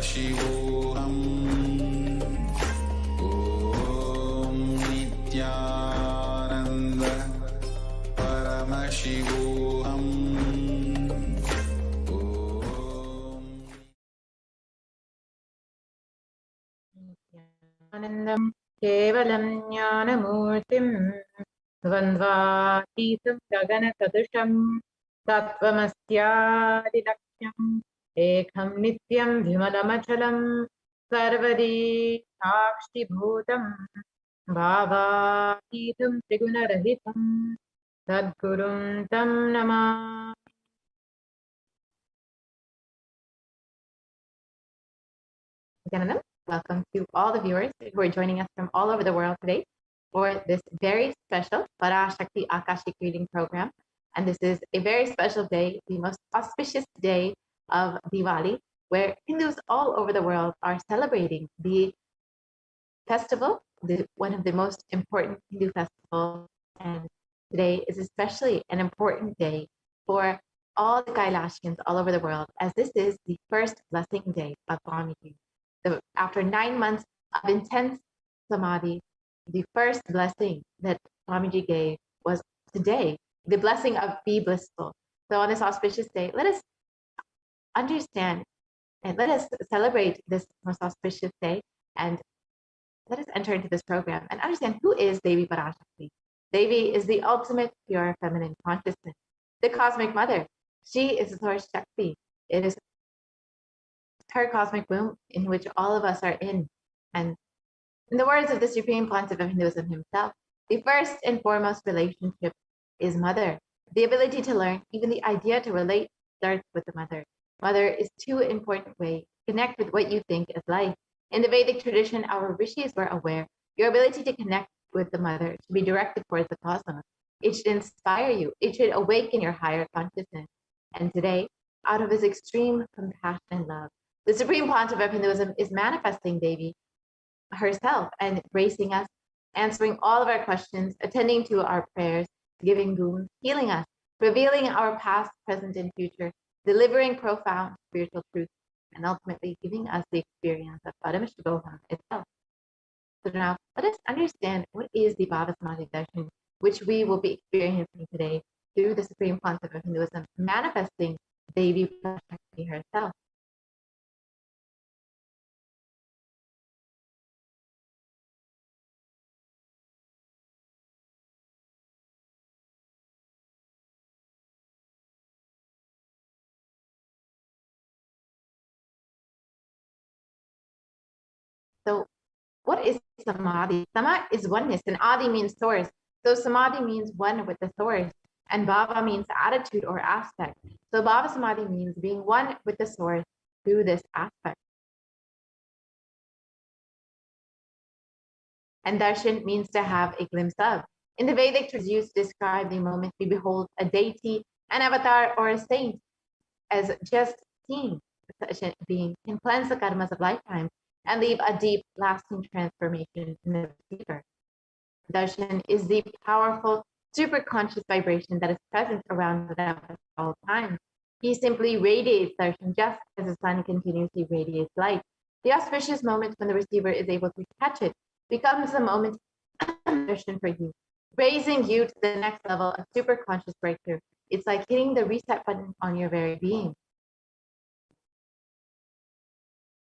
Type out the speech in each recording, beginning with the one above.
Paramashivoham. Om Nithyananda Paramashivoham. Anandam Kevalam Jnanamurtim Dvandvatītam Gaganatadusham Tattvamastyadilaksham Ekham Nityam Vimalamachalam Sarvadi Sakshibhutam Bhavatītam Trigunarahitam Sadgurum Tam Namah. Welcome to all the viewers who are joining us from all over the world today for this very special Parashakti Akashic reading program. And this is a very special day, the most auspicious day of Diwali, where Hindus all over the world are celebrating the festival, one of the most important Hindu festivals. And today is especially an important day for all the Kailasa'S all over the world, as this is the first blessing day of Swamiji. After 9 months of intense samadhi, the first blessing that Swamiji gave was today, the blessing of be blissful. So on this auspicious day, let us understand and let us celebrate this most auspicious day, and let us enter into this program and understand who is Devi Parashakti. Devi is the ultimate pure feminine consciousness, the cosmic mother. She is the source Shakti. It is her cosmic womb in which all of us are in. And in the words of the Supreme Pontiff of Hinduism himself, the first and foremost relationship is mother. The ability to learn, even the idea to relate, starts with the mother. Mother is two important ways to connect with what you think is life. In the Vedic tradition, our rishis were aware your ability to connect with the mother should be directed towards the cosmos. It should inspire you. It should awaken your higher consciousness. And today, out of his extreme compassion and love, the Supreme Pontiff of Hinduism is manifesting Devi herself and gracing us, answering all of our questions, attending to our prayers, giving boons, healing us, revealing our past, present, and future, delivering profound spiritual truth, and ultimately giving us the experience of Paramashivoham itself. So now, let us understand what is the Bhava-Samadhi Darshan, which we will be experiencing today through the Supreme Pontiff of Hinduism, manifesting Devi Parashakti herself. So what is samadhi? Sama is oneness, and adi means source. So samadhi means one with the source, and bhava means attitude or aspect. So bhava samadhi means being one with the source through this aspect. And darshan means to have a glimpse of. In the Vedic tradition, used to describe the moment we behold a deity, an avatar, or a saint, as just seeing such a being can cleanse the karmas of lifetimes and leave a deep, lasting transformation in the receiver. Darshan is the powerful, super conscious vibration that is present around them at all times. He simply radiates darshan just as the sun continuously radiates light. The auspicious moment when the receiver is able to catch it becomes the moment of darshan for you, raising you to the next level of super conscious breakthrough. It's like hitting the reset button on your very being.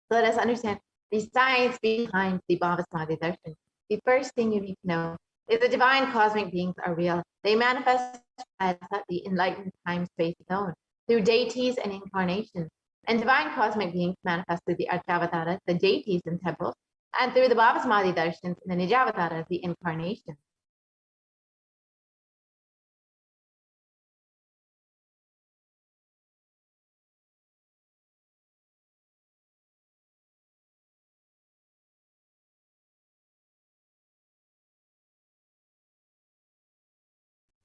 Let us understand the science behind the Bhava-Samadhi Darshan. The first thing you need to know is the divine cosmic beings are real. They manifest as the enlightened time-space zone through deities and incarnations. And divine cosmic beings manifest through the Archavataras, the deities in temples, and through the Bhava-Samadhi Darshans and the Nijavataras, the incarnations.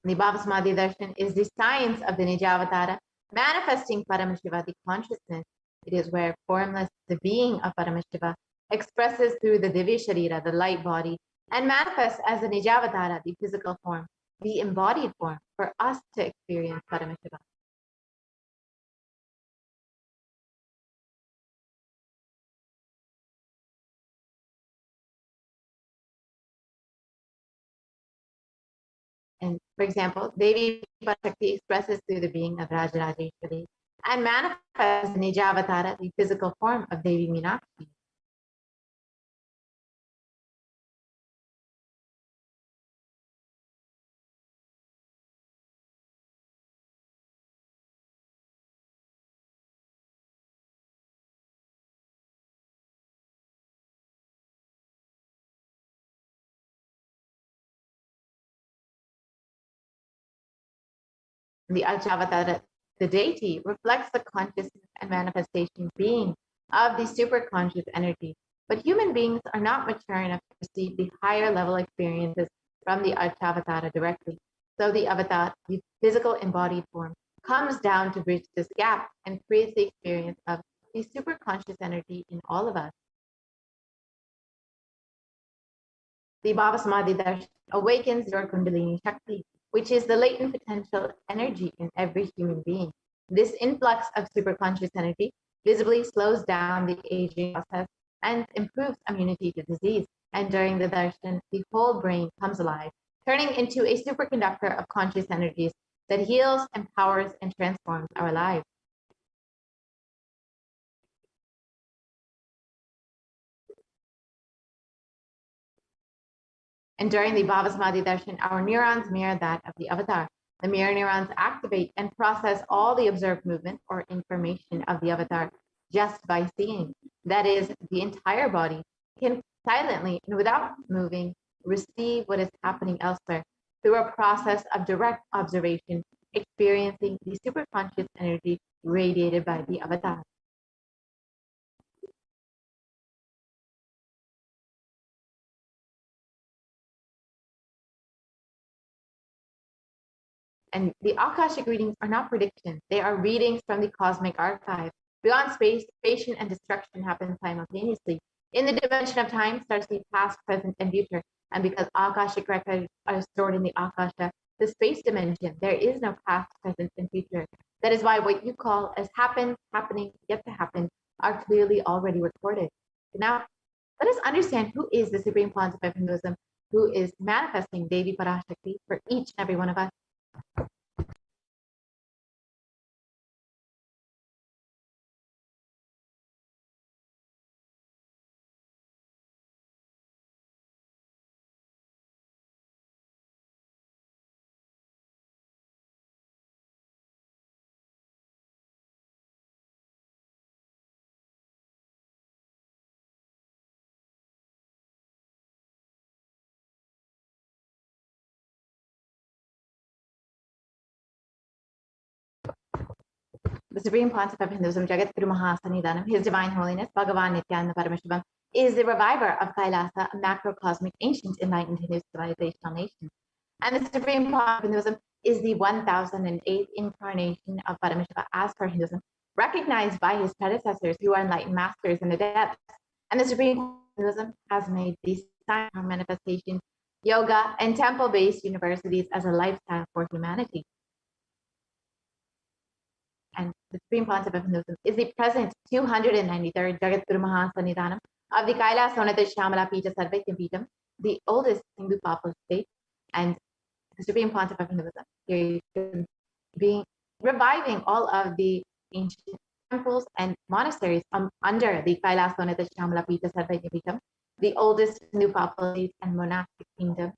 The Bhava-Samadhi Darshan is the science of the Nijavatara, manifesting Paramashiva, the consciousness. It is where formless, the being of Paramashiva, expresses through the Divya Sharira, the light body, and manifests as the Nijavatara, the physical form, the embodied form, for us to experience Paramashiva. And for example, Devi Parashakti expresses through the being of Rajarajeshwari and manifests in Nijavatara, the physical form of Devi Meenakshi. The Ajavatara, the deity, reflects the consciousness and manifestation being of the superconscious energy. But human beings are not mature enough to receive the higher level experiences from the Ajavatara directly. So the avatar, the physical embodied form, comes down to bridge this gap and creates the experience of the superconscious energy in all of us. The Bhava Samadhi Darshan awakens your Kundalini Shakti, which is the latent potential energy in every human being. This influx of superconscious energy visibly slows down the aging process and improves immunity to disease. And during the darshan, the whole brain comes alive, turning into a superconductor of conscious energies that heals, empowers, and transforms our lives. And during the Bhava Samadhi darshan, our neurons mirror that of the avatar. The mirror neurons activate and process all the observed movement or information of the avatar just by seeing. That is, the entire body can silently and without moving receive what is happening elsewhere through a process of direct observation, experiencing the superconscious energy radiated by the avatar. And the Akashic readings are not predictions. They are readings from the cosmic archive. Beyond space, creation and destruction happen simultaneously. In the dimension of time starts the past, present, and future. And because Akashic records are stored in the Akasha, the space dimension, there is no past, present, and future. That is why what you call as happened, happening, yet to happen are clearly already recorded. Now, let us understand who is the Supreme Concept of Hinduism, who is manifesting Devi Parashakti for each and every one of us. The Supreme Concept of Hinduism, Jagat Guru Mahasanidanam, His Divine Holiness, Bhagavan Nithyananda Paramashivam, is the reviver of Kailasa, a macrocosmic ancient enlightened Hindu civilizational nation. And the Supreme Concept of Hinduism is the 1008th incarnation of Paramashiva as per Hinduism, recognized by his predecessors who are enlightened masters and adepts. And the Supreme Concept of Hinduism has made these science manifestation, yoga, and temple-based universities as a lifestyle for humanity. And the Supreme Concept of Hinduism is the present 293rd Jagat Guru Mahasanidanam of the Kailasa'S Shamala Pita Sarvaitya Pitam, the oldest Hindu papal state, and the Supreme Concept of Hinduism here being reviving all of the ancient temples and monasteries under the Kailasa'S Shamala Pita Sarvaitya Pitam, the oldest Hindu papal state and monastic kingdom.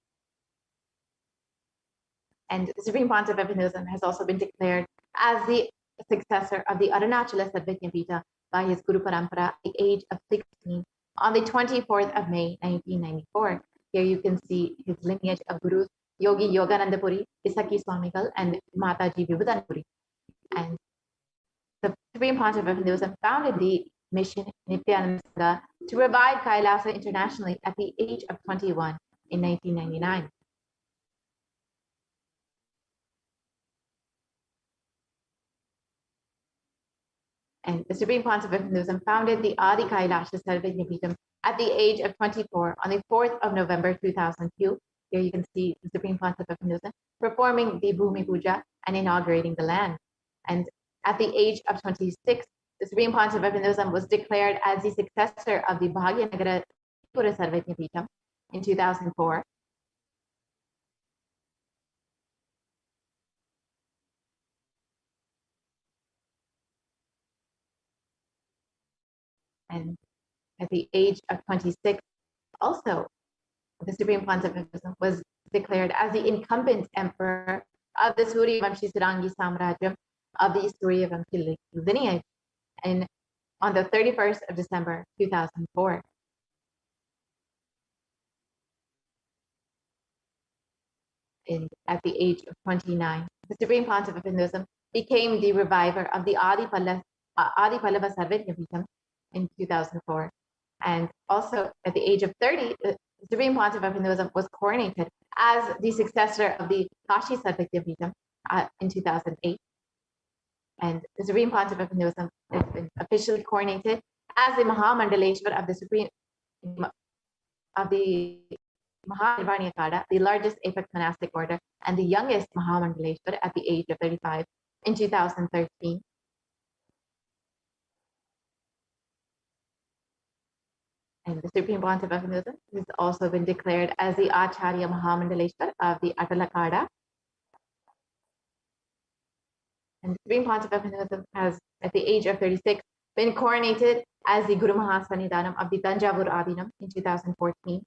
And the Supreme Concept of Hinduism has also been declared as the successor of the Arunachala Sadvijnapita by his Guru Parampara at the age of 16 on the 24th of May, 1994. Here you can see his lineage of Gurus Yogi Yoganandapuri, Isaki Swamigal, and Mataji Vibhudanapuri. And the Supreme Concept of Hinduism founded the mission Nithyananda to revive Kailasa internationally at the age of 21 in 1999. And the Supreme Concept of Hinduism founded the Adi Kailasha Sarvajnapitam at the age of 24 on the 4th of November 2002. Here you can see the Supreme Concept of Hinduism performing the Bhumi Puja and inaugurating the land. And at the age of 26, the Supreme Concept of Hinduism was declared as the successor of the Bhagyanagara Pura Sarvajnapitam in 2004. And at the age of 26, also, the Supreme Pontiff was declared as the incumbent emperor of the Suryavamshi Sarangi Samrajyam of the Suryavamshi lineage, and on the 31st of December 2004. At the age of 29, the Supreme Pontiff of Hinduism became the reviver of the Adi Pallava Sarvajñapītam in 2004. And also at the age of 30, the Supreme Pontiff of Hinduism was coronated as the successor of the Kashi Sarvajñapītam in 2008. And the Supreme Pontiff of Hinduism has been officially coronated as the Mahamandaleshwar of the Mahanirvaniya Kada, the largest apex monastic order and the youngest Mahamandaleshwar at the age of 35 in 2013. And the Supreme Pontiff of Hinduism has also been declared as the Acharya Mahamandaleshwar of the Atala Kada. And the Supreme Pontiff of Hinduism has, at the age of 36, been coronated as the Guru Mahasannidhanam of the Tanjavur Adinam in 2014.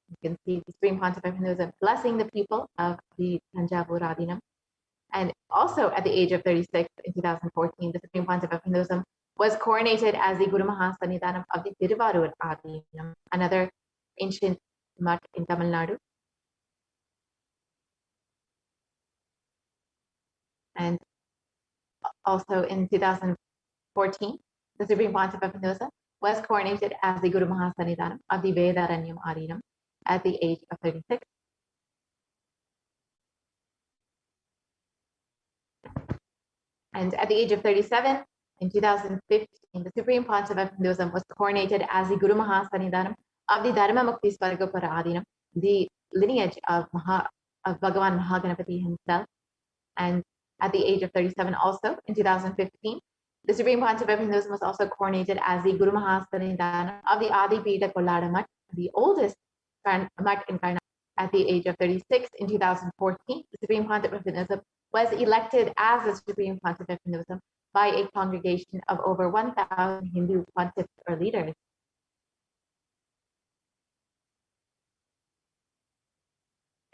You can see the Supreme Pontiff of Hinduism blessing the people of the Tanjavur Adinam. And also at the age of 36 in 2014, the Supreme Pontiff of Hinduism was coronated as the Guru Mahasannidhanam of the Tiruvarur Adinam, another ancient mutt in Tamil Nadu. And also in 2014, the Supreme Pontiff of Hinduism was coronated as the Guru Mahasannidhanam of the Vedaranyam Adinam at the age of 36. And at the age of 37, in 2015, the Supreme Pontiff of Hinduism was coronated as the Guru Mahasannidhanam of the Dharma Mukti Swargapara Adinam, the lineage of Bhagavan Mahaganapati himself. And at the age of 37 also, in 2015, the Supreme Pontiff of Hinduism was also coronated as the Guru Mahasannidhanam of the Adi Pita Kollada Mutt, the oldest mutt in Karnataka. At the age of 36 in 2014, the Supreme Pontiff of Hinduism was elected as the Supreme Pontiff of Hinduism by a congregation of over 1,000 Hindu pontiffs or leaders.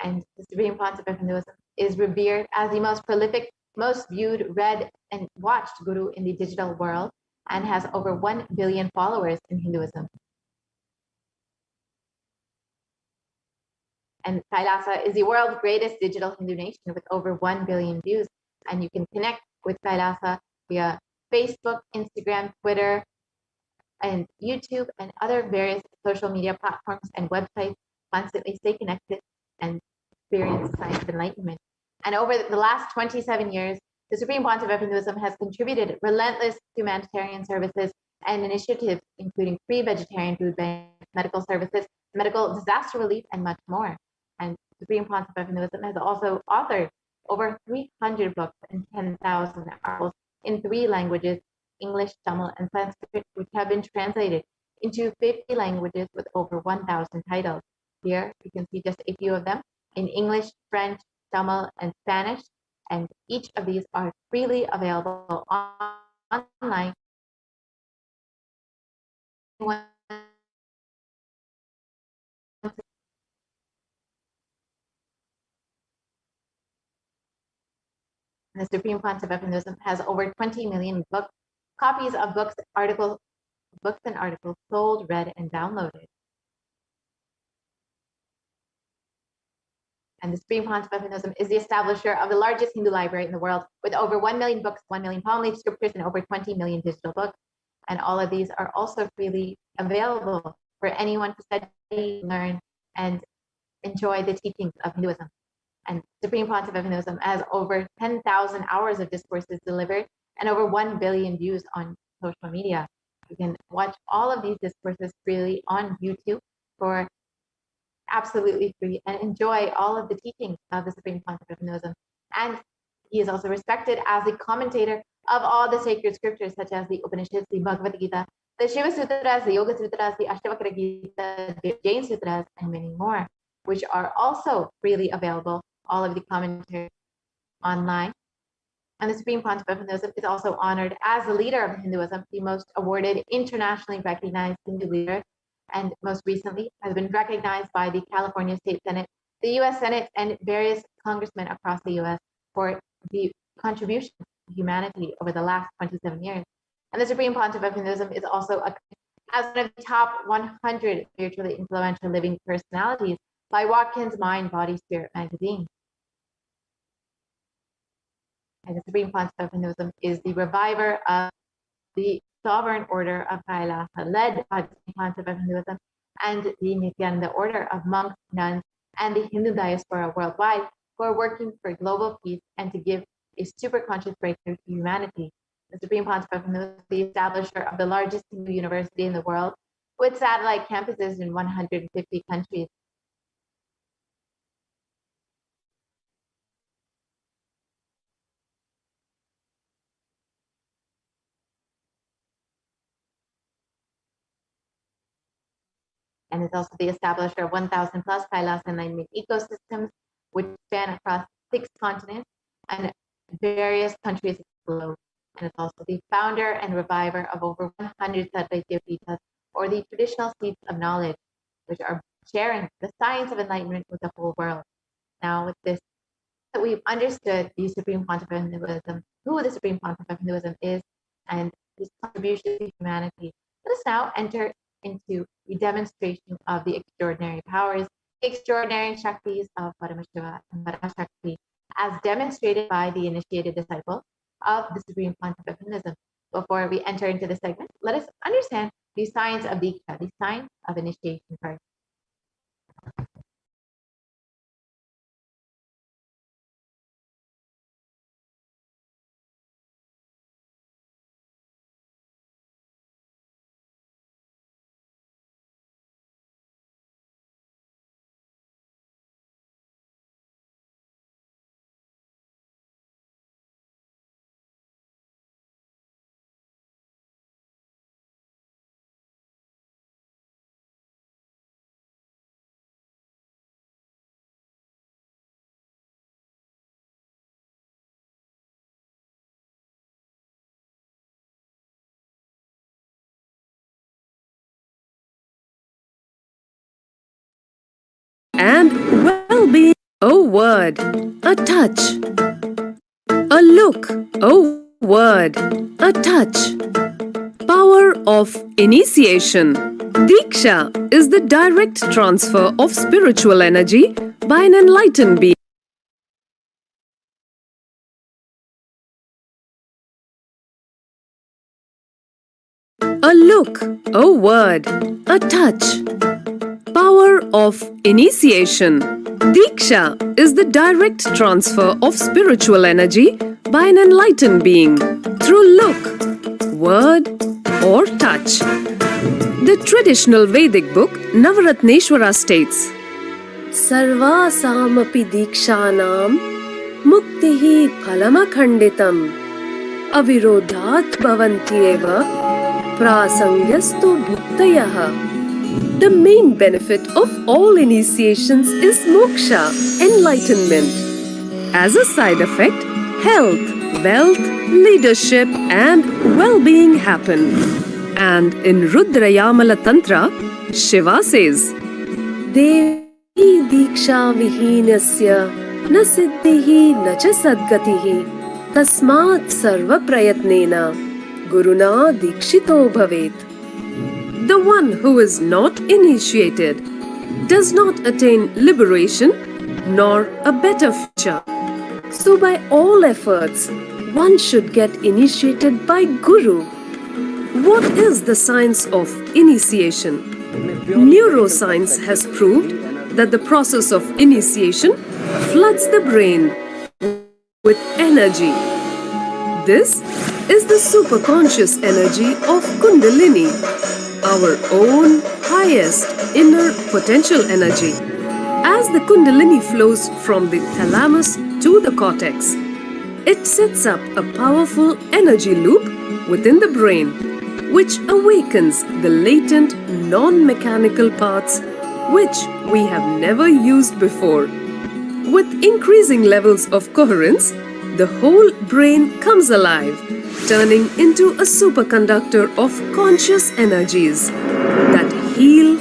And the Supreme Pontiff of Hinduism is revered as the most prolific, most viewed, read, and watched guru in the digital world, and has over 1 billion followers in Hinduism. And Kailasa is the world's greatest digital Hindu nation with over 1 billion views. And you can connect with Kailasa via Facebook, Instagram, Twitter, and YouTube, and other various social media platforms and websites. Constantly stay connected and experience science of enlightenment. And over the last 27 years, the Supreme Pontiff of Hinduism has contributed relentless humanitarian services and initiatives, including free vegetarian food banks, medical services, medical disaster relief, and much more. And the Supreme Pontiff of Hinduism has also authored over 300 books and 10,000 articles in 3 languages, English, Tamil, and Sanskrit, which have been translated into 50 languages with over 1,000 titles. Here you can see just a few of them in English, French, Tamil, and Spanish, and each of these are freely available online. The Supreme Pontiff of Hinduism has over 20 million copies of books and articles sold, read, and downloaded. And the Supreme Pontiff of Hinduism is the establisher of the largest Hindu library in the world, with over 1 million books, 1 million palm leaf scriptures, and over 20 million digital books. And all of these are also freely available for anyone to study, learn, and enjoy the teachings of Hinduism. And Supreme Pontiff of Hinduism has over 10,000 hours of discourses delivered and over 1 billion views on social media. You can watch all of these discourses freely on YouTube for absolutely free and enjoy all of the teachings of the Supreme Pontiff of Hinduism. And he is also respected as the commentator of all the sacred scriptures, such as the Upanishads, the Bhagavad Gita, the Shiva Sutras, the Yoga Sutras, the Ashtavakra Gita, the Jain Sutras, and many more, which are also freely available, all of the commentaries online. And the Supreme Pontiff of Hinduism is also honored as the leader of Hinduism, the most awarded internationally recognized Hindu leader, and most recently has been recognized by the California State Senate, the U.S. Senate, and various congressmen across the U.S. for the contribution to humanity over the last 27 years. And the Supreme Pontiff of Hinduism is also as one of the top 100 spiritually influential living personalities by Watkins Mind, Body, Spirit magazine. And the Supreme Pontiff of Hinduism is the reviver of the Sovereign Order of Kailasa, led by the Supreme Pontiff of Hinduism and the Nithyananda Order of monks, nuns, and the Hindu diaspora worldwide, who are working for global peace and to give a super conscious breakthrough to humanity. The Supreme Pontiff of Hinduism is the establisher of the largest Hindu university in the world, with satellite campuses in 150 countries. And is also the establisher of 1,000 plus Kailasa enlightenment ecosystems, which span across 6 continents and various countries of the globe. And it's also the founder and reviver of over 100 Sadvaitya Pitas, or the traditional seats of knowledge, which are sharing the science of enlightenment with the whole world. Now, with this, that we've understood the Supreme Pontiff of Hinduism, who the Supreme Pontiff of Hinduism is, and his contribution to humanity, let us now enter into the demonstration of the extraordinary powers, the extraordinary Shaktis of Paramashiva and Parashakti, as demonstrated by the initiated disciple of the Supreme Pontiff of Hinduism. Before we enter into this segment, let us understand the science of Diksha, the science of initiation first. And well-being. A word, a touch, a look, a word, a touch. Power of initiation. Diksha is the direct transfer of spiritual energy by an enlightened being. A look, a word, a touch. Power of initiation. Diksha is the direct transfer of spiritual energy by an enlightened being through look, word, or touch. The traditional Vedic book Navaratneshwara states, Sarvasamapi dikshanam muktihi phalamakhanditam avirodhat bhavantyeva prasangyastu bhuktayah. The main benefit of all initiations is moksha, enlightenment. As a side effect, health, wealth, leadership, and well-being happen. And in Rudrayamala Tantra, Shiva says, Devi diksha vihinasya na siddhihi na cha sadgatihi tasmat sarva prayatnena guruna dikshito bhavet. The one who is not initiated does not attain liberation nor a better future. So by all efforts, one should get initiated by Guru. What is the science of initiation? Neuroscience has proved that the process of initiation floods the brain with energy. This is the superconscious energy of Kundalini, our own highest inner potential energy. As the Kundalini flows from the thalamus to the cortex, it sets up a powerful energy loop within the brain, which awakens the latent non-mechanical parts which we have never used before. With increasing levels of coherence, the whole brain comes alive, turning into a superconductor of conscious energies that heal,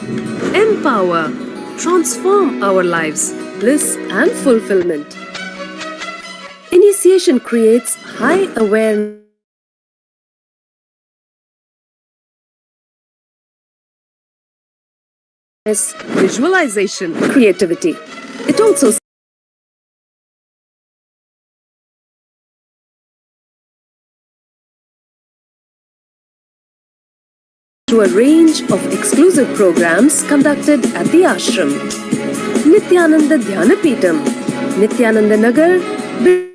empower, transform our lives, bliss and fulfillment. Initiation creates high awareness, visualization, creativity. It also to a range of exclusive programs conducted at the ashram. Nithyananda Dhyanapitham, Nithyananda Nagar, Nithyananda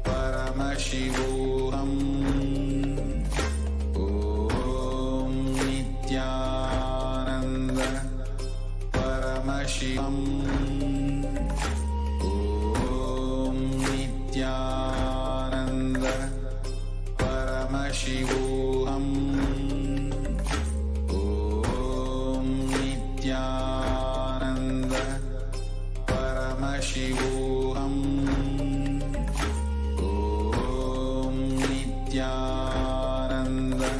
Paramashivoham. Om Nithyananda Paramashivam. Om Nithyananda Paramashivoham. Om Nithyananda Paramashivoham. Om Nithyananda Paramashivoham. Om Nithyananda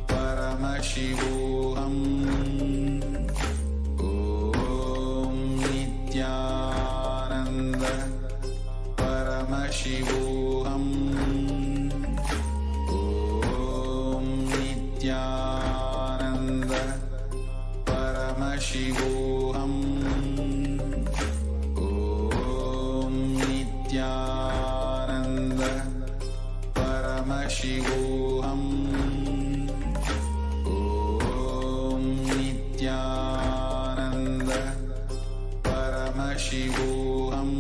Paramashivoham. Om Nithyananda Paramashivoham. Om Nithyananda Paramashivoham. Om Nithyananda Paramashivoham. Om Nithyananda Paramashivoham. Om Nithyananda Paramashivoham.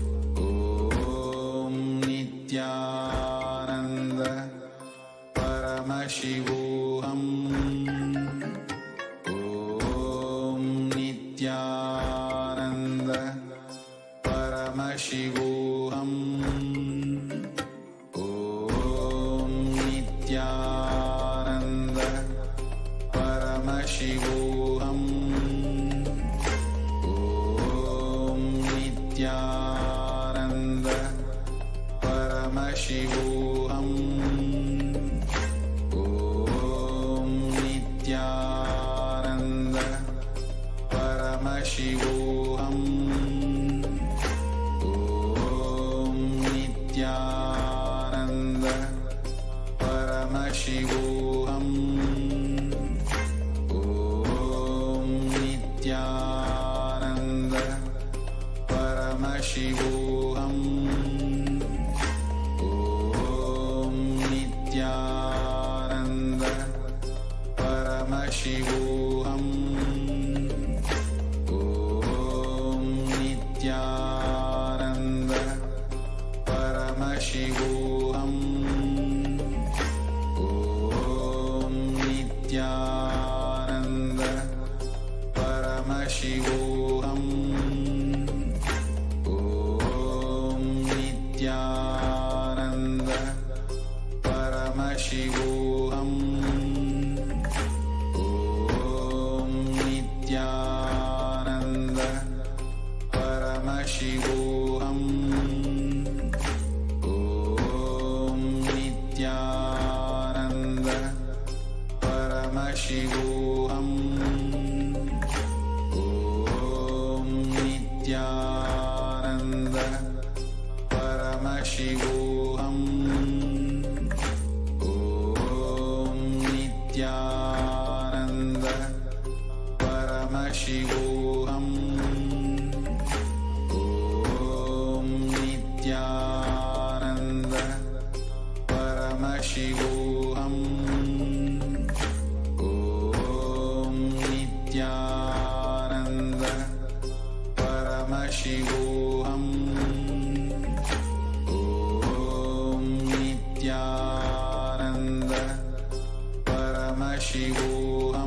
Om Nithyananda Paramashivoham. Om Nithyananda Paramashivoham. Om Nithyananda Paramashivoham. Om Nithyananda Paramashivoham. Om Nithyananda Paramashivoham. Om Nithyananda Paramashivoham. Om Nithyananda Paramashivoham. Om Nithyananda Paramashivoham. Om Nithyananda Paramashivoham. Om Paramashivoham. Om Nithyananda Paramashivoham. Om Nithyananda Paramashivoham. Om Nithyananda Paramashivoham. Om Nithyananda Paramashivoham. Om Nithyananda Paramashivoham. Om Nithyananda Paramashivoham.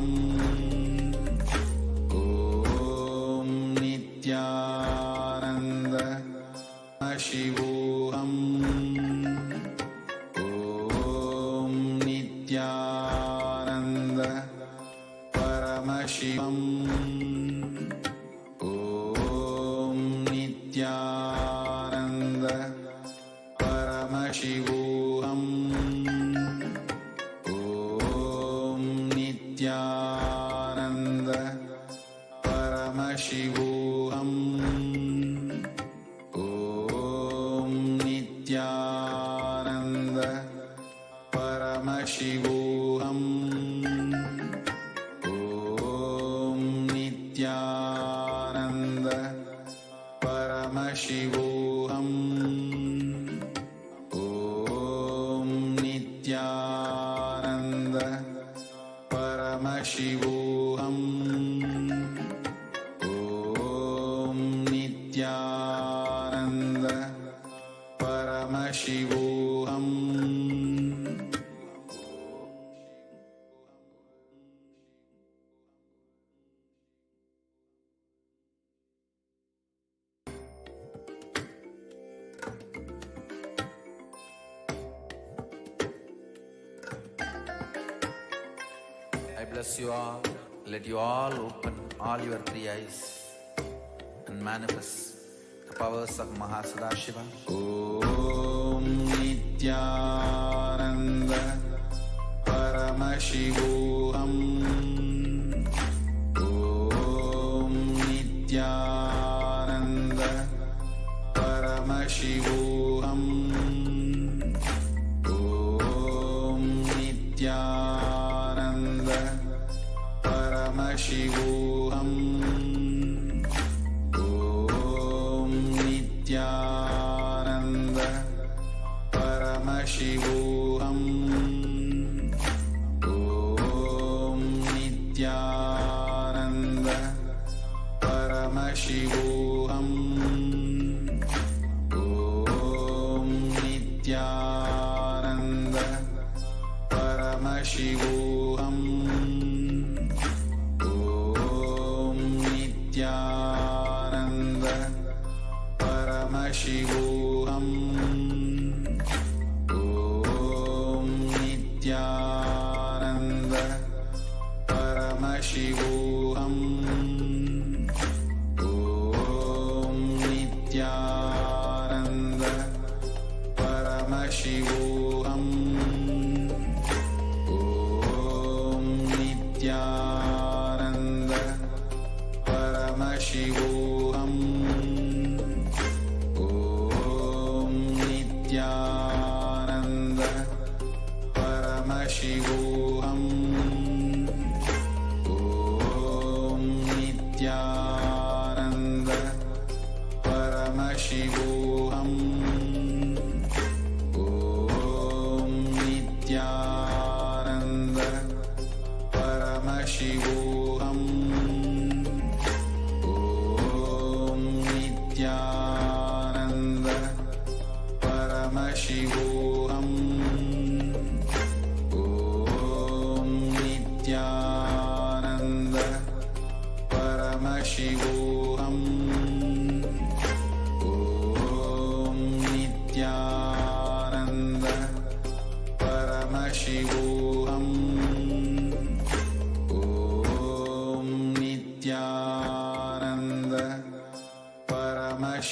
Om Nithyananda Paramashivoham. Om Nithyananda Paramashivam. Om Nithyananda Paramashivoham. Om Nithyananda Paramashivoham. Om Nithyananda Paramashivoham. Om Nithyananda Paramashivoham. Om Nithyananda Paramashivoham. Om Nithyananda Paramashivoham. I bless you all. Let you all open all your three eyes and manifest the powers of Mahasadashiva. Om Nithyananda Paramashivoham. Om Nithyananda Paramashivoham. Om Nithyananda Paramashivoham. Om Nithyananda Paramashivoham. Om Nithyananda Paramashivoham. Om Nithyananda Paramashivoham. Om Nithyananda Paramashivoham. Om Nithyananda Paramashivoham. Om Nithyananda Paramashivoham. Om Nithyananda Paramashivoham. Om Nithyananda Paramashivoham. Om Nithyananda Paramashivoham. Om Nithyananda Paramashivoham. Om Nithyananda Paramashivoham. Om Nithyananda Paramashivoham. Om Nithyananda Paramashivoham. Om Nithyananda Paramashivoham.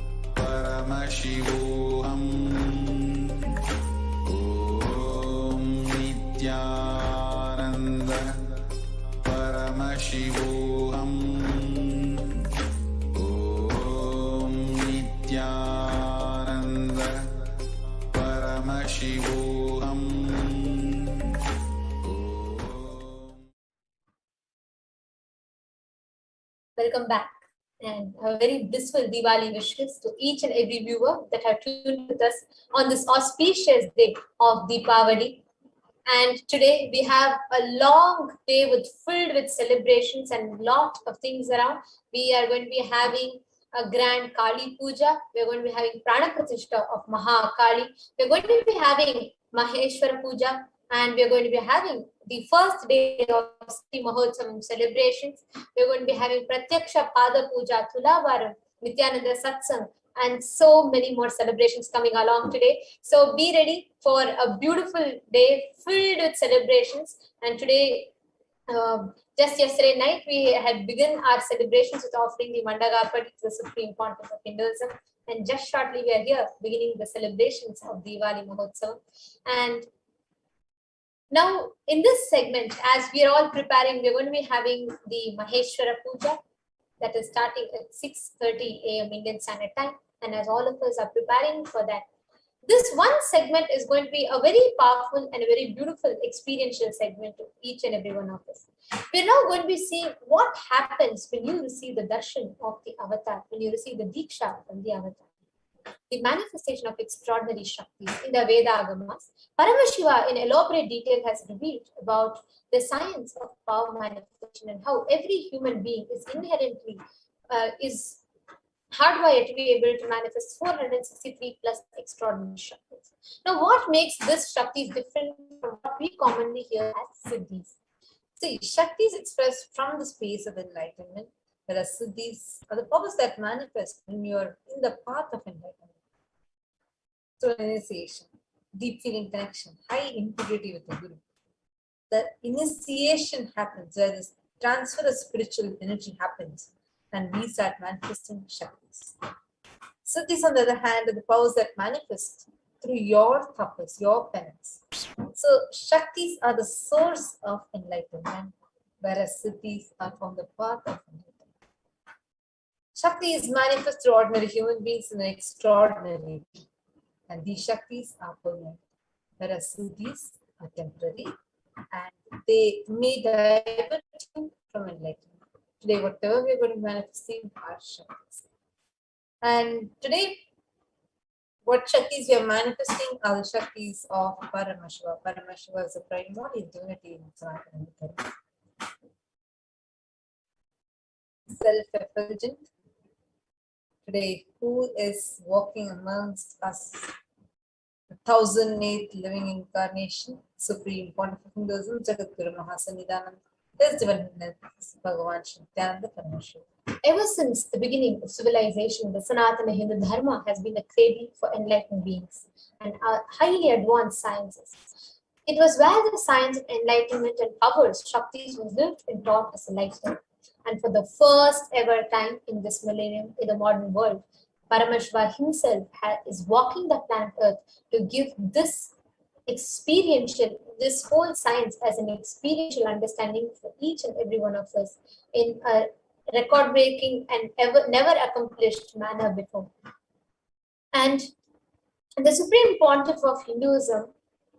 Welcome back, and a very blissful Diwali wishes to each and every viewer that have tuned with us on this auspicious day of Deepavali. And today we have a long day filled with celebrations and lot of things around. We are going to be having a grand Kali Puja. We're going to be having Prana Pratishtha of Maha Kali. We're going to be having Maheshwara Puja, and we're going to be having the first day of Sri Mahotsavam celebrations. We're going to be having Pratyaksha Pada Puja, Tulavaram, Nithyananda Satsang, and so many more celebrations coming along today. So be ready for a beautiful day filled with celebrations. And today, just yesterday night, we had begun our celebrations with offering the Mandagapati to the Supreme Pontiff of Hinduism. And just shortly, we are here beginning the celebrations of Diwali Mahotsav. And now, in this segment, as we are all preparing, we're going to be having the Maheshwara Puja that is starting at 6:30 a.m. Indian Standard Time. And as all of us are preparing for that, this one segment is going to be a very powerful and a very beautiful experiential segment to each and every one of us. We're now going to be seeing what happens when you receive the darshan of the avatar, when you receive the diksha from the avatar. The manifestation of extraordinary Shakti in the Veda Agamas. Paramashiva in elaborate detail has revealed about the science of power manifestation and how every human being is inherently hardwired to be able to manifest 463 plus extraordinary Shaktis. Now, what makes this Shaktis different from what we commonly hear as Siddhis? See, Shaktis expressed from the space of enlightenment, whereas Siddhis are the powers that manifest when you are in the path of enlightenment. So, initiation, deep feeling connection, high integrity with the Guru. The initiation happens where this transfer of spiritual energy happens, and we start manifesting Shaktis. Siddhis, on the other hand, are the powers that manifest through your tapas, your penance. So, Shaktis are the source of enlightenment, whereas Siddhis are from the path of enlightenment. Shakti is manifest through ordinary human beings in an extraordinary way, and these Shaktis are permanent, whereas Siddhis are temporary and they may divert you from enlightenment. Today, whatever we are going to manifesting are Shaktis. And today, what Shaktis we are manifesting are the Shaktis of Paramashiva. Paramashiva is the primordial divinity in Sanatana Dharma. Self-effulgent. Today, who is walking amongst us? The 1008th living incarnation, Supreme Pontiff of Hinduism, Jagadguru Mahasannidhananda. His divineness, Bhagavan Shri Nithyananda Paramashivam. Ever since the beginning of civilization, the Sanatana Hindu Dharma has been a cradle for enlightened beings and highly advanced sciences. It was where the science of enlightenment and powers, Shaktis, was lived and taught as a lifestyle. And for the first ever time in this millennium, in the modern world, Paramashiva himself is walking the planet Earth to give this whole science as an experiential understanding for each and every one of us in a record-breaking and never accomplished manner before. And the Supreme Pontiff of Hinduism,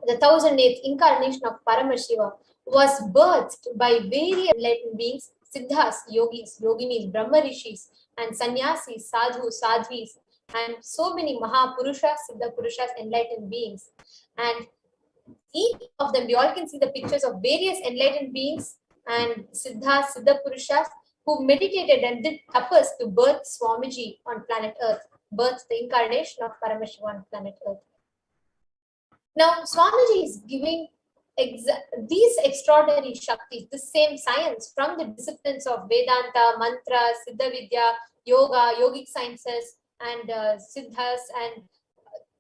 the 1008th incarnation of Paramashiva, was birthed by various enlightened beings, Siddhas, Yogis, Yoginis, Brahma Rishis, and Sannyasis, Sadhus, Sadhvis, and so many Mahapurushas, Siddha Purushas, enlightened beings. And each of them, we all can see the pictures of various enlightened beings and Siddhas, Siddha Purushas who meditated and did tapas to birth Swamiji on planet Earth, birth the incarnation of Paramashiva on planet Earth. Now, Swamiji is giving these extraordinary Shaktis, the same science from the disciplines of Vedanta, Mantra, Siddha Vidya, Yoga, Yogic sciences, and Siddhas, and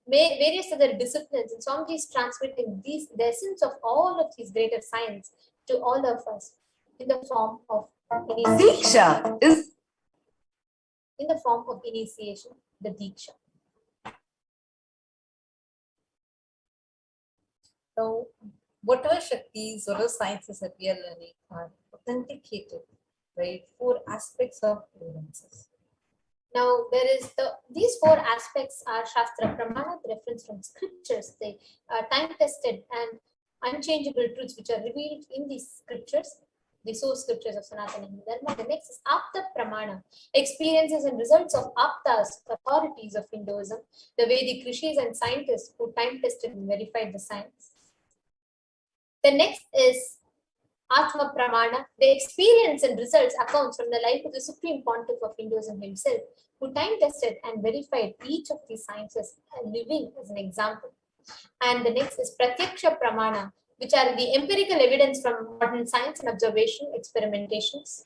various other disciplines. And Swamiji is transmitting the essence of all of these greater science to all of us in the form of initiation. In the form of initiation, the Diksha. So, whatever Shaktis, whatever sciences that we are learning are authenticated by 4 aspects of evidences. Now, these 4 aspects are Shastra Pramana, the reference from scriptures, the time-tested and unchangeable truths which are revealed in these scriptures. the source scriptures of Sanatana Hindu Dharma. The next is Apta Pramana, experiences and results of Aptas, authorities of Hinduism, the Vedic rishis and scientists who time tested and verified the science. The next is Atma Pramana, the experience and results accounts from the life of the Supreme Pontiff of Hinduism himself, who time tested and verified each of these sciences, living as an example. And the next is Pratyaksha Pramana, which are the empirical evidence from modern science and observation, experimentations.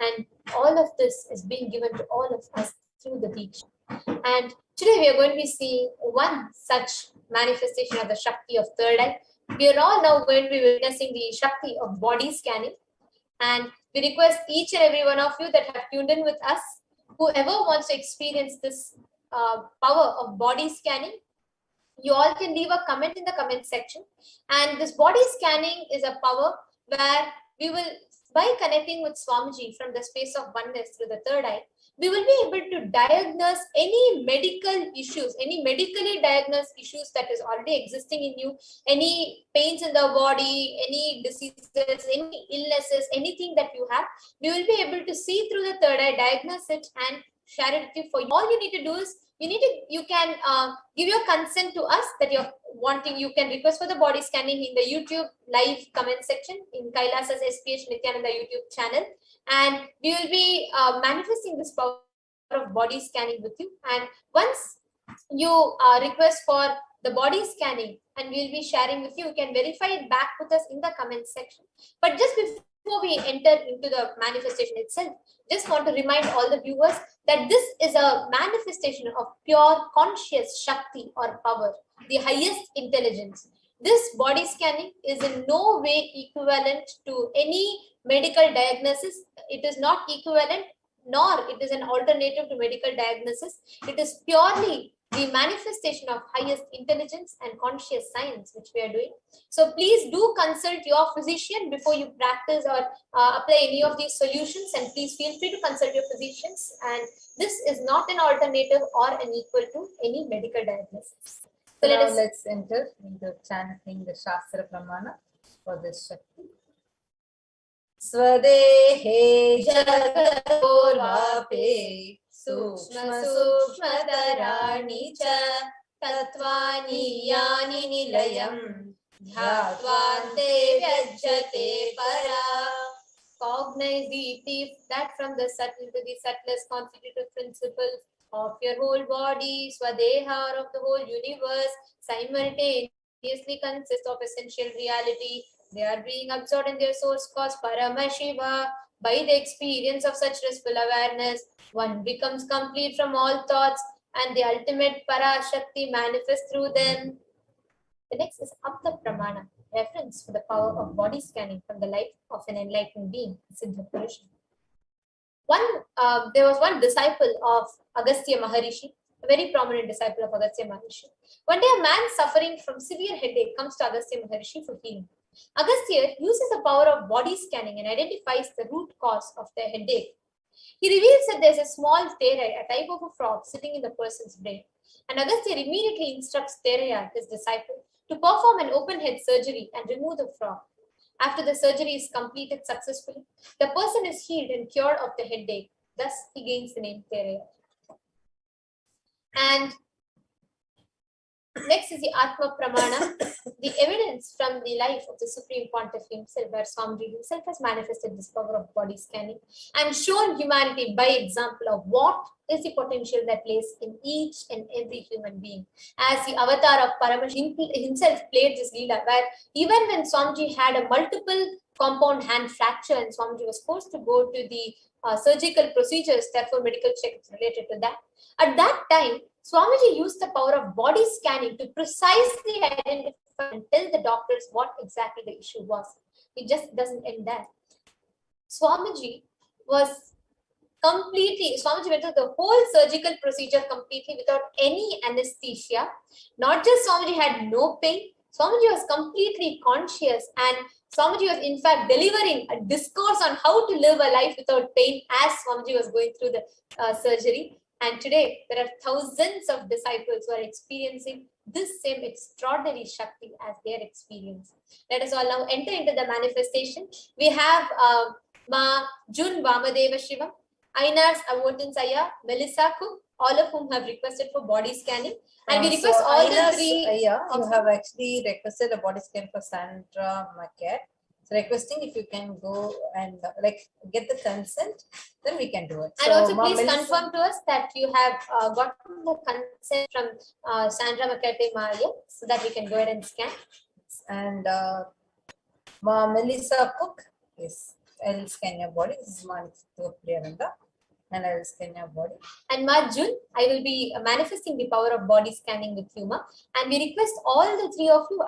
And all of this is being given to all of us through the Diksha. And today we are going to be seeing one such manifestation of the Shakti of third eye. We are all now going to be witnessing the Shakti of body scanning. And we request each and every one of you that have tuned in with us, whoever wants to experience this power of body scanning, you all can leave a comment in the comment section. And this body scanning is a power where we will, by connecting with Swamiji from the space of oneness through the third eye, we will be able to diagnose any medical issues, any medically diagnosed issues that is already existing in you, any pains in the body, any diseases, any illnesses, anything that you have, we will be able to see through the third eye, diagnose it and share it with you. For you, all you need to do is you can give your consent to us that you're wanting. You can request for the body scanning in the YouTube live comment section in Kailasa'S HDH Nithyananda YouTube channel, and we will be manifesting this power of body scanning with you. And once you request for the body scanning, and we'll be sharing with you, you can verify it back with us in the comment section. But just before we enter into the manifestation itself, just want to remind all the viewers that this is a manifestation of pure conscious Shakti or power, the highest intelligence. This body scanning is in no way equivalent to any medical diagnosis. It is not equivalent, nor it is an alternative to medical diagnosis. It is purely the manifestation of highest intelligence and conscious science which we are doing. So please do consult your physician before you practice or apply any of these solutions, and please feel free to consult your physicians. And this is not an alternative or an equal to any medical diagnosis. So let's enter into chanting the Shastra Pramana for this Shakti. Swadehe Jagatorvape Sukshma Sukshmadarani Cha Tatvani Yani Nilayam Dhyatvante Vyajjate Para. Cognize the thief that from the subtle to the subtlest constitutive principles of your whole body, Swadeha, of the whole universe, simultaneously consist of essential reality. They are being absorbed in their source cause Paramashiva. By the experience of such blissful awareness, one becomes complete from all thoughts, and the ultimate Parashakti manifests through them. The next is Apta Pramana, reference to the power of body scanning from the life of an enlightened being, Siddha Purusha. There was one disciple of Agastya Maharishi, a very prominent disciple of Agastya Maharishi. One day, a man suffering from severe headache comes to Agastya Maharishi for healing. Agastya uses the power of body scanning and identifies the root cause of the headache. He reveals that there is a small Teraya, a type of a frog, sitting in the person's brain. And Agastya immediately instructs Teraya, his disciple, to perform an open head surgery and remove the frog. After the surgery is completed successfully, the person is healed and cured of the headache. Thus, he gains the name Teraya. And next is the Atma Pramana, the evidence from the life of the Supreme Pontiff himself, where Swamiji himself has manifested this power of body scanning and shown humanity by example of what is the potential that lays in each and every human being. As the avatar of Paramashivoham himself played this Leela, where even when Swamiji had a multiple compound hand fracture and Swamiji was forced to go to the surgical procedures, therefore medical checks related to that. At that time, Swamiji used the power of body scanning to precisely identify and tell the doctors what exactly the issue was. It just doesn't end there. Swamiji went through the whole surgical procedure completely without any anesthesia. Not just Swamiji had no pain, Swamiji was completely conscious, and Swamiji was in fact delivering a discourse on how to live a life without pain as Swamiji was going through the surgery. And today, there are thousands of disciples who are experiencing this same extraordinary Shakti as their experience. Let us all now enter into the manifestation. We have Ma Jun Vamadeva Shivam, Ainar's Avotansaya, Melissa Cook, all of whom have requested for body scanning. And we request all the three. You have actually requested a body scan for Sandra Marquette. So requesting if you can go and get the consent, then we can do it. And so, also please confirm to us that you have gotten the consent from Sandra Makate Maria so that we can go ahead and scan. And Melissa Cook, yes, I'll scan your body. This is Manikta and I will scan your body. And Ma Jun, I will be manifesting the power of body scanning with you, Ma. And we request all the three of you,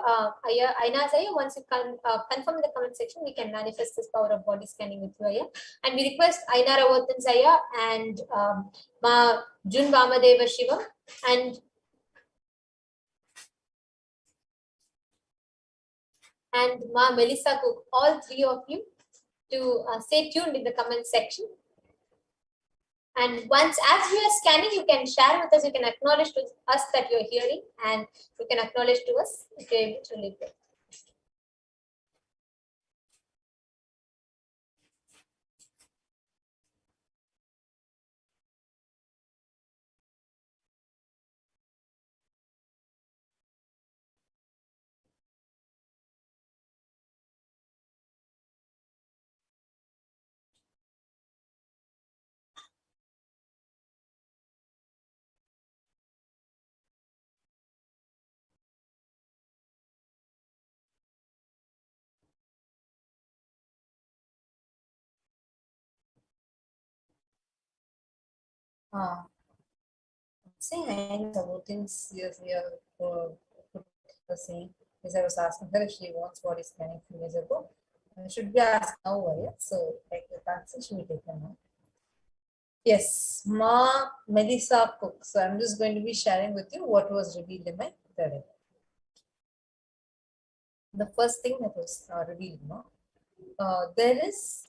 Aina Zaya, once you can confirm in the comment section, we can manifest this power of body scanning with you, Aya. And we request Aina Ravatan Zaya and Ma Jun Vamadeva Shivam and Ma Melissa Cook, all three of you, to stay tuned in the comment section. And once, as we are scanning, you can share with us, you can acknowledge to us that you're hearing, and you can acknowledge to us if you're able to live it. Saying I about things we are saying, as I was asking her if she wants body scanning few years ago. Should be asked now, right? So like the answer should be taken now. Yes, Ma Melissa Cook. So I'm just going to be sharing with you what was revealed in my third eye. The first thing that was revealed, there is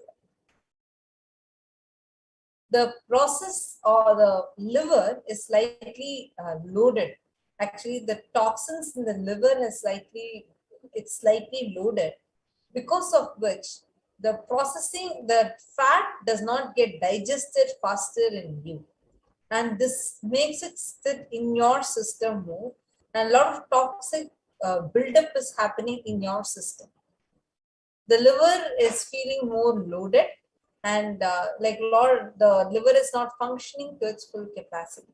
the process or the liver is slightly loaded. Actually, the toxins in the liver is slightly loaded, because of which the processing, the fat does not get digested faster in you. And this makes it sit in your system more. And a lot of toxic buildup is happening in your system. The liver is feeling more loaded, and the liver is not functioning to its full capacity.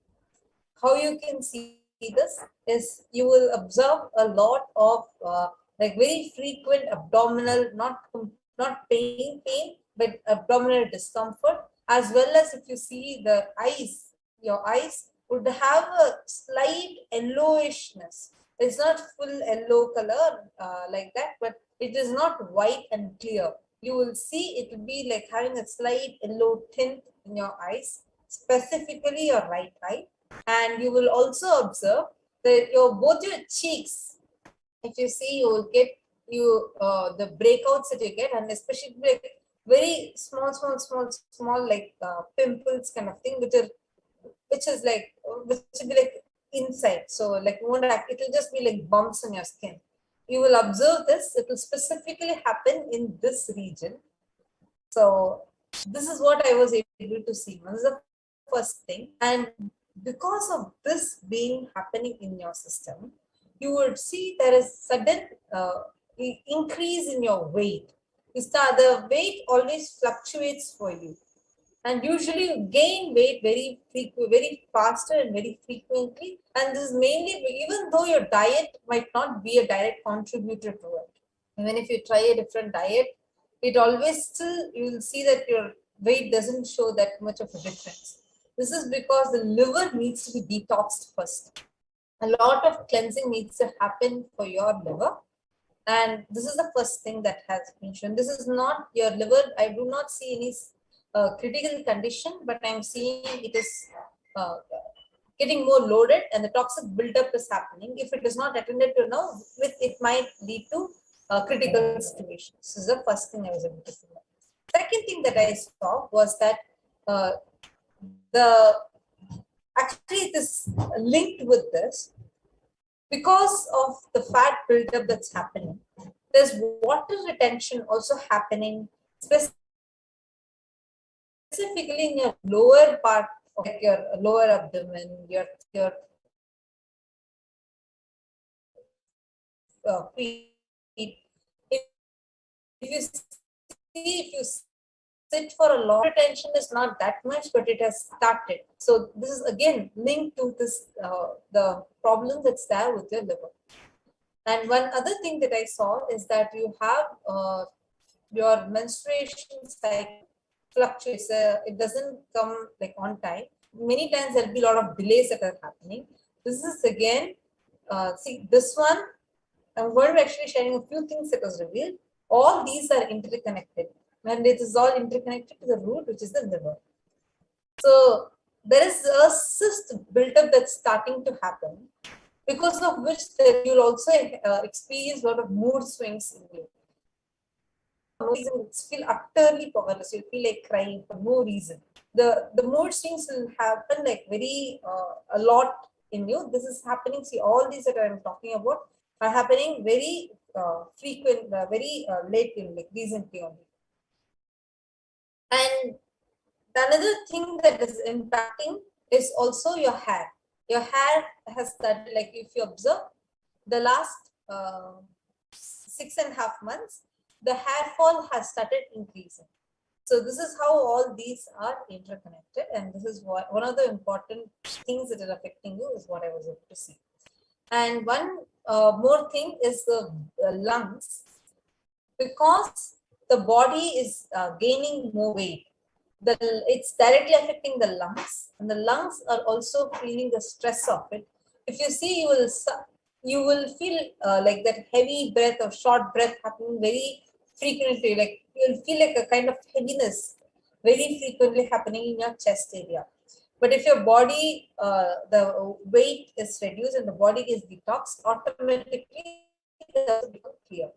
How you can see this is you will observe a lot of very frequent abdominal, not pain, but abdominal discomfort, as well as if you see the eyes, your eyes would have a slight yellowishness. It's not full yellow color like that, but it is not white and clear. You will see it will be like having a slight yellow tint in your eyes, specifically your right eye. And you will also observe that both your cheeks, if you see, you will get the breakouts that you get, and especially like very small like pimples kind of thing, which will be like inside. So like it will just be like bumps on your skin. You will observe this. It will specifically happen in this region. So this is what I was able to see. This is the first thing. And because of this being happening in your system, you would see there is sudden increase in your weight. The weight always fluctuates for you. And usually you gain weight very faster and very frequently. And this is mainly, even though your diet might not be a direct contributor to it. Even if you try a different diet, it always still, you will see that your weight doesn't show that much of a difference. This is because the liver needs to be detoxed first. A lot of cleansing needs to happen for your liver. And this is the first thing that has been shown. This is not your liver. I do not see any critical condition, but I'm seeing it is getting more loaded and the toxic buildup is happening. If it is not attended to now, it might lead to critical situations. This is the first thing I was able to see. Second thing that I saw was that the Actually, it is linked with this because of the fat buildup that's happening. There's water retention also happening, specifically in your lower part, like your lower abdomen, your feet. If you sit for a long, retention is not that much, but it has started. So this is again linked to this the problem that's there with your liver. And one other thing that I saw is that you have your menstruation cycle fluctuates. It doesn't come like on time. Many times there'll be a lot of delays that are happening. This is again, see this one, I'm going to be actually sharing a few things that was revealed. All these are interconnected, and it is all interconnected to the root, which is the liver. So there is a cyst buildup that's starting to happen, because of which you'll also experience a lot of mood swings in you. No reason, you feel utterly powerless. You feel like crying for no reason. The mood swings will happen like very a lot in you. This is happening. See, all these that I'm talking about are happening very frequent, very late in, like recently only. And another thing that is impacting is also your hair. Your hair has started, like if you observe the last 6.5 months, the hair fall has started increasing. So this is how all these are interconnected, and this is what one of the important things that are affecting you is what I was able to see. And one more thing is the lungs, because the body is gaining more weight. It's directly affecting the lungs, and the lungs are also feeling the stress of it. If you see, you will feel like that heavy breath or short breath happening very frequently. Like you'll feel like a kind of heaviness very frequently happening in your chest area. But if your body, the weight is reduced and the body is detoxed, automatically it will become clear.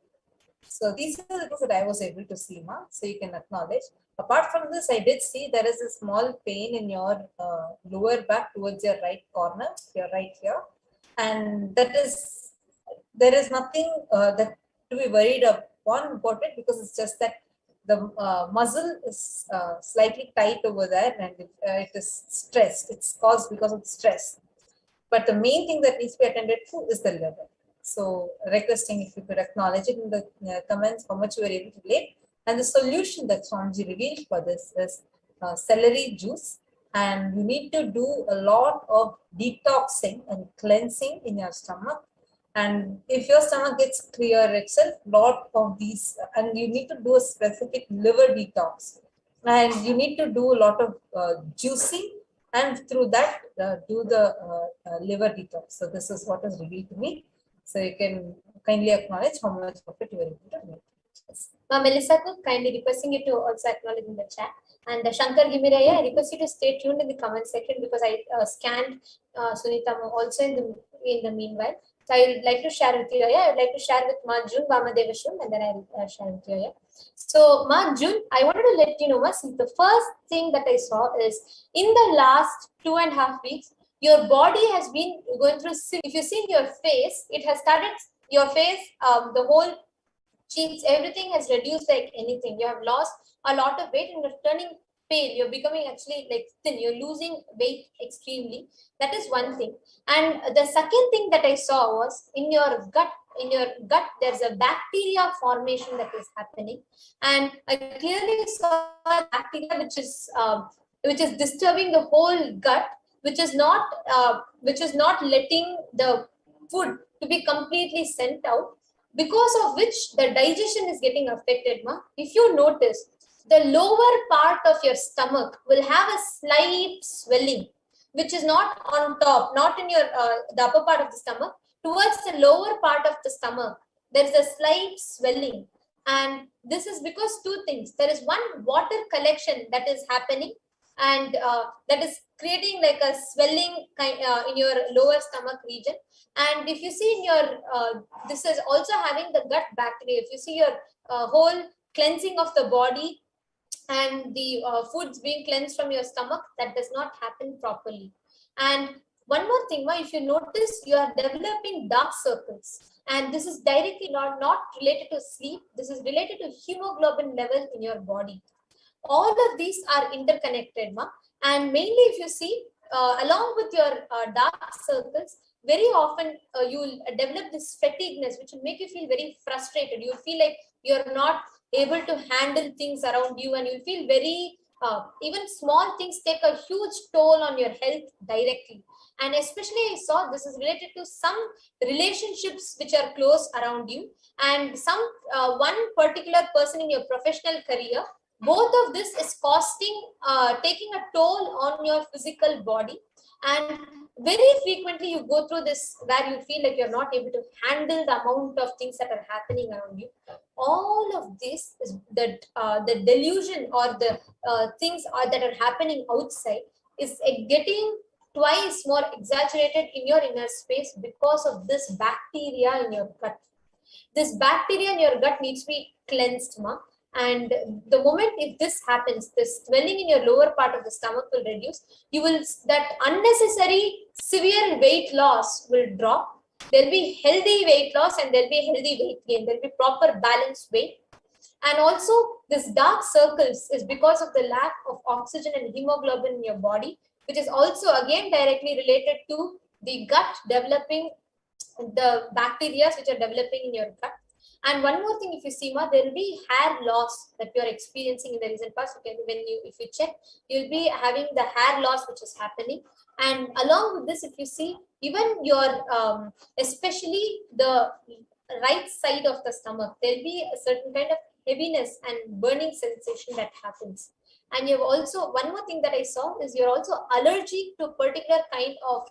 So these are the things that I was able to see, Ma. So you can acknowledge. Apart from this, I did see there is a small pain in your lower back towards your right corner, your right here, and there is nothing that to be worried upon about it, because it's just that the muscle is slightly tight over there, and it is stressed. It's caused because of stress. But the main thing that needs to be attended to is the liver. So requesting if you could acknowledge it in the comments how much you were able to relate. And the solution that Swamiji revealed for this is celery juice. And you need to do a lot of detoxing and cleansing in your stomach. And if your stomach gets clear itself, lot of these, and you need to do a specific liver detox. And you need to do a lot of juicing, and through that do the liver detox. So this is what is revealed to me. So you can kindly acknowledge how much of it you were able to make. Melissa Cook, kindly requesting you to also acknowledge in the chat. And Shankar Gimiraya, I request you to stay tuned in the comment section, because I scanned Sunita also in the meanwhile. So I would like to share with you. I would like to share with Ma June Vamadevashram, and then I'll share with you. So Ma June, I wanted to let you know, the first thing that I saw is in the last 2.5 weeks, your body has been going through. If you see your face, it has started. Your face, the whole cheeks, everything has reduced like anything. You have lost a lot of weight and you're turning pale. You're becoming actually like thin. You're losing weight extremely. That is one thing. And the second thing that I saw was in your gut. In your gut, there's a bacteria formation that is happening, and I clearly saw bacteria which is disturbing the whole gut, which is not letting the food to be completely sent out, because of which the digestion is getting affected. If you notice, the lower part of your stomach will have a slight swelling, which is not on top, not in your the upper part of the stomach. Towards the lower part of the stomach, there is a slight swelling, and this is because two things. There is one, water collection that is happening, and that is creating like a swelling in your lower stomach region. And if you see in your this is also having the gut bacteria. If you see your whole cleansing of the body and the foods being cleansed from your stomach, that does not happen properly. And one more thing, if you notice, you are developing dark circles. And this is directly not related to sleep. This is related to hemoglobin level in your body. All of these are interconnected, and mainly if you see, along with your dark circles, very often you will develop this fatigueness, which will make you feel very frustrated. You feel like you're not able to handle things around you, and you feel very even small things take a huge toll on your health directly. And especially I saw this is related to some relationships which are close around you, and some one particular person in your professional career. Both of this is taking a toll on your physical body. And very frequently you go through this where you feel like you're not able to handle the amount of things that are happening around you. All of this is the delusion, or the things that are happening outside is getting twice more exaggerated in your inner space because of this bacteria in your gut. This bacteria in your gut needs to be cleansed, and the moment if this happens, this swelling in your lower part of the stomach will reduce. You will, that unnecessary severe weight loss will drop. There'll be healthy weight loss and there'll be healthy weight gain. There'll be proper balanced weight. And also this dark circles is because of the lack of oxygen and hemoglobin in your body, which is also again directly related to the gut developing the bacteria which are developing in your gut. And one more thing, if you see, there will be hair loss that you are experiencing in the recent past. Okay, if you check, you'll be having the hair loss which is happening. And along with this, if you see, even your especially the right side of the stomach, there'll be a certain kind of heaviness and burning sensation that happens. And you have also, one more thing that I saw is you're also allergic to particular kind of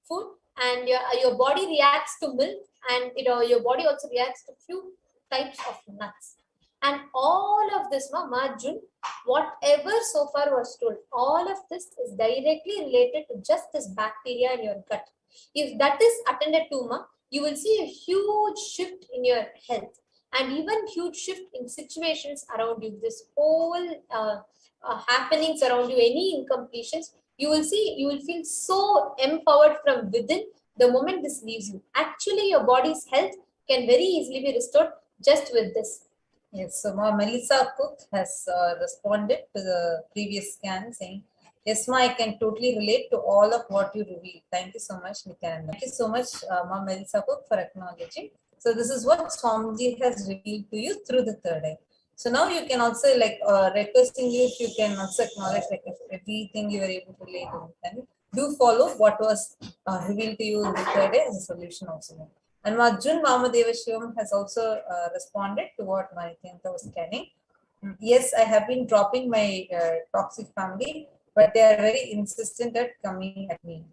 food, and your body reacts to milk, and your body also reacts to few types of nuts. And all of this, Jun, whatever so far was told, all of this is directly related to just this bacteria in your gut. If that is attended to, you will see a huge shift in your health, and even huge shift in situations around you. This whole happenings around you, any incompletions, you will feel so empowered from within the moment this leaves you. Actually, your body's health can very easily be restored just with this. Yes, so Melissa Cook has responded to the previous scan saying, yes, I can totally relate to all of what you revealed. Thank you so much, Nithyananda. Thank you so much, Melissa Cook, for acknowledging. So this is what Swamiji has revealed to you through the third eye. So now you can also requesting you if you can also acknowledge if everything you were able to relate to. Do follow what was revealed to you in the third eye as a solution also. And Jun Vamadevashivam has also responded to what Nithyananda was scanning. Yes, I have been dropping my toxic family, but they are very insistent at coming at me.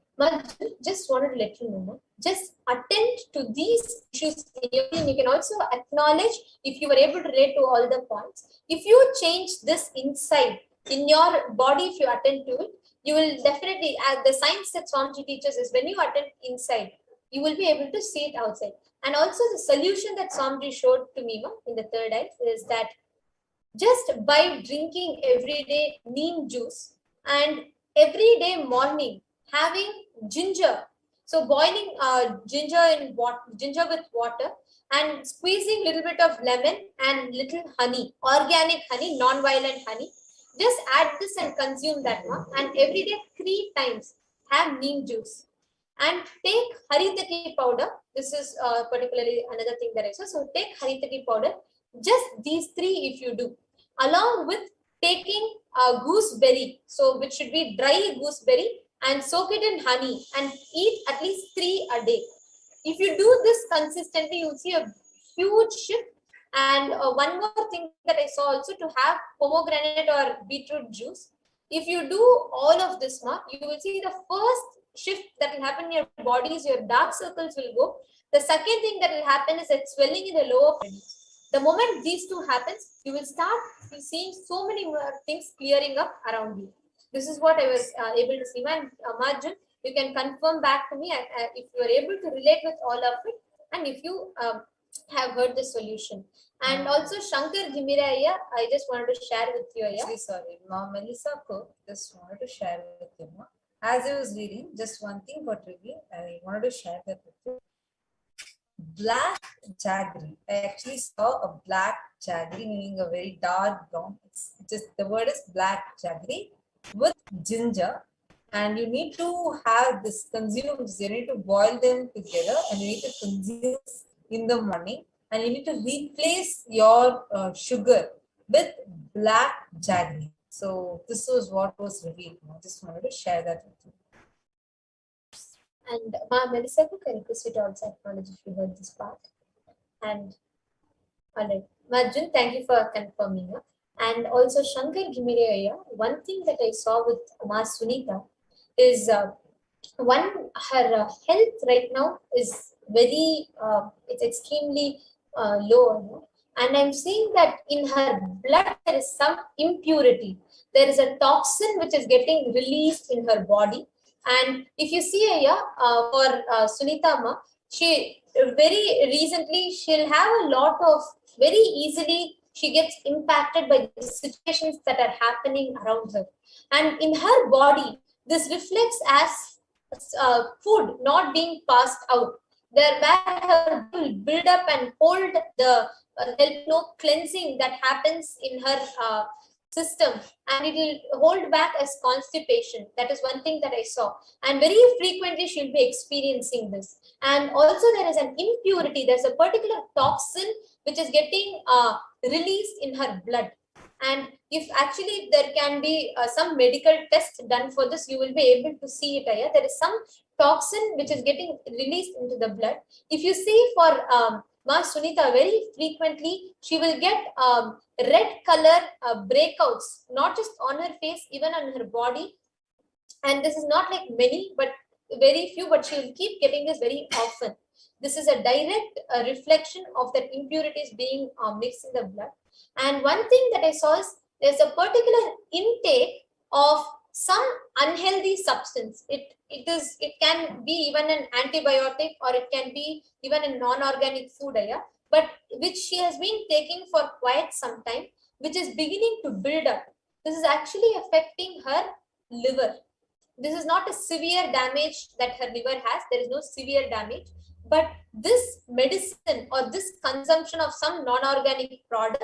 Just wanted to let you know, just attend to these issues in your team. You can also acknowledge if you were able to relate to all the points. If you change this inside in your body, if you attend to it, you will definitely, the science that Swamiji teaches is when you attend inside, you will be able to see it outside. And also the solution that Swamiji showed to me in the third eye is that just by drinking every day neem juice, and every day morning having ginger, so boiling ginger with water and squeezing little bit of lemon and little honey, organic honey, non-violent honey, just add this and consume that one, and every day 3 times have neem juice. And take haritaki powder. This is particularly another thing that I saw. So take haritaki powder. Just these 3 if you do, along with taking a gooseberry, so which should be dry gooseberry, and soak it in honey and eat at least 3 a day. If you do this consistently, you'll see a huge shift. And one more thing that I saw also, to have pomegranate or beetroot juice. If you do all of this, you will see the first shift that will happen in your body is your dark circles will go. The second thing that will happen is that swelling in the lower body. The moment these two happens, you will start seeing so many more things clearing up around you. This is what I was able to see. And Marjun, you can confirm back to me if you are able to relate with all of it, and if you have heard the solution. And also Shankar Jimiraya, I just wanted to share with you. Actually, sorry, Melissa Cook just wanted to share with you. As I was reading, just one thing got revealed. I wanted to share that with you. Black jaggery. I actually saw a black jaggery, meaning a very dark brown. It's just the word is black jaggery with ginger, and you need to have this consumed. You need to boil them together, and you need to consume in the morning, and you need to replace your sugar with black jaggery. So this was what was revealed. I just wanted to share that with you. And Melissa, can you request you to also acknowledge if you heard this part? And alright, Marjun, thank you for confirming. And also Shankar Gimiraya, one thing that I saw with Ma Sunita is one, her health right now is very, it's extremely low. And I'm seeing that in her blood there is some impurity. There is a toxin which is getting released in her body. And if you see here for Sunita Ma, she very recently, she'll have a lot of, very easily she gets impacted by the situations that are happening around her. And in her body, this reflects as food not being passed out. There where her will build up and hold the cleansing that happens in her system, and it will hold back as constipation. That is one thing that I saw, and very frequently she'll be experiencing this. And also there is an impurity, there's a particular toxin which is getting released in her blood. And if actually there can be some medical test done for this, you will be able to see it here. There is some toxin which is getting released into the blood. If you see for Ma Sunita, very frequently she will get red color breakouts, not just on her face, even on her body. And this is not like many, but very few, but she will keep getting this very often. This is a direct reflection of that impurities being mixed in the blood. And one thing that I saw is there's a particular intake of some unhealthy substance. It can be even an antibiotic, or it can be even a non-organic food, but which she has been taking for quite some time, which is beginning to build up. This is actually affecting her liver. This is not a severe damage that her liver has. There is no severe damage, but this medicine or this consumption of some non-organic product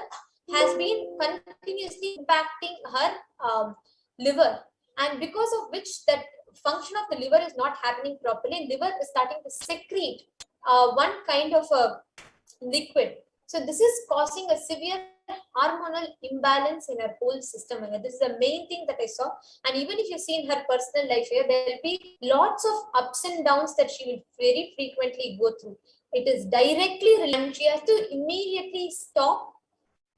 has been continuously impacting her liver, and because of which that function of the liver is not happening properly. Liver is starting to secrete one kind of a liquid. So this is causing a severe hormonal imbalance in her whole system. This is the main thing that I saw. And even if you see in her personal life here, there will be lots of ups and downs that she will very frequently go through. It is directly related. She has to immediately stop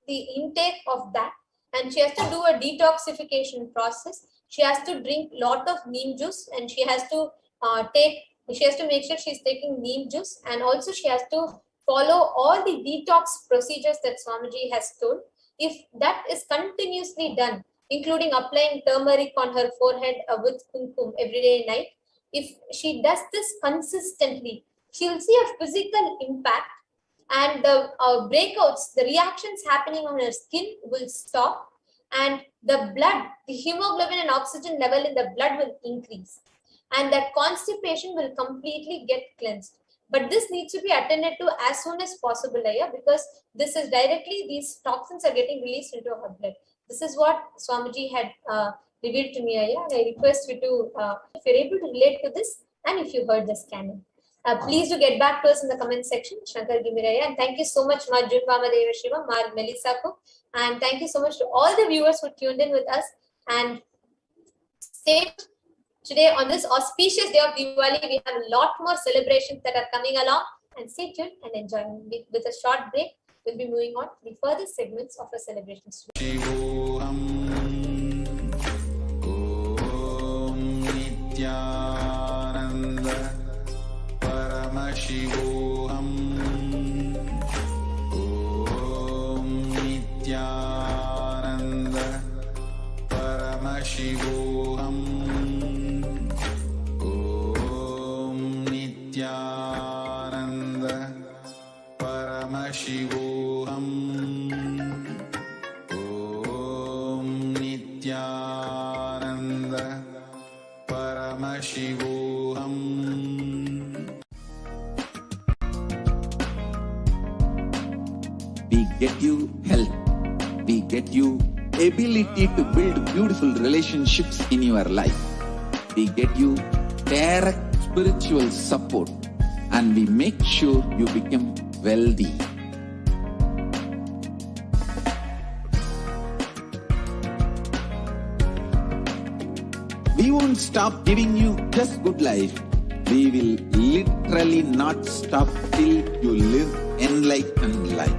the intake of that, and she has to do a detoxification process. She has to drink lot of neem juice, and she has to make sure she's taking neem juice, and also she has to follow all the detox procedures that Swamiji has told. If that is continuously done, including applying turmeric on her forehead with kumkum every day and night, if she does this consistently, she will see a physical impact, and the breakouts, the reactions happening on her skin will stop, and the blood, the hemoglobin and oxygen level in the blood will increase, and that constipation will completely get cleansed. But this needs to be attended to as soon as possible, because this is directly, these toxins are getting released into her blood. This is what Swamiji had revealed to me, and I request you to, if you're able to relate to this, and if you heard this canon, please do get back to us in the comment section, Shankar Gimiraya. And thank you so much, Marjun Vamadeva Shiva, Mar Melissa, and thank you so much to all the viewers who tuned in with us. And stay today on this auspicious day of Deepavali. We have a lot more celebrations that are coming along, and stay tuned and enjoy. With a short break, we'll be moving on to the further segments of our celebrations. Shivoham. Om Nithyananda Paramashivoham. Om Nithyananda Paramashivoham. Om Nithyananda Paramashivoham. Om Nithyananda Paramashivoham. We get you health. We get you ability to build beautiful relationships in your life. We get you direct spiritual support, and we make sure you become wealthy. We won't stop giving you just good life. We will literally not stop till you live enlightened life.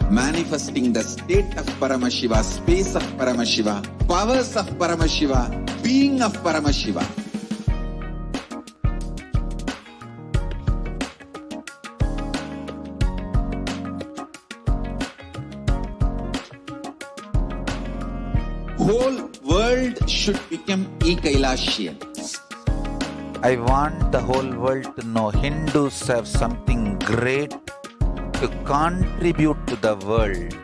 Manifesting the state of Paramashiva, space of Paramashiva, powers of Paramashiva, being of Paramashiva. Whole world should become Kailasa'S. I want the whole world to know Hindus have something great to contribute to the world.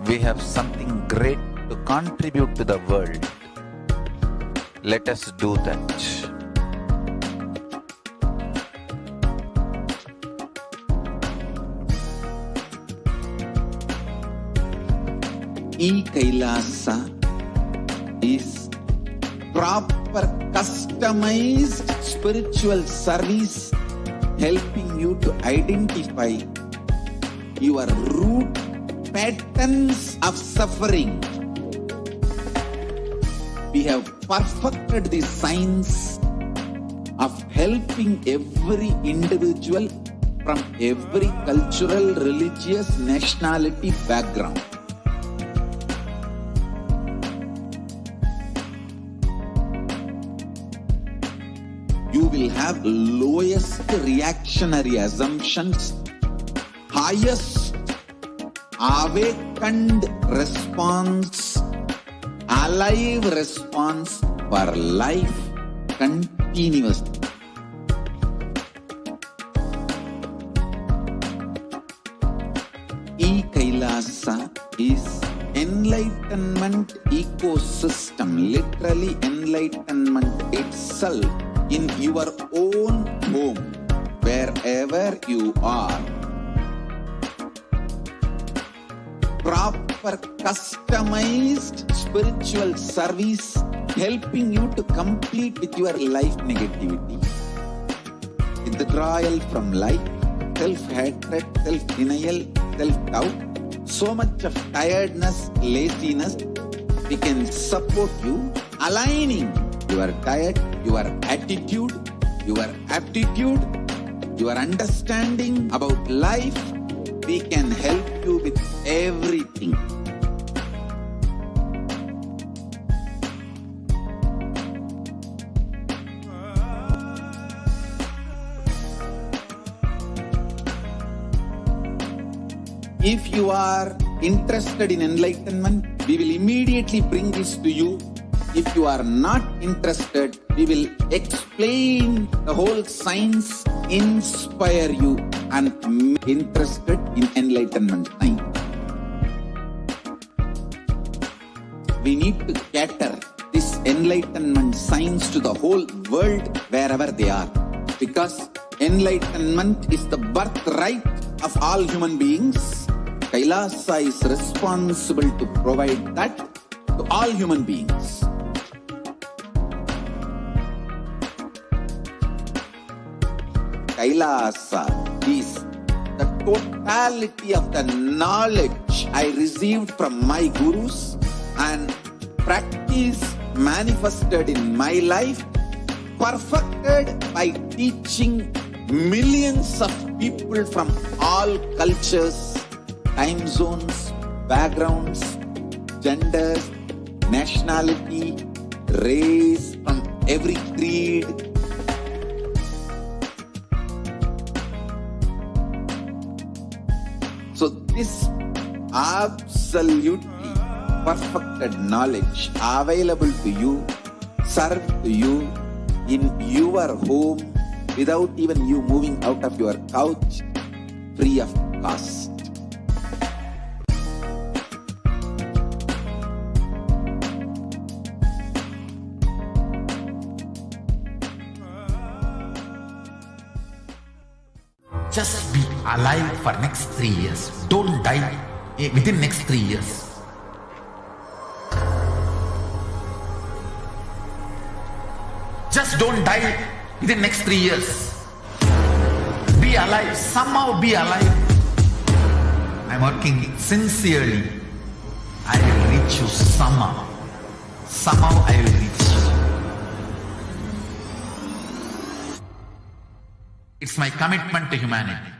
We have something great to contribute to the world. Let us do that. Kailasa is proper customized spiritual service helping you to identify your root patterns of suffering. We have perfected the science of helping every individual from every cultural, religious, nationality background. You will have lowest reactionary assumptions, highest awakened response, alive response for life continuously. Kailasa is enlightenment ecosystem, literally enlightenment itself in your own home, wherever you are. Proper customized spiritual service helping you to complete with your life negativity. Withdrawal from life, self-hatred, self-denial, self-doubt, so much of tiredness, laziness. We can support you aligning your diet, your attitude, your aptitude, your understanding about life. We can help you with everything. If you are interested in enlightenment, we will immediately bring this to you. If you are not interested, we will explain the whole science, inspire you, and make interested in enlightenment time. We need to cater this enlightenment science to the whole world wherever they are, because enlightenment is the birthright of all human beings. Kailasa is responsible to provide that to all human beings. Kailasa is the totality of the knowledge I received from my gurus and practice manifested in my life, perfected by teaching millions of people from all cultures, time zones, backgrounds, genders, nationality, race, from every creed. So this absolutely perfected knowledge available to you, served to you in your home without even you moving out of your couch, free of cost. Just be alive for next 3 years. Don't die within next 3 years. Just don't die within next 3 years. Be alive. Somehow be alive. I'm working sincerely. I will reach you somehow. Somehow I will reach you. It's my commitment to humanity.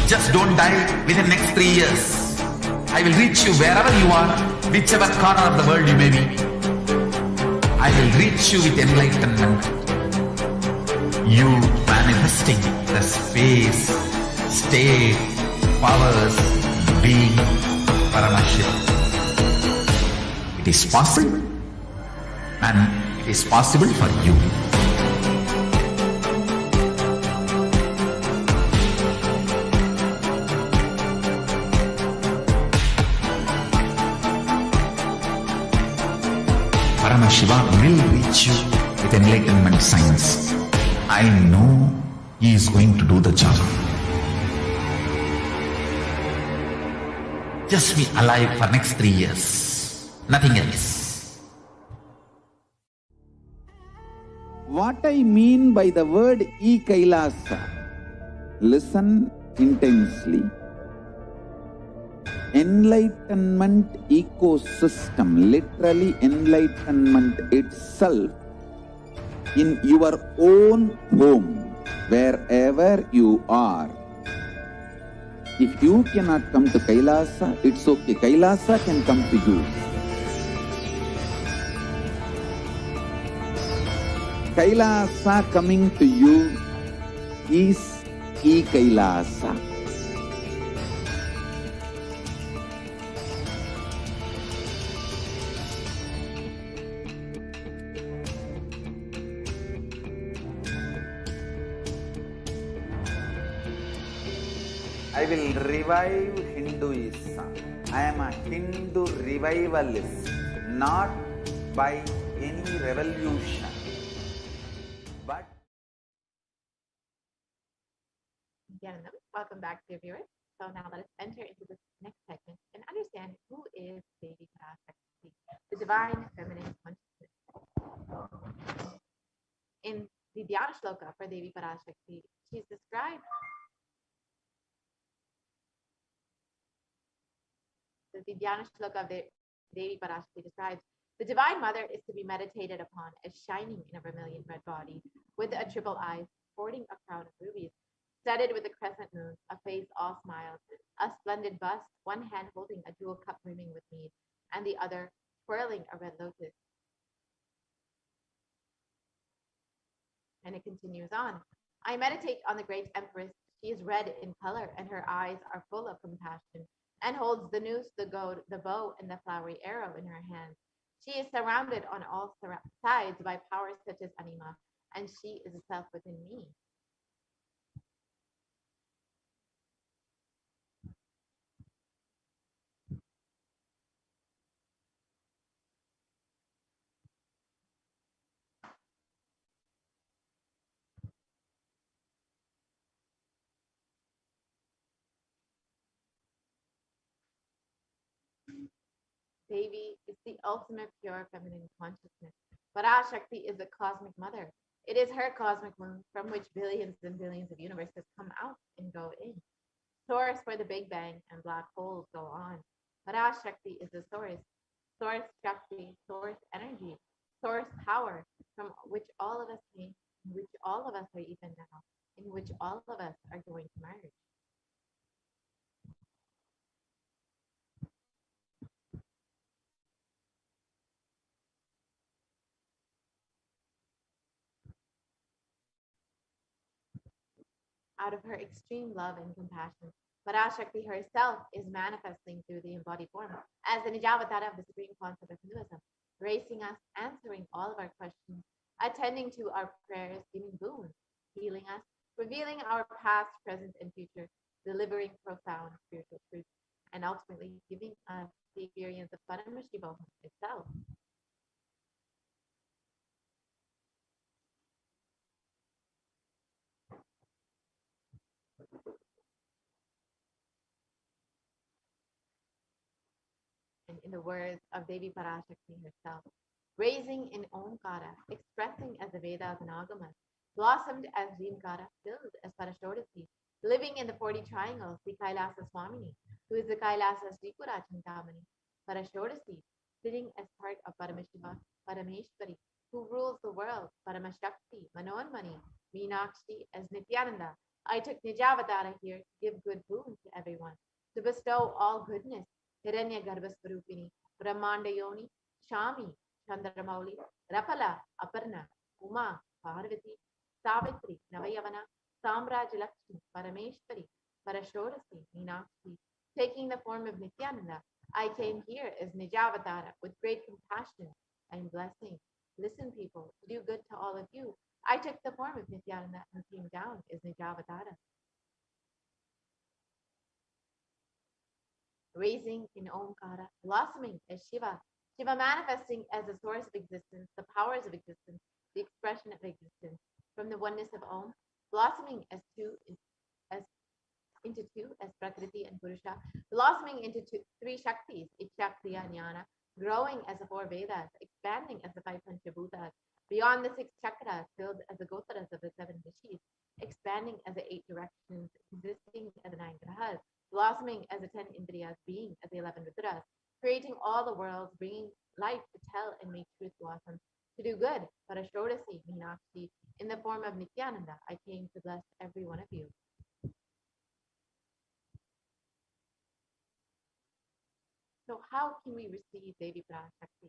Just don't die within the next 3 years. I will reach you wherever you are, whichever corner of the world you may be. I will reach you with enlightenment. You manifesting the space, state, powers, being Paramashivoham. It is possible, and it is possible for you. Paramashivoham will reach you with enlightenment science. I know he is going to do the job. Just be alive for next 3 years. Nothing else. What I mean by the word Kailasa, listen intensely. Enlightenment ecosystem, literally enlightenment itself, in your own home, wherever you are. If you cannot come to Kailasa, it's okay. Kailasa can come to you. Kailasa coming to you is Kailasa. I will revive Hinduism. I am a Hindu revivalist, not by any revolution, but... Welcome back, dear viewers. So now let us enter into this next segment and understand who is Devi Parashakti, the divine feminine consciousness. In the Dhyana Shloka for Devi Parashakti, she's described. The Dhyana Shloka of the Devi Parashakti describes the Divine Mother is to be meditated upon as shining in a vermilion red body, with a triple eye, sporting a crown of rubies, studded with a crescent moon, a face all smiles, a splendid bust, one hand holding a jewel cup brimming with mead, and the other twirling a red lotus. And it continues on. I meditate on the great Empress. She is red in color, and her eyes are full of compassion, and holds the noose, the goad, the bow, and the flowery arrow in her hand. She is surrounded on all sides by powers such as Anima, and she is a self within me. Devi is the ultimate pure feminine consciousness. Parashakti is the cosmic mother. It is her cosmic womb from which billions and billions of universes come out and go in. Source where the Big Bang and black holes go on. Parashakti is the source. Source Shakti, source energy, source power from which all of us came, in which all of us are even now, in which all of us are going to merge. Out of her extreme love and compassion, Parashakti herself is manifesting through the embodied form as the Nijavatara of the supreme concept of Hinduism, gracing us, answering all of our questions, attending to our prayers, giving boons, healing us, revealing our past, present, and future, delivering profound spiritual well. And in the words of Devi Parashakti herself, raising in Omkara, expressing as the Vedas and Agamas, blossomed as Jimkara, filled as Parashodasi, living in the 40 triangles, the Kailasa Swamini, who is the Kailasa'S Tripura Chintamani, Parashodasi, sitting as part of Paramashiva, Parameshwari, who rules the world, Paramashakti, Manonmani, Meenakshi as Nithyananda. I took Nijavatara here to give good boon to everyone, to bestow all goodness. Hiranya Garbhasvarupini, Brahmandayoni, Shami, Chandramauli, Rapala, Aparna, Uma, Parvati, Savitri, Navayavana, Samraj-Lakshmi, Parameshwari, Parashodasi, Meenakshi. Taking the form of Nithyananda, I came here as Nijavatara with great compassion and blessing. Listen, people, to do good to all of you. I took the form of Nithyananda and came down as Nijavatara. Raising in Omkara, blossoming as Shiva, Shiva manifesting as the source of existence, the powers of existence, the expression of existence, from the oneness of Om, blossoming as into two as Prakriti and Purusha, blossoming into three Shaktis, Ichakriya Jnana, growing as the four Vedas, expanding as the five Panchabhutas, beyond the six chakras, filled as the Gotaras of the seven Rishis, expanding as the eight directions, existing as the nine Grahas, blossoming as the 10 Indriyas, being as the 11 Rudras, creating all the worlds, bringing life to tell and make truth blossom, to do good, Parashodasi, Meenakshi, in the form of Nithyananda, I came to bless every one of you. So how can we receive Devi Parashakti?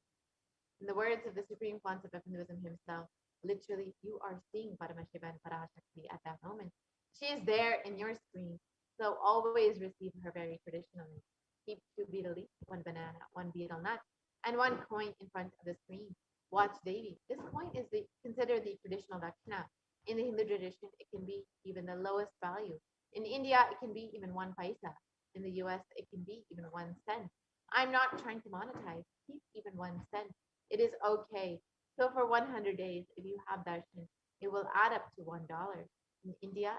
In the words of the Supreme Concept of Hinduism himself, literally, you are seeing Paramashiva and Parashakti at that moment. She is there in your screen, so always receive her very traditionally. Keep 2 betel leaves, 1 banana, 1 betel nut, and 1 coin in front of the screen. Watch Devi. This coin is considered the traditional dakshina. In the Hindu tradition, it can be even the lowest value. In India, it can be even 1 paisa. In the US, it can be even 1 cent. I'm not trying to monetize. Keep even 1 cent. It is okay. So for 100 days, if you have darshan, it will add up to $1. In India,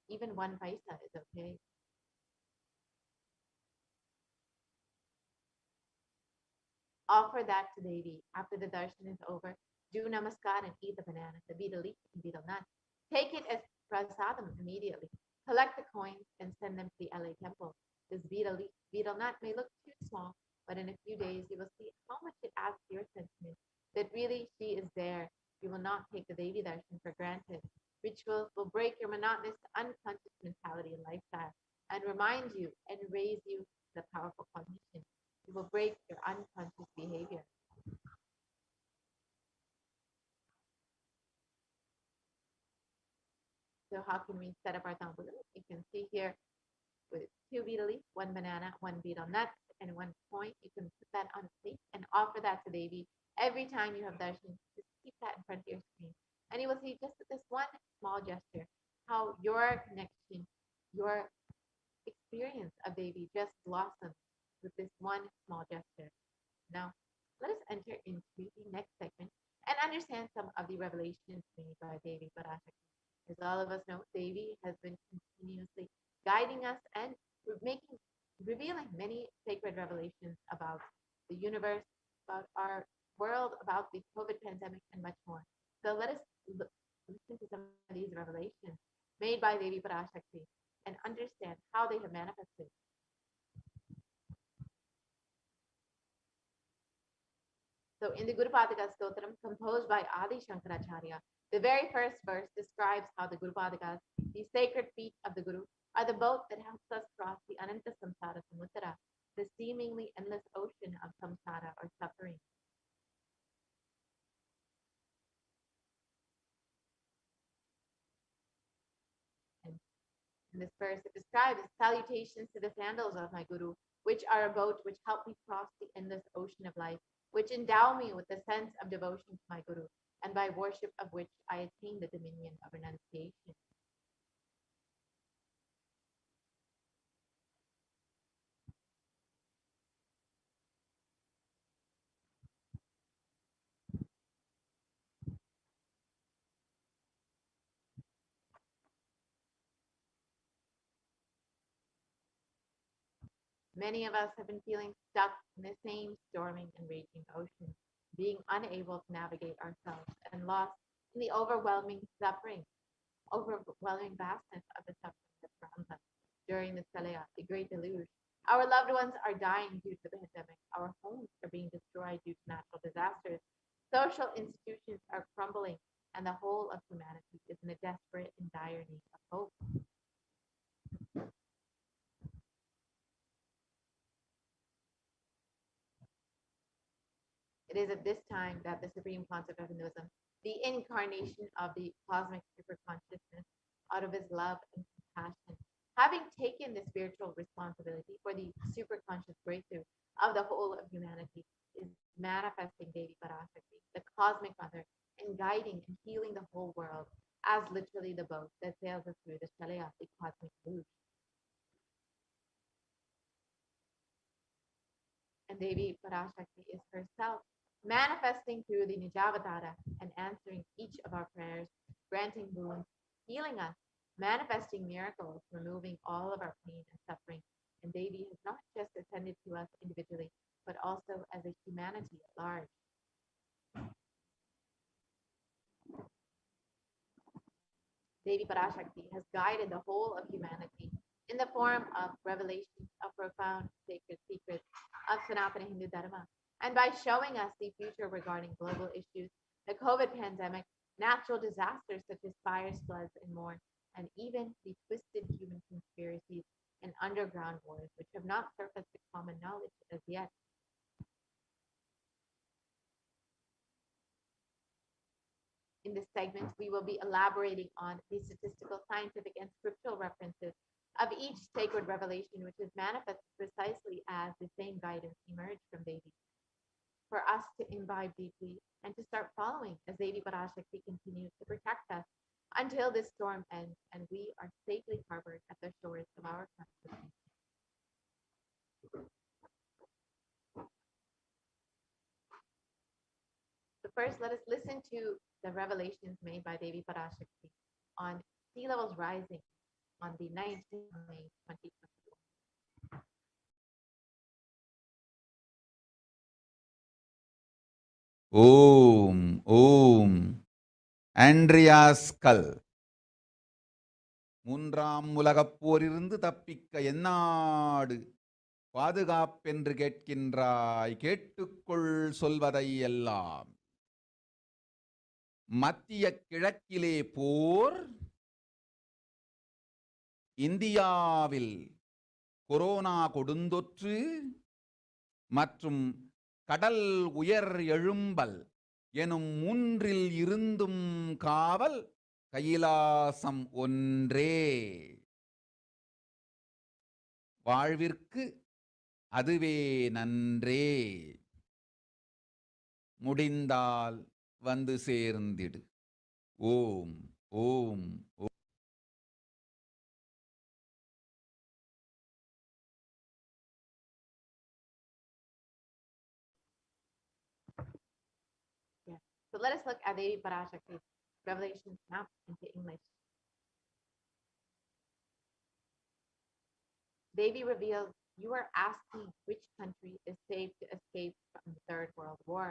even 1 paisa is okay. Offer that to Devi. After the darshan is over, do namaskar and eat the banana, the betel leaf, and betel nut. Take it as prasadam immediately. Collect the coins and send them to the LA temple. This betel nut may look too small, but in a few days you will see how much it adds to your sentiment that really she is there. You will not take the Devi darshan for granted. Rituals will break your monotonous, unconscious mentality and lifestyle and remind you and raise you the powerful cognition. You will break your unconscious behavior. So how can we set up our tambula? You can see here with 2 betel leaves, 1 banana, 1 betel nut, and 1 coin. You can put that on a plate and offer that to Devi. Every time you have darshan, just keep that in front of your screen. And you will see just with this one small gesture, how your connection, your experience of Devi just blossoms with this one small gesture. Now, let us enter into the next segment and understand some of the revelations made by Devi Parashakti. As all of us know, Devi has been continuously guiding us and revealing many sacred revelations about the universe, about our world, about the COVID pandemic, and much more. So let us listen to some of these revelations made by Devi Parashakti and understand how they have manifested. So in the Guru Padaka Stotram, composed by Adi Shankaracharya, the very first verse describes how the Guru Padakas, the sacred feet of the Guru, are the boat that helps us cross the Ananta Samsara Samudra, the seemingly endless ocean of samsara or suffering. And in this verse, it describes salutations to the sandals of my Guru, which are a boat which help me cross the endless ocean of life, which endow me with the sense of devotion to my Guru, and by worship of which I attain the dominion of renunciation. Many of us have been feeling stuck in the same storming and raging ocean, being unable to navigate ourselves and lost in the overwhelming vastness of the suffering that surrounds us during the Salaya, the Great Deluge. Our loved ones are dying due to the pandemic. Our homes are being destroyed due to natural disasters. Social institutions are crumbling, and the whole of humanity is in a desperate and dire need of hope. It is at this time that the Supreme Concept of Hinduism, the incarnation of the cosmic superconsciousness, out of his love and compassion, having taken the spiritual responsibility for the superconscious breakthrough of the whole of humanity, is manifesting Devi Parashakti, the cosmic mother, and guiding and healing the whole world as literally the boat that sails us through the Shalaya, the cosmic deluge. And Devi Parashakti is herself manifesting through the Nijavatara and answering each of our prayers, granting boons, healing us, manifesting miracles, removing all of our pain and suffering. And Devi has not just ascended to us individually, but also as a humanity at large. Devi Parashakti has guided the whole of humanity in the form of revelations of profound sacred secrets of Sanatana Hindu Dharma, and by showing us the future regarding global issues, the COVID pandemic, natural disasters such as fires, floods, and more, and even the twisted human conspiracies and underground wars, which have not surfaced to common knowledge as yet. In this segment, we will be elaborating on the statistical, scientific, and scriptural references of each sacred revelation, which is manifested precisely as the same guidance emerged from Devi, for us to imbibe deeply and to start following as Devi Parashakti continues to protect us until this storm ends and we are safely harbored at the shores of our consciousness. So first, let us listen to the revelations made by Devi Parashakti on sea levels rising on the 19th of May 2021. ஓம் Andreas கல் மூன்றாம் உலகப் போரிலிருந்து தப்பிக்க எந்நாடு பாதுகாப்பென்று கேட்கின்றாய், கேட்டுக்கொள் சொல்வதை எல்லாம். மத்திய கிழக்கிலே போர், இந்தியாவில் கொரோனா கொடுந்தொற்று மற்றும் கடல் உயர் எழும்பல் எனும் மூன்றில் இருந்தும் காவல் கைலாசம் ஒன்றே. வாழ்விற்கு அதுவே நன்றே. முடிந்தால் வந்து சேர்ந்திடு. ஓம் ஓம் ஓம். Yeah. So let us look at Devi Parashakti's revelations now into English. Devi reveals, you are asking which country is safe to escape from the Third World War.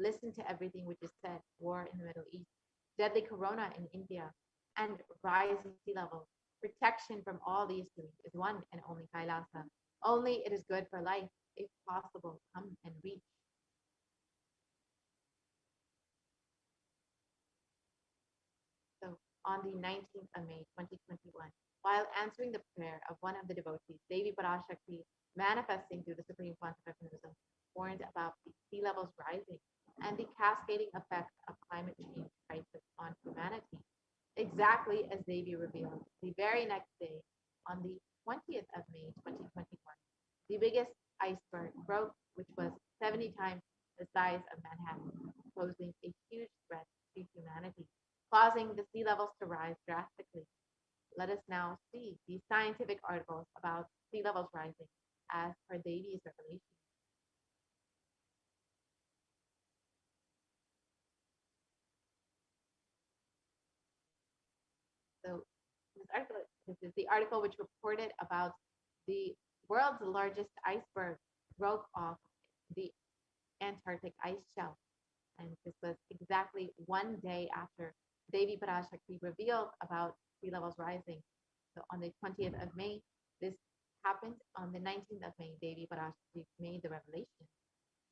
Listen to everything which is said: war in the Middle East, deadly corona in India, and rising sea levels. Protection from all these things is one and only Kailasa. Only it is good for life, if possible, come and reach. So on the 19th of May 2021, while answering the prayer of one of the devotees, Devi Parashakti, manifesting through the Supreme Concept of Hinduism, warned about the sea levels rising and the cascading effects of climate change crisis on humanity. Exactly as Devi revealed, the very next day, on the 20th of May 2021, the biggest iceberg broke, which was 70 times the size of Manhattan, posing a huge threat to humanity, causing the sea levels to rise drastically. Let us now see the scientific articles about sea levels rising as per Devi's revelation. So this is the article which reported about the world's largest iceberg broke off the Antarctic ice shelf. And this was exactly one day after Devi Parashakti revealed about sea levels rising. So on the 20th of May, this happened. On the 19th of May, Devi Parashakti made the revelation.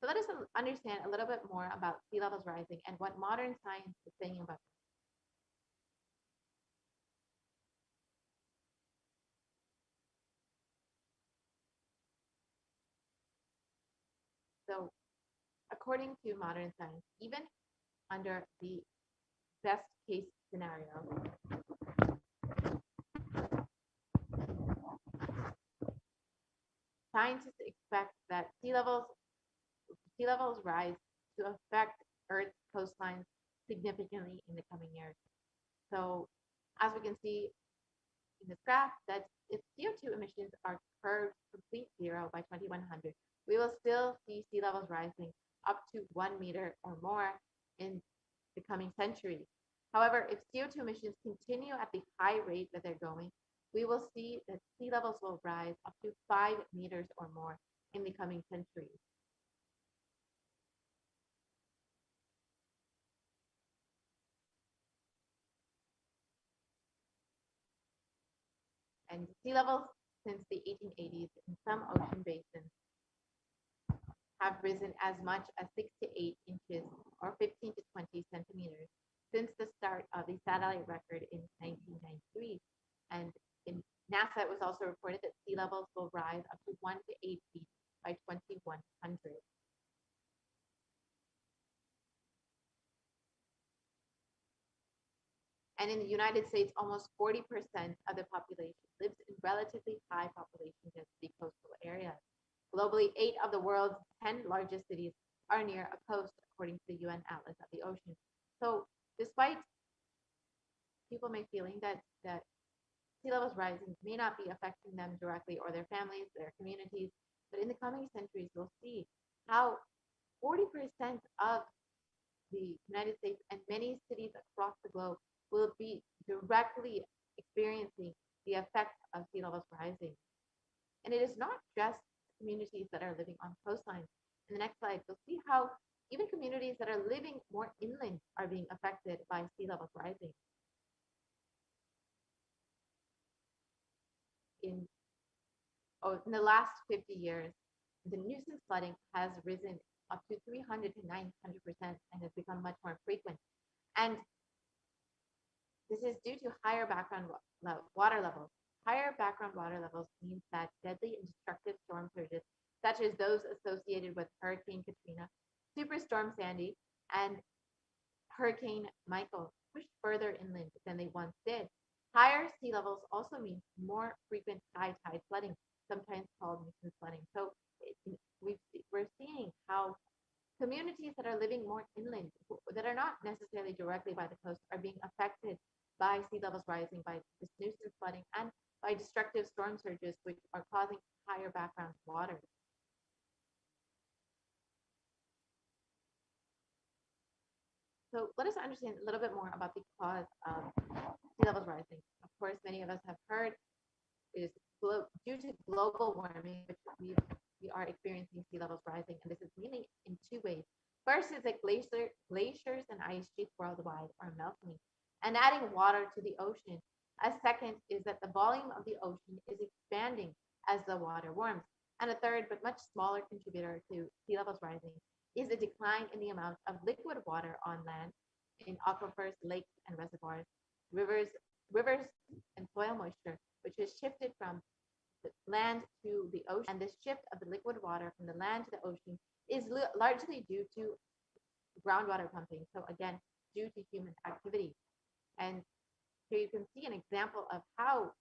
So let us understand a little bit more about sea levels rising and what modern science is saying about it. So according to modern science, even under the best case scenario, scientists expect that sea levels rise to affect Earth's coastlines significantly in the coming years. So as we can see in this graph, that if CO2 emissions are curved complete zero by 2100, we will still see sea levels rising up to 1 meter or more in the coming century. However, if CO2 emissions continue at the high rate that they're going, we will see that sea levels will rise up to 5 meters or more in the coming centuries. And sea levels since the 1880s in some ocean basins have risen as much as 6 to 8 inches or 15 to 20 centimeters since the start of the satellite record in 1993. And in NASA, it was also reported that sea levels will rise up to 1 to 8 feet by 2100. And in the United States, almost 40% of the population lives in relatively high population density coastal areas. Globally, 8 of the world's 10 largest cities are near a coast, according to the UN Atlas of the Ocean. So, despite people may feeling that sea levels rising may not be affecting them directly or their families, their communities, but in the coming centuries, we'll see how 40% of the United States and many cities across the globe will be directly experiencing the effects of sea levels rising. And it is not just communities that are living on coastlines. In the next slide, you'll see how even communities that are living more inland are being affected by sea levels rising. In the last 50 years, the nuisance flooding has risen up to 300 to 900% and has become much more frequent. And this is due to higher background water levels. Higher background water levels means that deadly and destructive storm surges, such as those associated with Hurricane Katrina, Superstorm Sandy, and Hurricane Michael, pushed further inland than they once did. Higher sea levels also mean more frequent high tide flooding, sometimes called nuisance flooding. So we're seeing how communities that are living more inland, that are not necessarily directly by the coast, are being affected by sea levels rising, by this nuisance flooding, and by destructive storm surges, which are causing higher background water. So let us understand a little bit more about the cause of sea levels rising. Of course, many of us have heard it is due to global warming, which we are experiencing sea levels rising, and this is mainly in two ways. First is that glaciers and ice sheets worldwide are melting and adding water to the ocean. A second is that the volume of the ocean is expanding as the water warms. And a third, but much smaller contributor to sea levels rising is a decline in the amount of liquid water on land in aquifers, lakes, and reservoirs, rivers, and soil moisture, which has shifted from the land to the ocean. And this shift of the liquid water from the land to the ocean is largely due to groundwater pumping. So again, due to human activity. And here you can see an example of how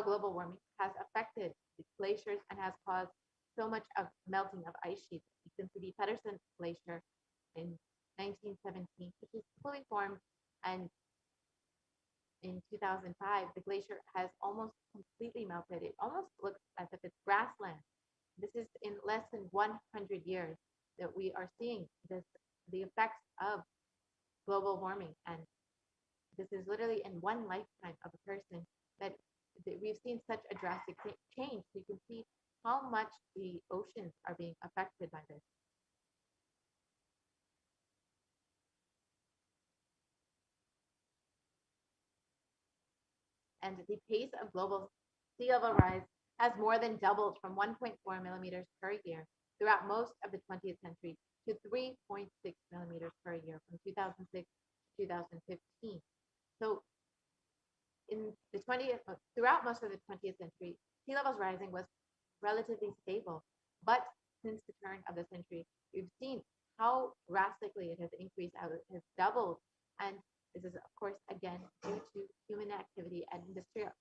global warming has affected the glaciers and has caused so much of melting of ice sheets. You can see the Pedersen Glacier in 1917, which is fully formed, and in 2005, the glacier has almost completely melted. It almost looks as if it's grassland. This is in less than 100 years that we are seeing the effects of global warming. And this is literally in one lifetime of a person that we've seen such a drastic change. You can see how much the oceans are being affected by this. And the pace of global sea level rise has more than doubled from 1.4 millimeters per year throughout most of the 20th century to 3.6 millimeters per year from 2006 to 2015. So in the 20th, throughout most of the 20th century, sea levels rising was relatively stable. But since the turn of the century, we've seen how drastically it has increased, how it has doubled. And this is, of course, again, due to human activity and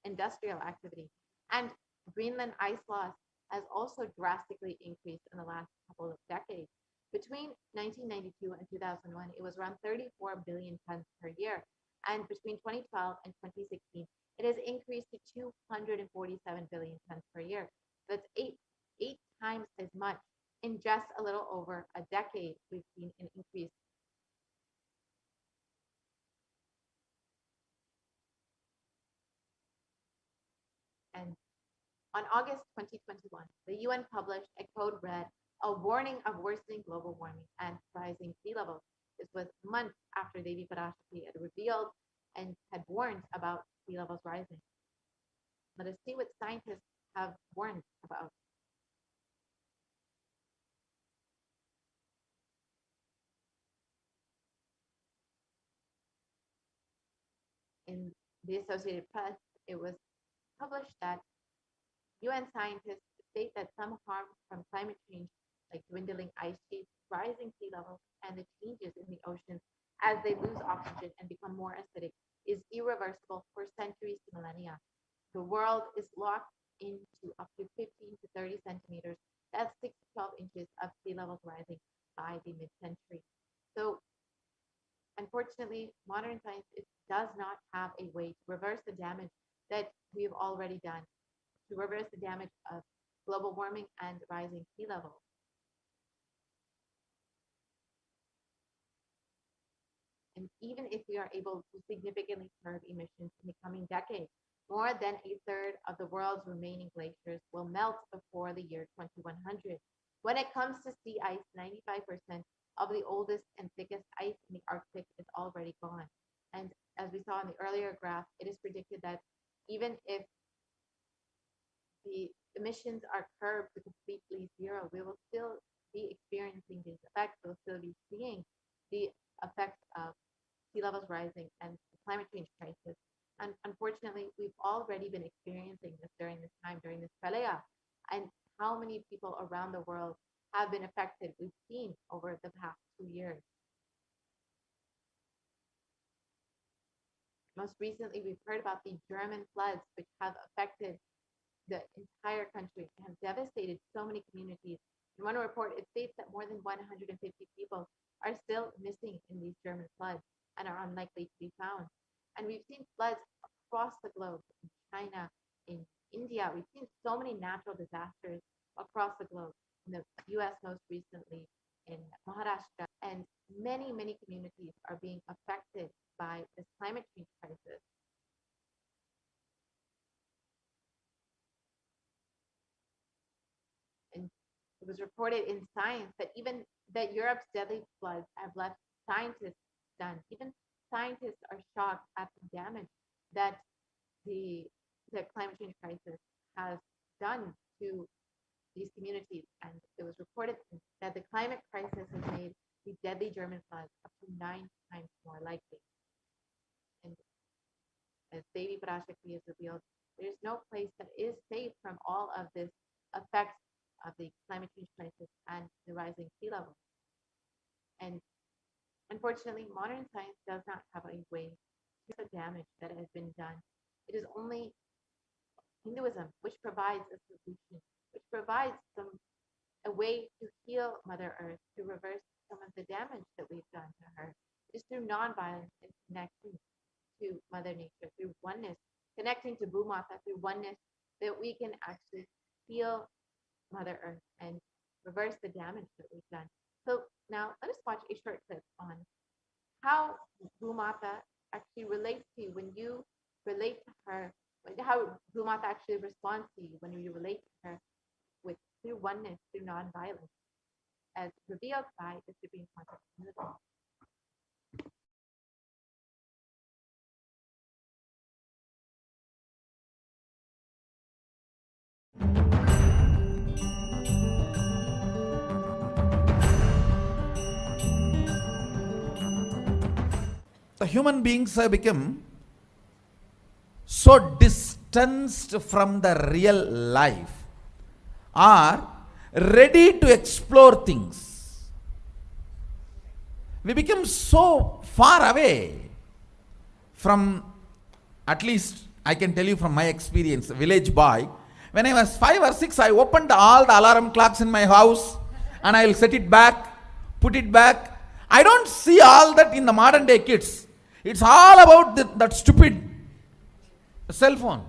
industrial activity. And Greenland ice loss has also drastically increased in the last couple of decades. Between 1992 and 2001, it was around 34 billion tons per year. And between 2012 and 2016, it has increased to 247 billion tons per year. That's eight times as much in just a little over a decade. We've seen an increase. And on August 2021, the UN published a code red, a warning of worsening global warming and rising sea levels. This was months after Devi Parashakti had revealed and had warned about sea levels rising. Let us see what scientists have warned about. In the Associated Press, it was published that UN scientists state that some harm from climate change, like dwindling ice sheets, rising sea levels, and the changes in the oceans as they lose oxygen and become more acidic, is irreversible for centuries to millennia. The world is locked into up to 15 to 30 centimeters, that's 6 to 12 inches of sea levels rising by the mid-century. So unfortunately, modern science does not have a way to reverse the damage that we've already done, to reverse the damage of global warming and rising sea levels. And even if we are able to significantly curb emissions in the coming decade, more than a third of the world's remaining glaciers will melt before the year 2100. When it comes to sea ice, 95% of the oldest and thickest ice in the Arctic is already gone. And as we saw in the earlier graph, it is predicted that even if the emissions are curbed to completely zero, we will still be experiencing these effects. We'll still be seeing the effects of sea levels rising and the climate change crisis. And unfortunately, we've already been experiencing this during this time, during this pralaya. And how many people around the world have been affected, we've seen over the past 2 years. Most recently, we've heard about the German floods, which have affected the entire country and have devastated so many communities. In one report, it states that more than 150 people are still missing in these German floods and are unlikely to be found. And we've seen floods across the globe, in China, in India. We've seen so many natural disasters across the globe, in the US most recently, in Maharashtra, and many, many communities are being affected by this climate change crisis. And it was reported in Science that even that Europe's deadly floods have left scientists stunned. Even scientists are shocked at the damage that the climate change crisis has done to these communities. And it was reported that the climate crisis has made the deadly German floods up to 9 times more likely. And as Devi Parashakti has revealed, there's no place that is safe from all of this effects of the climate change crisis and the rising sea level. And unfortunately, modern science does not have a way to fix the damage that has been done. It is only Hinduism which provides a solution, which provides a way to heal Mother Earth, to reverse some of the damage that we've done to her. It is through nonviolence and connecting to Mother Nature, through oneness, connecting to Bhumata, through oneness, that we can actually heal Mother Earth and reverse the damage that we've done. So now let us watch a short clip on how Bhumata actually relates to you when you relate to her, how Bhumata responds to you when you relate to her with through oneness, through non-violence, as revealed by the Supreme Concept of Unity. The human beings have become so distanced from the real life, are ready to explore things. We become so far away from, at least I can tell you from my experience, village boy. When I was 5 or 6, I opened all the alarm clocks in my house and I will set it back, put it back. I don't see all that in the modern day kids. It's all about that stupid cell phone.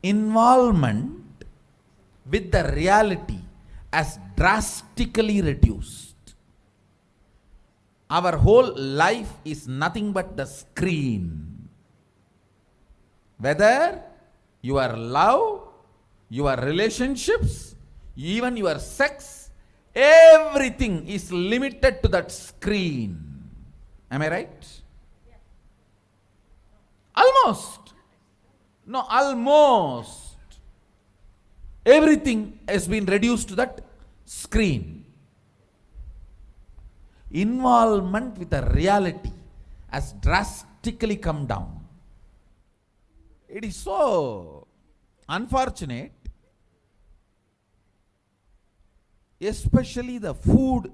Involvement with the reality has drastically reduced. Our whole life is nothing but the screen. Whether your love, your relationships, even your sex, everything is limited to that screen. Am I right? Almost. No, almost. Everything has been reduced to that screen. Involvement with the reality has drastically come down. It is so unfortunate, especially the food,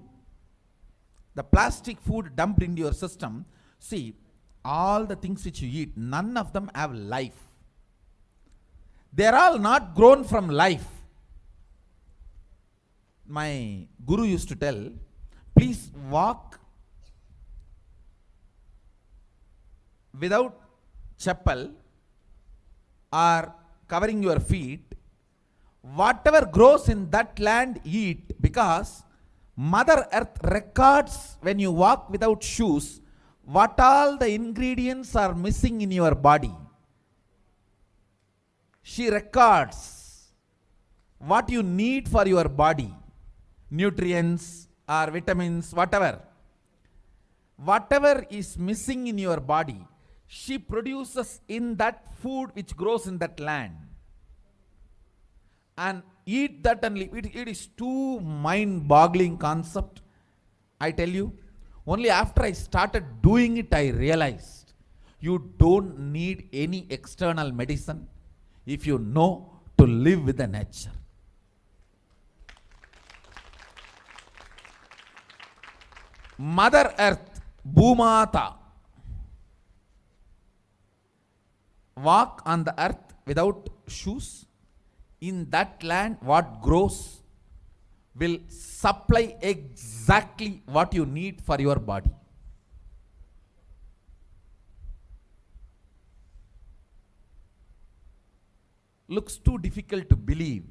the plastic food dumped into your system. See, all the things which you eat, none of them have life. They are all not grown from life. My guru used to tell, please walk without chappal or covering your feet. Whatever grows in that land, eat, because Mother Earth records when you walk without shoes what all the ingredients are missing in your body. She records what you need for your body, nutrients or vitamins, whatever. Whatever is missing in your body, she produces in that food which grows in that land. And eat that and live. It is too mind-boggling concept. I tell you, only after I started doing it, I realized you don't need any external medicine if you know to live with the nature. Mother Earth, Bhumata, walk on the earth without shoes. In that land, what grows will supply exactly what you need for your body. Looks too difficult to believe,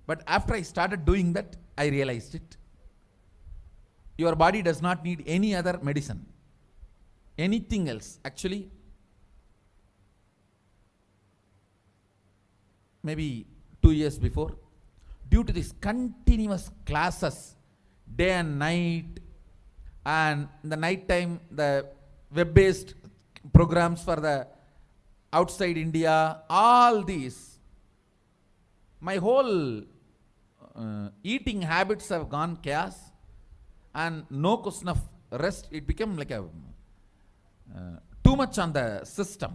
but after I started doing that, I realized it. Your body does not need any other medicine, anything else. Actually, maybe 2 years before, due to this continuous classes, day and night, and in the night time, the web-based programs for the outside India, all these, my whole eating habits have gone chaos, and no question of rest. It became like a too much on the system.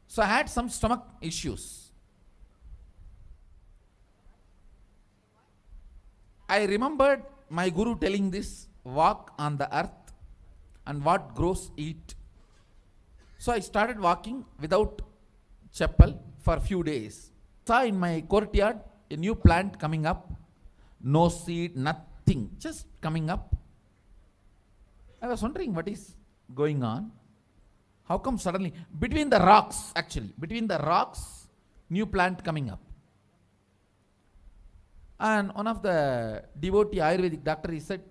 So I had some stomach issues. I remembered my guru telling this, walk on the earth and what grows eat. So I started walking without chappal for a few days. Saw in my courtyard a new plant coming up, no seed, nothing, just coming up. I was wondering what is going on. How come suddenly, between the rocks, actually, between the rocks, new plant coming up. And one of the devotee Ayurvedic doctor, he said,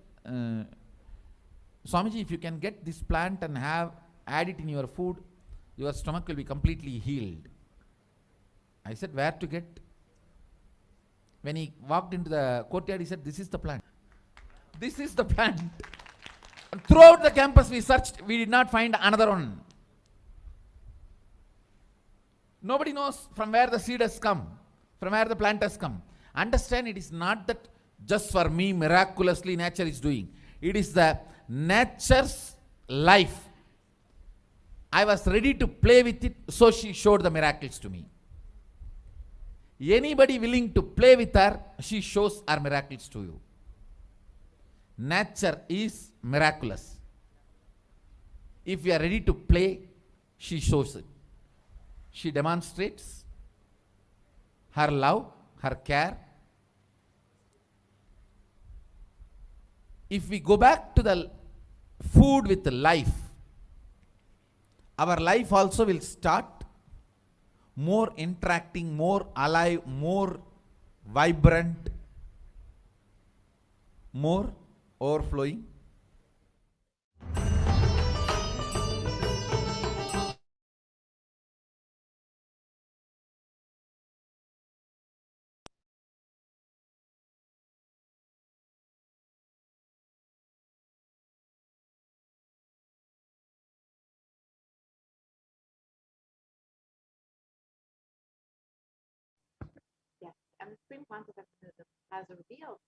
Swamiji, if you can get this plant and have add it in your food, your stomach will be completely healed. I said, where to get? When he walked into the courtyard, he said, this is the plant. This is the plant. Throughout the campus we searched, we did not find another one. Nobody knows from where the seed has come, from where the plant has come. Understand, it is not that just for me miraculously nature is doing. It is the nature's life. I was ready to play with it, so she showed the miracles to me. Anybody willing to play with her, she shows her miracles to you. Nature is miraculous. If we are ready to play, she shows it. She demonstrates her love, her care. If we go back to the food with life, our life also will start more interacting, more alive, more vibrant, more overflowing. Yes, and the Supreme Concept of Hinduism has revealed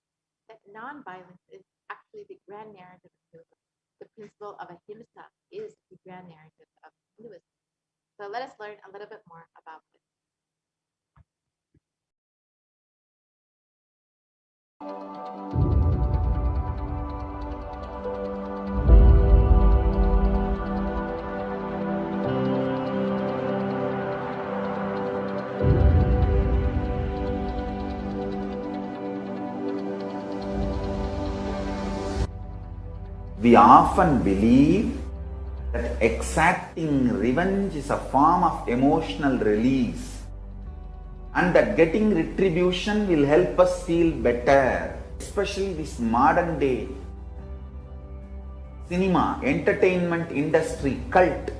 that non-violence is actually the grand narrative of Hinduism. The principle of ahimsa is the grand narrative of Hinduism. So let us learn a little bit more about this. We often believe that exacting revenge is a form of emotional release and that getting retribution will help us feel better. Especially this modern day cinema, entertainment industry cult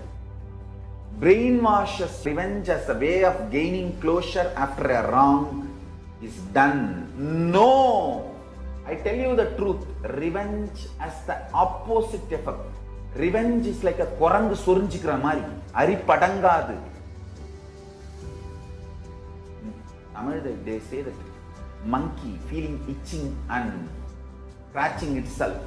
brainwashes revenge as a way of gaining closure after a wrong is done. No! I tell you the truth, revenge has the opposite effect. Revenge is like a korangu sorinjikra mari, ari padangadu. Tamil, they say that monkey feeling itching and scratching itself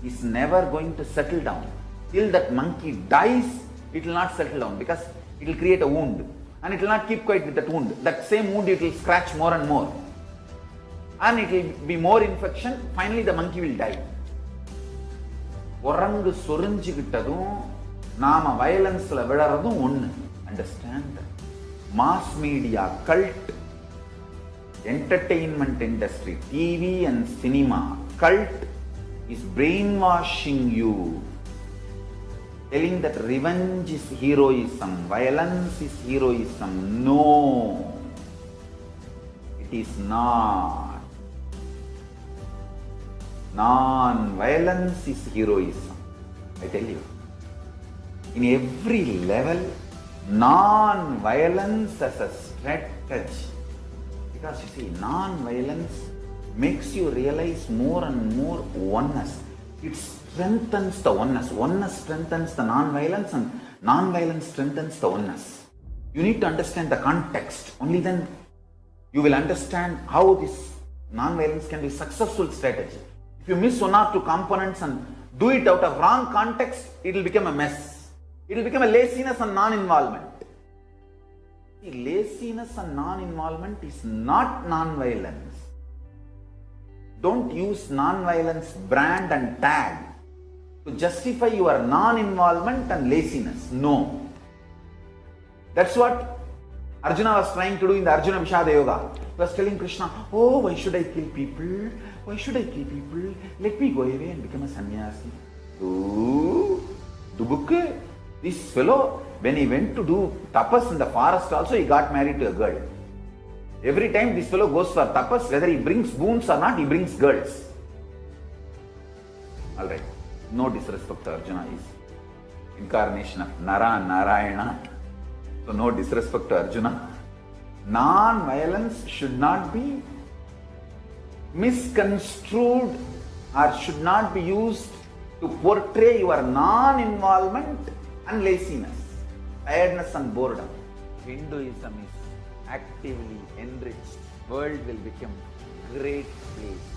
is never going to settle down. Till that monkey dies, it will not settle down because it will create a wound and it will not keep quiet with that wound. That same wound it will scratch more and more. And it will be more infection, finally the monkey will die. Orangu sorinjikittadum, nama violence la vidaradum onnu. Understand? Mass media, cult, entertainment industry, TV and cinema, cult is brainwashing you, telling that revenge is heroism, violence is heroism. No, it is not. Non-violence is heroism. I tell you. In every level, non-violence as a strategy. Because you see, non-violence makes you realize more and more oneness. It strengthens the oneness. Oneness strengthens the non-violence and non-violence strengthens the oneness. You need to understand the context. Only then you will understand how this non-violence can be a successful strategy. If you miss one or two components and do it out of wrong context, it will become a mess. It will become a laziness and non-involvement. Laziness and non-involvement is not non-violence. Don't use non-violence brand and tag to justify your non-involvement and laziness. No. That's what Arjuna was trying to do in the Arjuna Vishada Yoga. He was telling Krishna, oh, why should I kill people? Why should I kill people? Let me go away and become a sannyasi. Oh, Dubukke, this fellow, when he went to do tapas in the forest also, he got married to a girl. Every time this fellow goes for tapas, whether he brings boons or not, he brings girls. Alright, no disrespect to Arjuna. incarnation of Nara Narayana. So no disrespect to Arjuna. Non-violence should not be misconstrued or should not be used to portray your non-involvement and laziness, tiredness and boredom. Hinduism is actively enriched. World will become great place.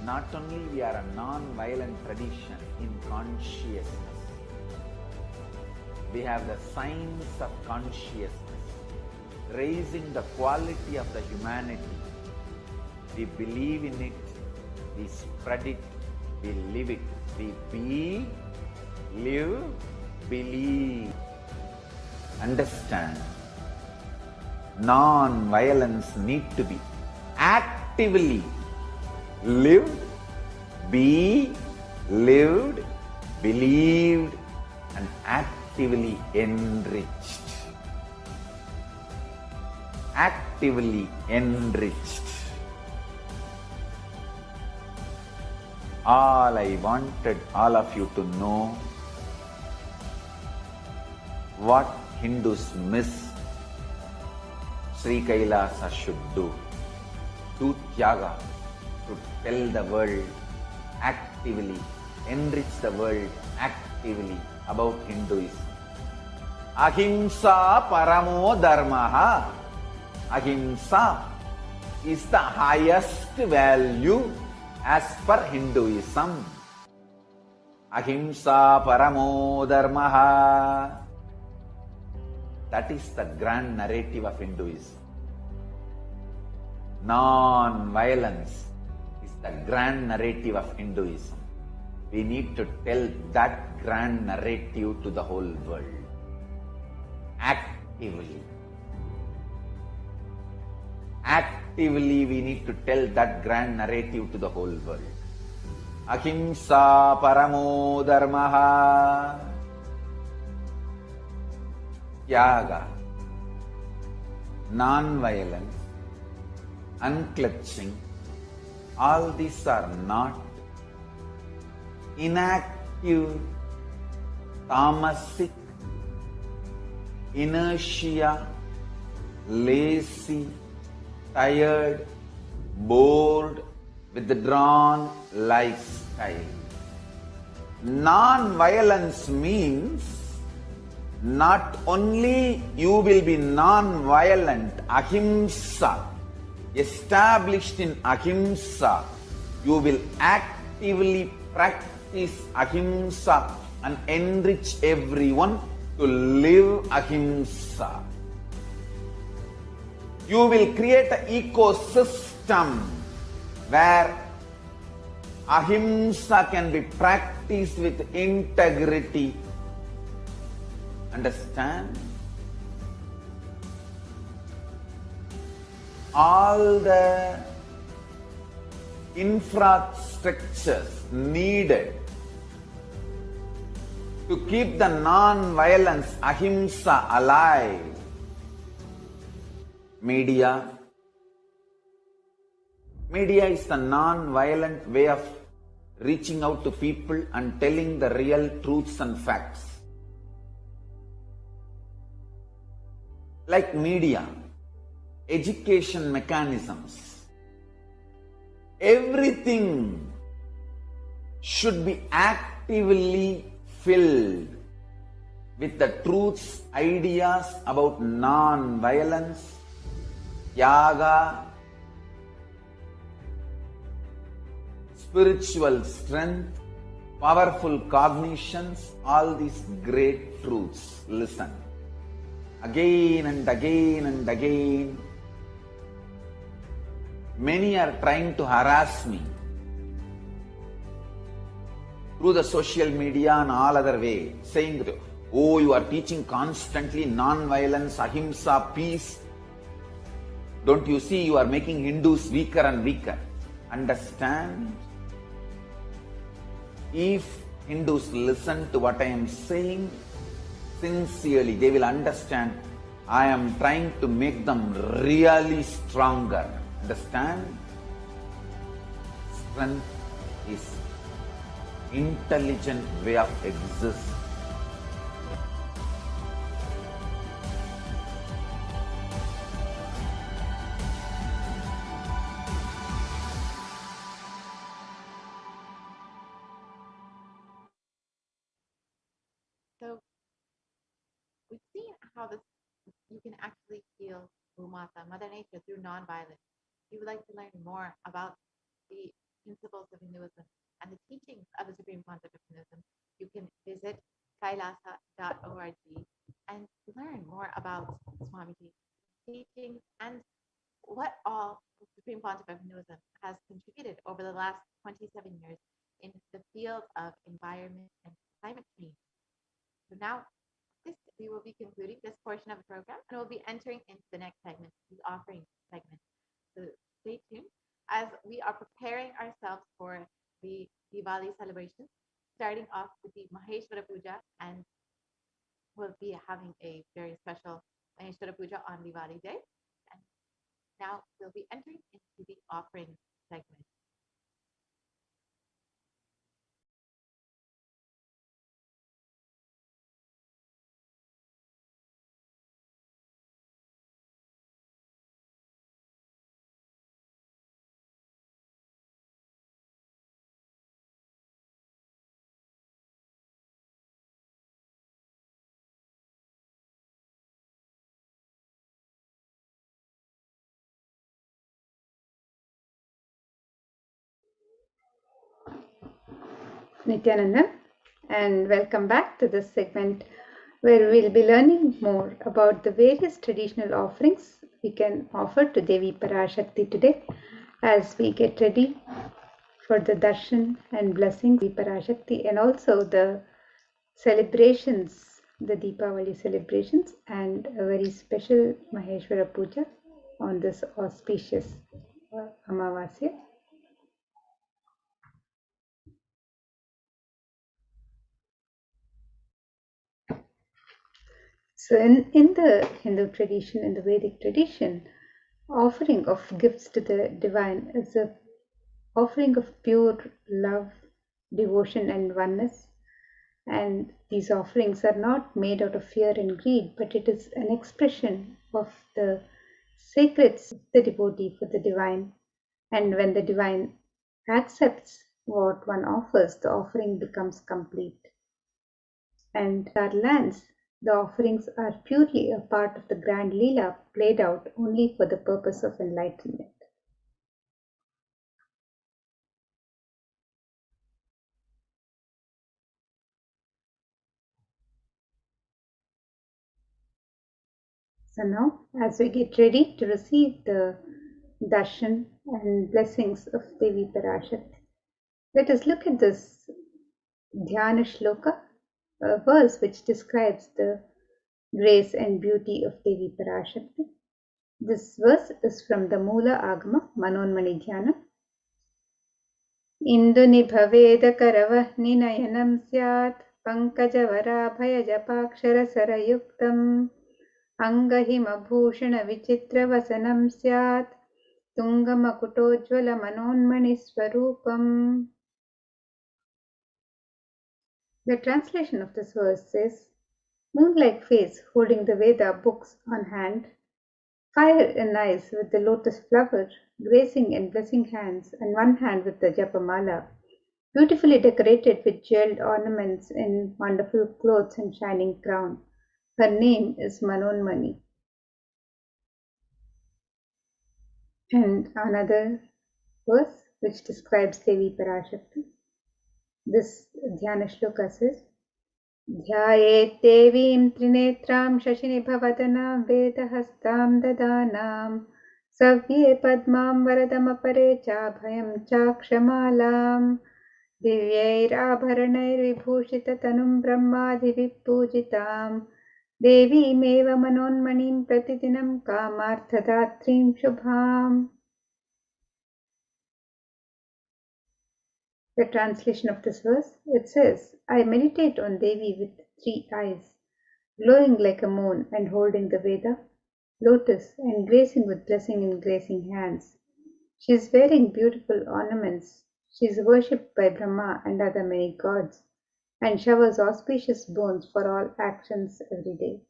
Not only we are a non-violent tradition in consciousness, we have the science of consciousness, raising the quality of the humanity. We believe in it, we spread it, we live it. We be, live, believe. Understand, non-violence need to be actively lived, be, lived, believed, and actively enriched. Actively enriched. All I wanted all of you to know what Hindus miss, Sri Kailasa should do. Do Tyaga, to tell the world actively, enrich the world actively about Hinduism. Ahimsa paramo dharmaha. Ahimsa is the highest value as per Hinduism. Ahimsa paramo dharmaha. That is the grand narrative of Hinduism. Non-violence is the grand narrative of Hinduism. We need to tell that grand narrative to the whole world. Actively. Actively we need to tell that grand narrative to the whole world. Ahimsa paramo dharmaha. Tyaga, non-violence, unclutching, all these are not inactive, tamasic, inertia, lazy, tired, bored, withdrawn lifestyle. Non-violence means not only you will be non-violent, ahimsa, established in ahimsa, you will actively practice ahimsa and enrich everyone to live ahimsa. You will create an ecosystem where ahimsa can be practiced with integrity. Understand? All the infrastructures needed to keep the non-violence ahimsa alive. Media is the non-violent way of reaching out to people and telling the real truths and facts. Like media, education mechanisms, everything should be actively filled with the truths, ideas about non-violence, tyaga, spiritual strength, powerful cognitions, all these great truths. Listen. Again and again and again, many are trying to harass me through the social media and all other way, saying, oh, you are teaching constantly non-violence, ahimsa, peace. Don't you see you are making Hindus weaker and weaker? Understand? If Hindus listen to what I am saying sincerely, they will understand I am trying to make them really stronger. Understand? Strength is intelligent way of existing. how this you can actually heal Bhumata, Mother Nature, through non-violence. If you would like to learn more about the principles of Hinduism and the teachings of the Supreme Concept of Hinduism, you can visit Kailasa.org and learn more about Swamiji's teachings and what all the Supreme Concept of Hinduism has contributed over the last 27 years in the field of environment and climate change. So now, we will be concluding this portion of the program and we'll be entering into the next segment, the offering segment. So stay tuned as we are preparing ourselves for the Diwali celebration, starting off with the Maheshwara Puja, and we'll be having a very special Maheshwara Puja on Diwali day. And now we'll be entering into the offering segment. Nithyananda, and welcome back to this segment where we'll be learning more about the various traditional offerings we can offer to Devi Parashakti today as we get ready for the darshan and blessing of Devi Parashakti and also the celebrations, the Deepavali celebrations, and a very special Maheshwara Puja on this auspicious Amavasya. So in the Hindu tradition, in the Vedic tradition, offering of gifts to the divine is a offering of pure love, devotion and oneness. And these offerings are not made out of fear and greed, but it is an expression of the sacredness of the devotee for the divine. And when the divine accepts what one offers, the offering becomes complete. And in our lands, the offerings are purely a part of the grand Leela played out only for the purpose of enlightenment. So now, as we get ready to receive the darshan and blessings of Devi Parashakti, let us look at this Dhyana Shloka, a verse which describes the grace and beauty of Devi Parashakti. This verse is from the Moola Agama Manonmani Dhyana. Indunibhavedakaravah ninayanam syat pankajavaraabhayajapaksharasarayuktam angahimabhushanavicitravasanam syat tungamakutojjwalamanonmaniswarupam. The translation of this verse says, moon-like face holding the Veda books on hand, fire in eyes with the lotus flower, gracing and blessing hands, and one hand with the japamala, beautifully decorated with jeweled ornaments in wonderful clothes and shining crown. Her name is Manonmani. And another verse which describes Devi Parashakti. This Dhyana Shloka says, Dhyayet Devim Trinetram Shashinibhavadana Vedahastam Dadanam Savye Padmam Varadamapare Chabhayam Chakshamalam Divyairabharanairvibhushitatanum Brahmadivippujitam Devimeva Manonmanim Pratidinam Kamarthadatrim Shubham. The translation of this verse, it says, I meditate on Devi with 3 eyes, glowing like a moon and holding the Veda, lotus and gracing with blessing and gracing hands. She is wearing beautiful ornaments. She is worshipped by Brahma and other many gods and showers auspicious boons for all actions every day.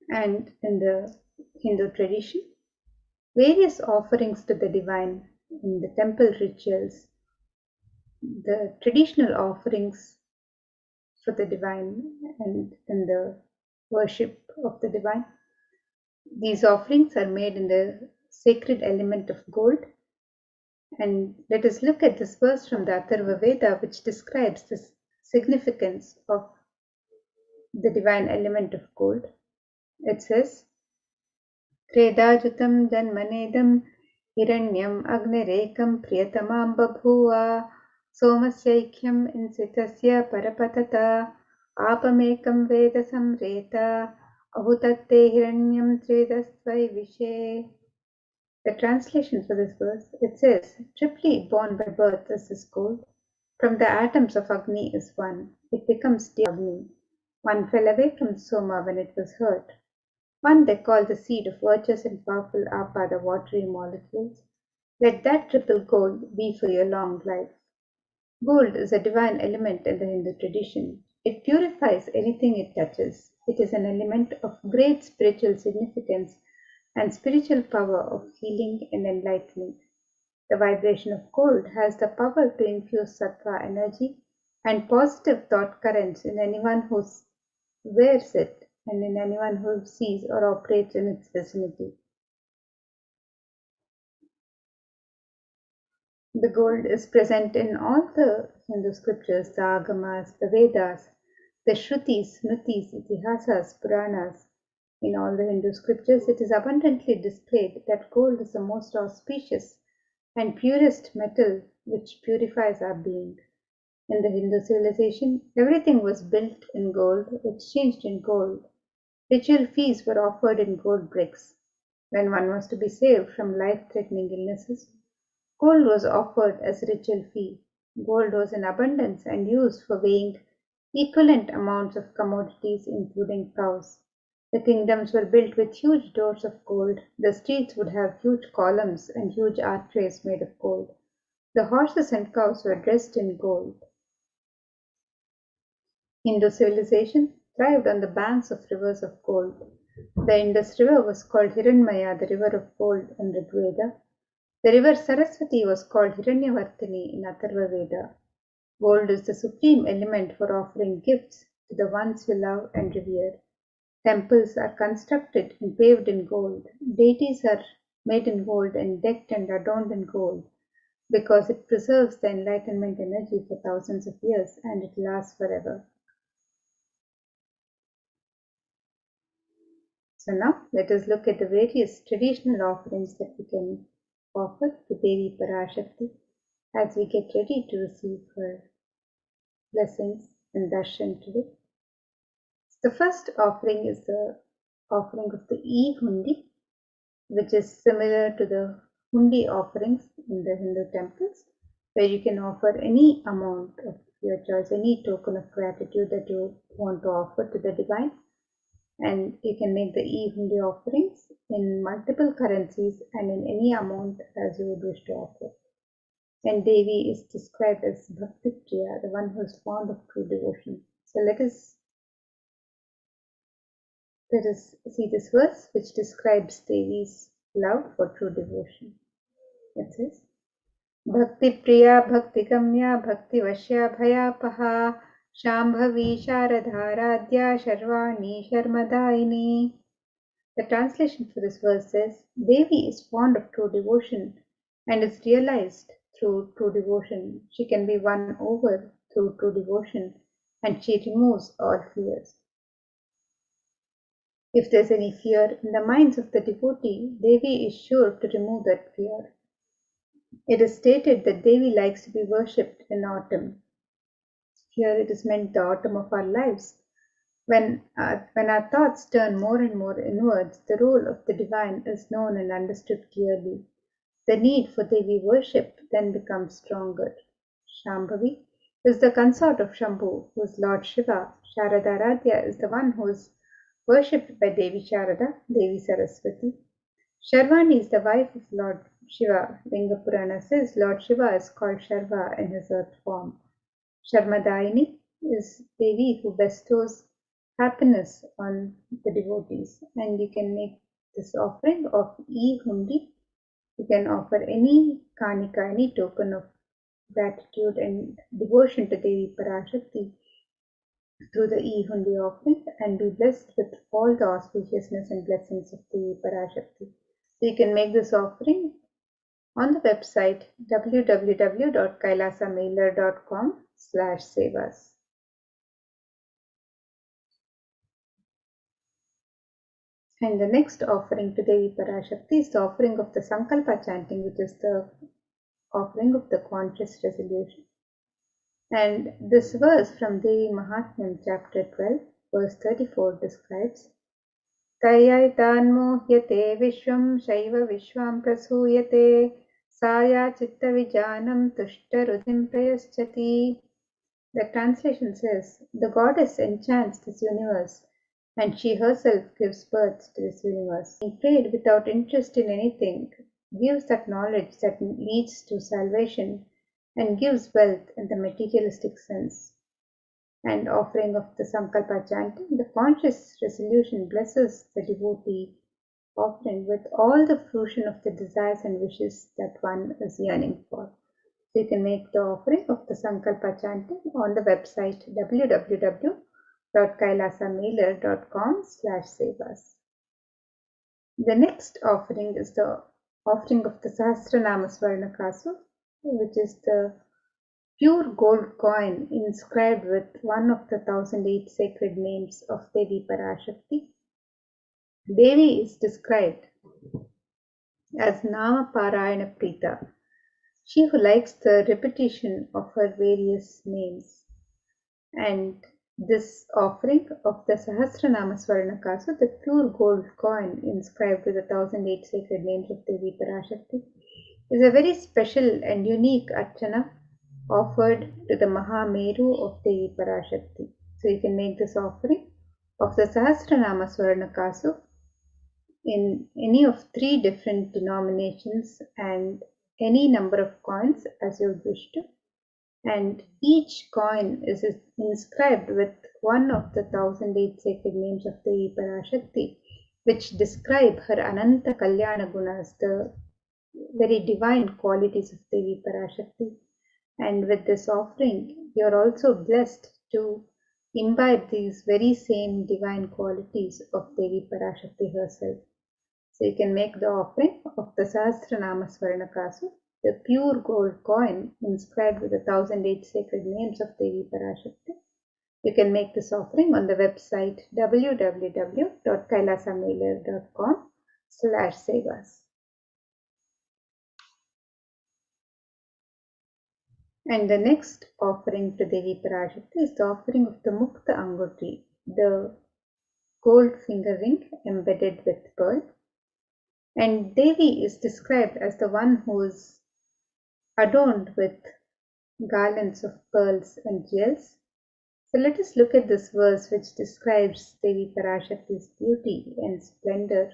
And in the Hindu tradition, various offerings to the divine in the temple rituals the traditional offerings for the divine and in the worship of the divine. These offerings are made in the sacred element of gold. And let us look at this verse from the Atharva Veda, which describes the significance of the divine element of gold. It says, Kredajutam janmanedam hiranyam agnirekam priyatamam babhuva somasyaikyam insitasya parapatata apamekam veda samreta ahutatte hiranyam tridastvai vishe. The translation for this verse, it says, triply born by birth is this gold. From the atoms of Agni is one. It becomes Agni. One fell away from Soma when it was hurt. One they call the seed of virtuous and powerful Apa, the watery molecules. Let that triple gold be for your long life. Gold is a divine element in the Hindu tradition. It purifies anything it touches. It is an element of great spiritual significance and spiritual power of healing and enlightenment. The vibration of gold has the power to infuse sattva energy and positive thought currents in anyone who wears it and in anyone who sees or operates in its vicinity. The gold is present in all the Hindu scriptures, the Agamas, the Vedas, the Shrutis, Smritis, Itihasas, Puranas. In all the Hindu scriptures, it is abundantly displayed that gold is the most auspicious and purest metal which purifies our being. In the Hindu civilization, everything was built in gold, exchanged in gold. Ritual feasts were offered in gold bricks. When one was to be saved from life-threatening illnesses, gold was offered as a ritual fee. Gold was in abundance and used for weighing equivalent amounts of commodities, including cows. The kingdoms were built with huge doors of gold. The streets would have huge columns and huge archways made of gold. The horses and cows were dressed in gold. Hindu civilization thrived on the banks of rivers of gold. The Indus River was called Hiranmaya, the river of gold, in Rigveda. The river Saraswati was called Hiranyavartini in Atharva Veda. Gold is the supreme element for offering gifts to the ones you love and revere. Temples are constructed and paved in gold. Deities are made in gold and decked and adorned in gold because it preserves the enlightenment energy for thousands of years and it lasts forever. So now let us look at the various traditional offerings that we can offer to Devi Parashakti as we get ready to receive her blessings and darshan today. The first offering is the offering of the e-hundi, which is similar to the hundi offerings in the Hindu temples, where you can offer any amount of your choice, any token of gratitude that you want to offer to the divine. And you can make the e-hundi offerings in multiple currencies and in any amount as you would wish to offer. And Devi is described as Bhakti Priya, the one who is fond of true devotion. So let us see this verse which describes Devi's love for true devotion. It says, Bhakti Priya Bhakti Gamya Bhakti Vashya Bhayapaha Shambhavi Sharadharadhya Sharvani Sharmadaini. The translation for this verse says, Devi is fond of true devotion and is realized through true devotion. She can be won over through true devotion and she removes all fears. If there is any fear in the minds of the devotee, Devi is sure to remove that fear. It is stated that Devi likes to be worshipped in autumn. Here it is meant the autumn of our lives. When our thoughts turn more and more inwards, the role of the divine is known and understood clearly. The need for Devi worship then becomes stronger. Shambhavi is the consort of Shambhu, who is Lord Shiva. Sharadaradhya is the one who is worshipped by Devi Sharada, Devi Saraswati. Sharvani is the wife of Lord Shiva. Linga Purana says Lord Shiva is called Sharva in his earth form. Sharmadaini is Devi who bestows happiness on the devotees. And you can make this offering of e-hundi. You can offer any kanika, any token of gratitude and devotion to Devi Parashakti through the E-Hundi offering and be blessed with all the auspiciousness and blessings of Devi Parashakti. So you can make this offering on the website www.kailasa'mailer.com/sevas. And the next offering to Devi Parashakti is the offering of the Sankalpa chanting, which is the offering of the conscious resolution. And this verse from Devi Mahatmyam, chapter 12, verse 34 describes Tayaitanmohyate vishvam shaiva vishvam prasuyate saya chitta vijanam tushta rudim prayaschati. The translation says, the goddess enchants this universe and she herself gives birth to this universe. Being prayed without interest in anything gives that knowledge that leads to salvation and gives wealth in the materialistic sense. And offering of the Sankalpa chanting, the conscious resolution blesses the devotee offering with all the fruition of the desires and wishes that one is yearning for. So you can make the offering of the Sankalpa chanting on the website www.kailasa'mailer.com/sevas. The next offering is the offering of the Sahasranama Swarnakasu, which is the pure gold coin inscribed with one of the 1008 sacred names of Devi Parashakti. Devi is described as Nama Parayana Prita, she who likes the repetition of her various names. And this offering of the Sahasranama Swarnakasu, the pure gold coin inscribed with the 1008 sacred names of Devi Parashakti, is a very special and unique archana offered to the Mahameru of Devi Parashakti. So you can make this offering of the Sahasranama Swarnakasu in any of 3 different denominations and any number of coins as you wish to. And each coin is inscribed with one of the 1008 sacred names of Devi Parashakti, which describe her Ananta Kalyana Gunas, the very divine qualities of Devi Parashakti. And with this offering, you are also blessed to imbibe these very same divine qualities of Devi Parashakti herself. So you can make the offering of the Sahasranama Swarnakasu, the pure gold coin inscribed with the 1008 sacred names of Devi Parashakti. You can make this offering on the website www.kailasa'mailer.com/sevas. And the next offering to Devi Parashakti is the offering of the Mukta Anguti, the gold finger ring embedded with pearl. And Devi is described as the one who is adorned with garlands of pearls and jewels. So let us look at this verse which describes Devi Parashakti's beauty and splendor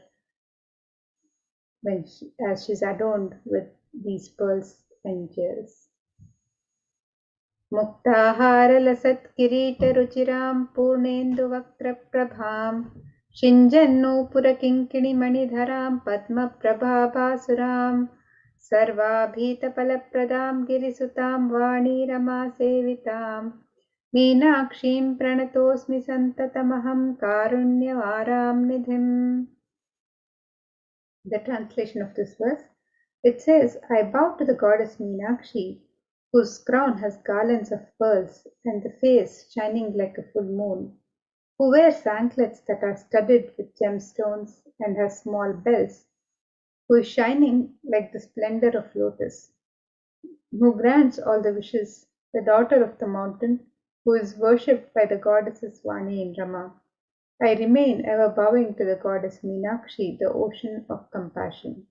as she is adorned with these pearls and jewels. मुक्ताहारलसत्किरीटरुचिरां पूर्णेन्दुवक्त्रप्रभां शिञ्जन्नूपुरकिङ्किणिमणिधरां पद्मप्रभाभासुरां सर्वाभीतफलप्रदां गिरिसुतां वाणीरमासेवितां मीनाक्षीं प्रणतोऽस्मि सन्ततमहं कारुण्यवारां निधिम्. The translation of this verse, it says, I bow to the goddess Meenakshi, whose crown has garlands of pearls and the face shining like a full moon, who wears anklets that are studded with gemstones and has small bells, who is shining like the splendor of lotus, who grants all the wishes, the daughter of the mountain, who is worshipped by the goddesses Vani and Rama. I remain ever bowing to the goddess Meenakshi, the ocean of compassion.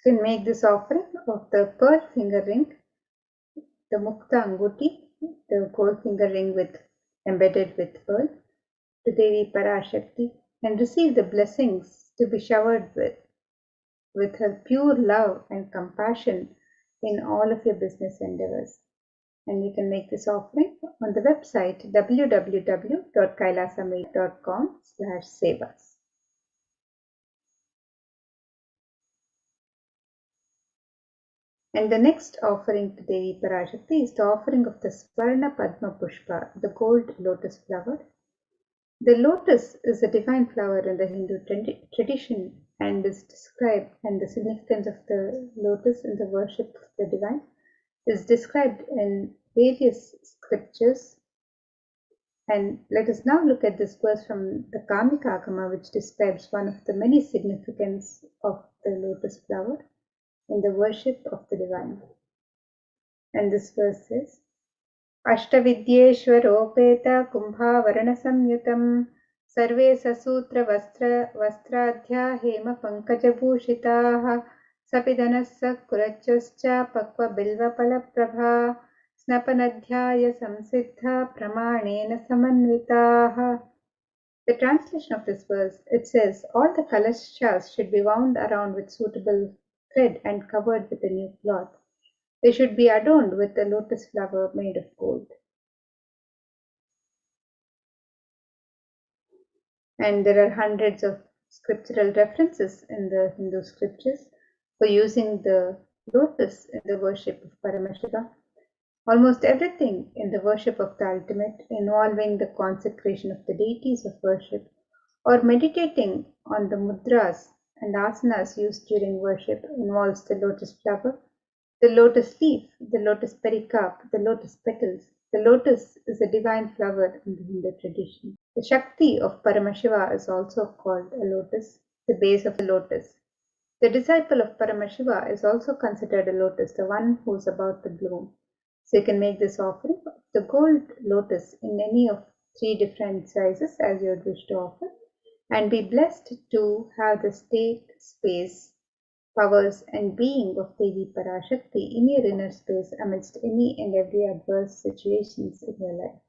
You can make this offering of the pearl finger ring, the Mukta Anguti, the gold finger ring embedded with pearl, to Devi Parashakti, and receive the blessings to be showered with her pure love and compassion in all of your business endeavors. And you can make this offering on the website www.kailasamail.com/sevas. And the next offering to Devi Parashakti is the offering of the Swarna Padma Pushpa, the gold lotus flower. The lotus is a divine flower in the Hindu tradition and is described, and the significance of the lotus in the worship of the divine is described in various scriptures. And let us now look at this verse from the Kamika Agama, which describes one of the many significance of the lotus flower in the worship of the divine. And this verse says, Ashtavidyeshwaropeta kumbhavarana samyutam sarve sasutra vastraadhya hema pankajabhushitaah sapidanassa kurachascha pakva bilva palaprabha snapanadhyaya samsiddha pramanena samanvitaah. The translation of this verse, it says, all the kalashas should be wound around with suitable thread and covered with a new cloth. They should be adorned with a lotus flower made of gold. And there are hundreds of scriptural references in the Hindu scriptures for using the lotus in the worship of Paramashiva. Almost everything in the worship of the ultimate, involving the consecration of the deities of worship, or meditating on the mudras and asanas used during worship, involves the lotus flower, the lotus leaf, the lotus pericarp, the lotus petals. The lotus is a divine flower in the Hindu tradition. The Shakti of Paramashiva is also called a lotus, the base of the lotus. The disciple of Paramashiva is also considered a lotus, the one who is about to bloom. So you can make this offering of the gold lotus in any of 3 different sizes as you would wish to offer, and be blessed to have the state, space, powers and being of Devi Parashakti in your inner space amidst any and every adverse situations in your life.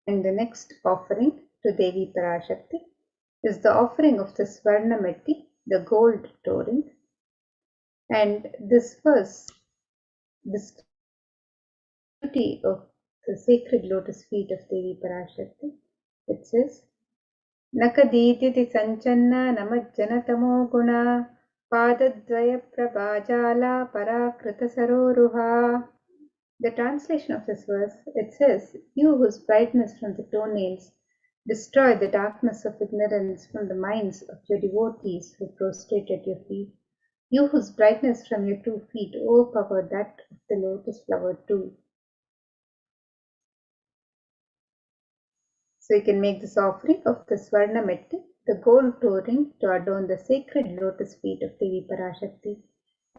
And the next offering to Devi Parashakti is the offering of the Swarnamati, the gold touring. And this verse describes the beauty of the sacred lotus feet of Devi Parashakti. It says, Nakaditi Sanchanna Namajjanatamo Guna Padadvaya Prabhajala Parakrita Saroruha. The translation of this verse, it says, you whose brightness from the toenails destroy the darkness of ignorance from the minds of your devotees who prostrate at your feet. You whose brightness from your 2 feet overpower that of the lotus flower too. So you can make this offering of the Swarnamatti, the gold touring, to adorn the sacred lotus feet of Devi Parashakti,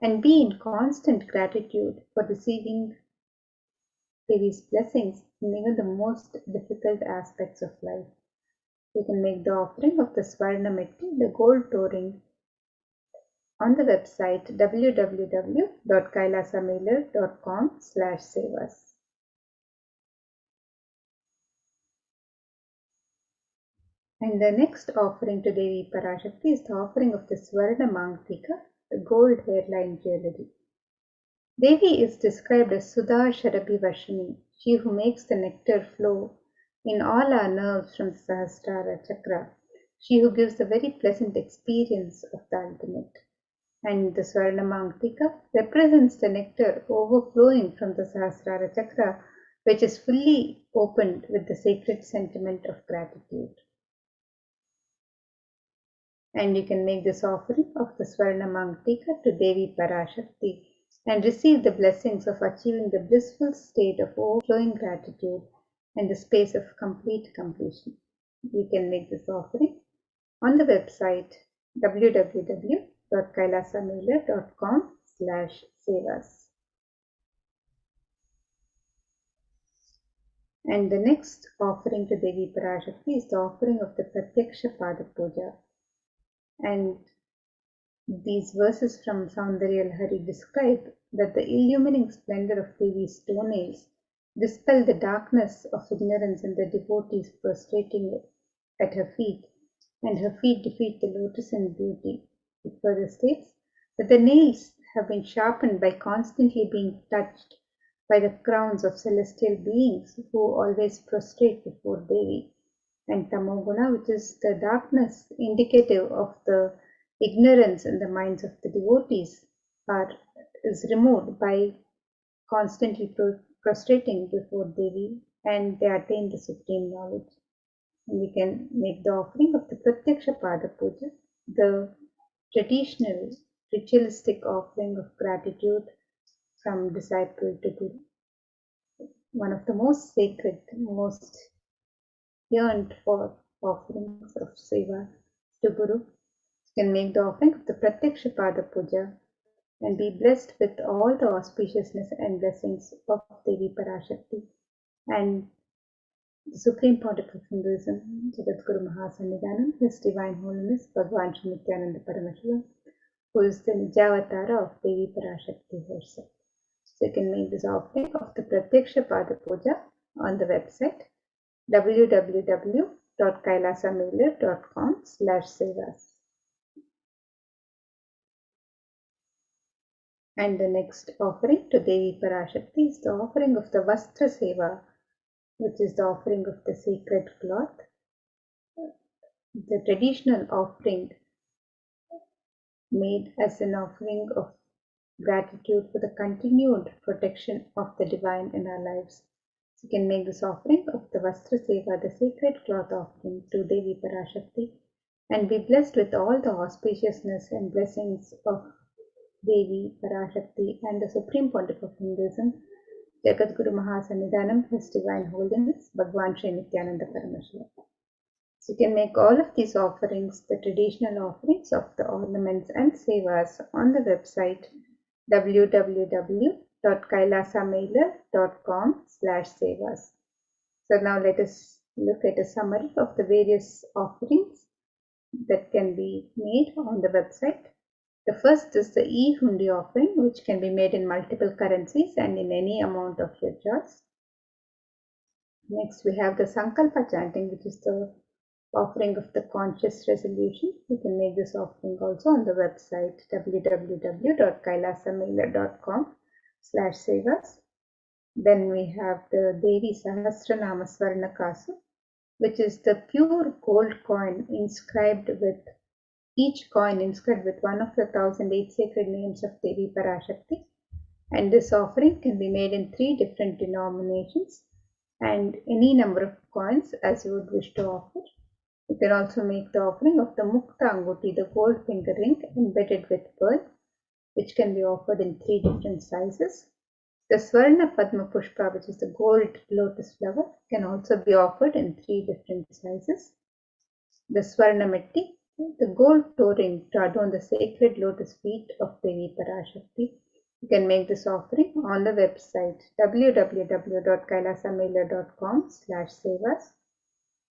and be in constant gratitude for receiving Devi's blessings in even the most difficult aspects of life. You can make the offering of the Swarnamatti, the gold touring, on the website www.kailasamail.com/sevas. And the next offering to Devi Parashakti is the offering of the Swarna Mangtika, the gold hairline jewelry. Devi is described as Sudha Sharabhi Vashini, she who makes the nectar flow in all our nerves from the Sahasrara Chakra, she who gives the very pleasant experience of the ultimate. And the Swarna Mangtika represents the nectar overflowing from the Sahasrara Chakra, which is fully opened with the sacred sentiment of gratitude. And you can make this offering of the Swarna Mangtika to Devi Parashakti and receive the blessings of achieving the blissful state of overflowing gratitude and the space of complete completion. You can make this offering on the website www.kailasamail.com/sevas. And the next offering to Devi Parashakti is the offering of the Pratyaksha Pada Puja. And these verses from Saundarya Lahari describe that the illumining splendor of Devi's toenails dispel the darkness of ignorance in the devotees prostrating at her feet, and her feet defeat the lotus in beauty. It further states that the nails have been sharpened by constantly being touched by the crowns of celestial beings who always prostrate before Devi. And Tamoguna, which is the darkness indicative of the ignorance in the minds of the devotees, is removed by constantly prostrating before Devi, and they attain the supreme knowledge. And we can make the offering of the Pratyaksha Pada Puja, the traditional ritualistic offering of gratitude from disciple to Guru. One of the most sacred, most yearned for offerings of Seva to Guru. You can make the offering of the Pratyaksha Pada Puja and be blessed with all the auspiciousness and blessings of Devi Parashakti and the Supreme Pontiff of Hinduism, Jagadguru Mahasannidhanam, His Divine Holiness Bhagwan Sri Nithyananda Paramashivam, who is the Nijavatara of Devi Parashakti herself. So you can make this offering of the Pratyaksha Pada Puja on the website www.kailasamailur.com/sevas. And the next offering to Devi Parashakti is the offering of the Vastra Seva, which is the offering of the sacred cloth. The traditional offering made as an offering of gratitude for the continued protection of the divine in our lives. So you can make this offering of the Vastra Seva, the sacred cloth offering to Devi Parashakti, and be blessed with all the auspiciousness and blessings of Devi Parashakti and the Supreme Pontiff of Hinduism, Jagadguru Mahasannidhanam, His Divine Holiness Bhagwan Sri Nithyananda Paramashivam. So you can make all of these offerings, the traditional offerings of the ornaments and sevas, on the website www.kailasamailur.com/sevas. So now let us look at a summary of the various offerings that can be made on the website. The first is the e-hundi offering, which can be made in multiple currencies and in any amount of your choice. Next, we have the Sankalpa chanting, which is the offering of the conscious resolution. You can make this offering also on the website www.kailasamailur.com/sevas. Then we have the Devi Sahasranama Swarnakasu, which is the pure gold coin inscribed with each coin inscribed with one of the 1008 sacred names of Devi Parashakti. And this offering can be made in 3 different denominations and any number of coins as you would wish to offer. You can also make the offering of the Mukta Anguti, the gold finger ring embedded with pearl, which can be offered in 3 different sizes. The Swarna Padma Pushpa, which is the gold lotus flower, can also be offered in 3 different sizes. The Swarna Metti, the gold toe ring to adorn the sacred lotus feet of Devi Parashakti. You can make this offering on the website www.kailasamailur.com/sevas.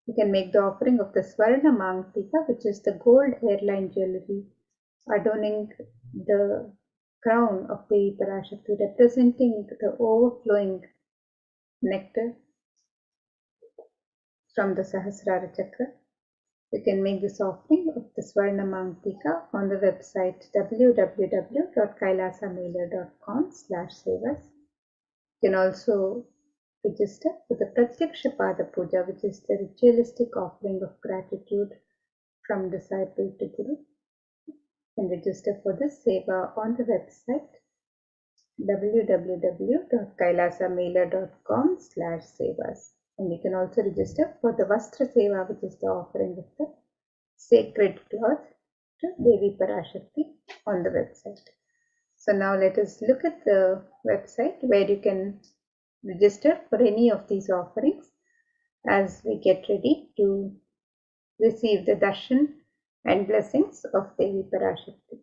You can make the offering of the Swarna Mangtika, which is the gold hairline jewelry adorning the crown of Devi Parashakti, representing the overflowing nectar from the Sahasrara Chakra. You can make this offering of the Swarna Mangtika on the website www.kailasamailur.com/sevas. You can also register for the Pratyaksha Pada Puja, which is the ritualistic offering of gratitude from disciple to Guru. You can register for this seva on the website www.kailasamailur.com/sevas. And you can also register for the Vastra Seva, which is the offering of the sacred cloth to Devi Parashakti on the website. So now let us look at the website where you can register for any of these offerings as we get ready to receive the darshan and blessings of Devi Parashakti.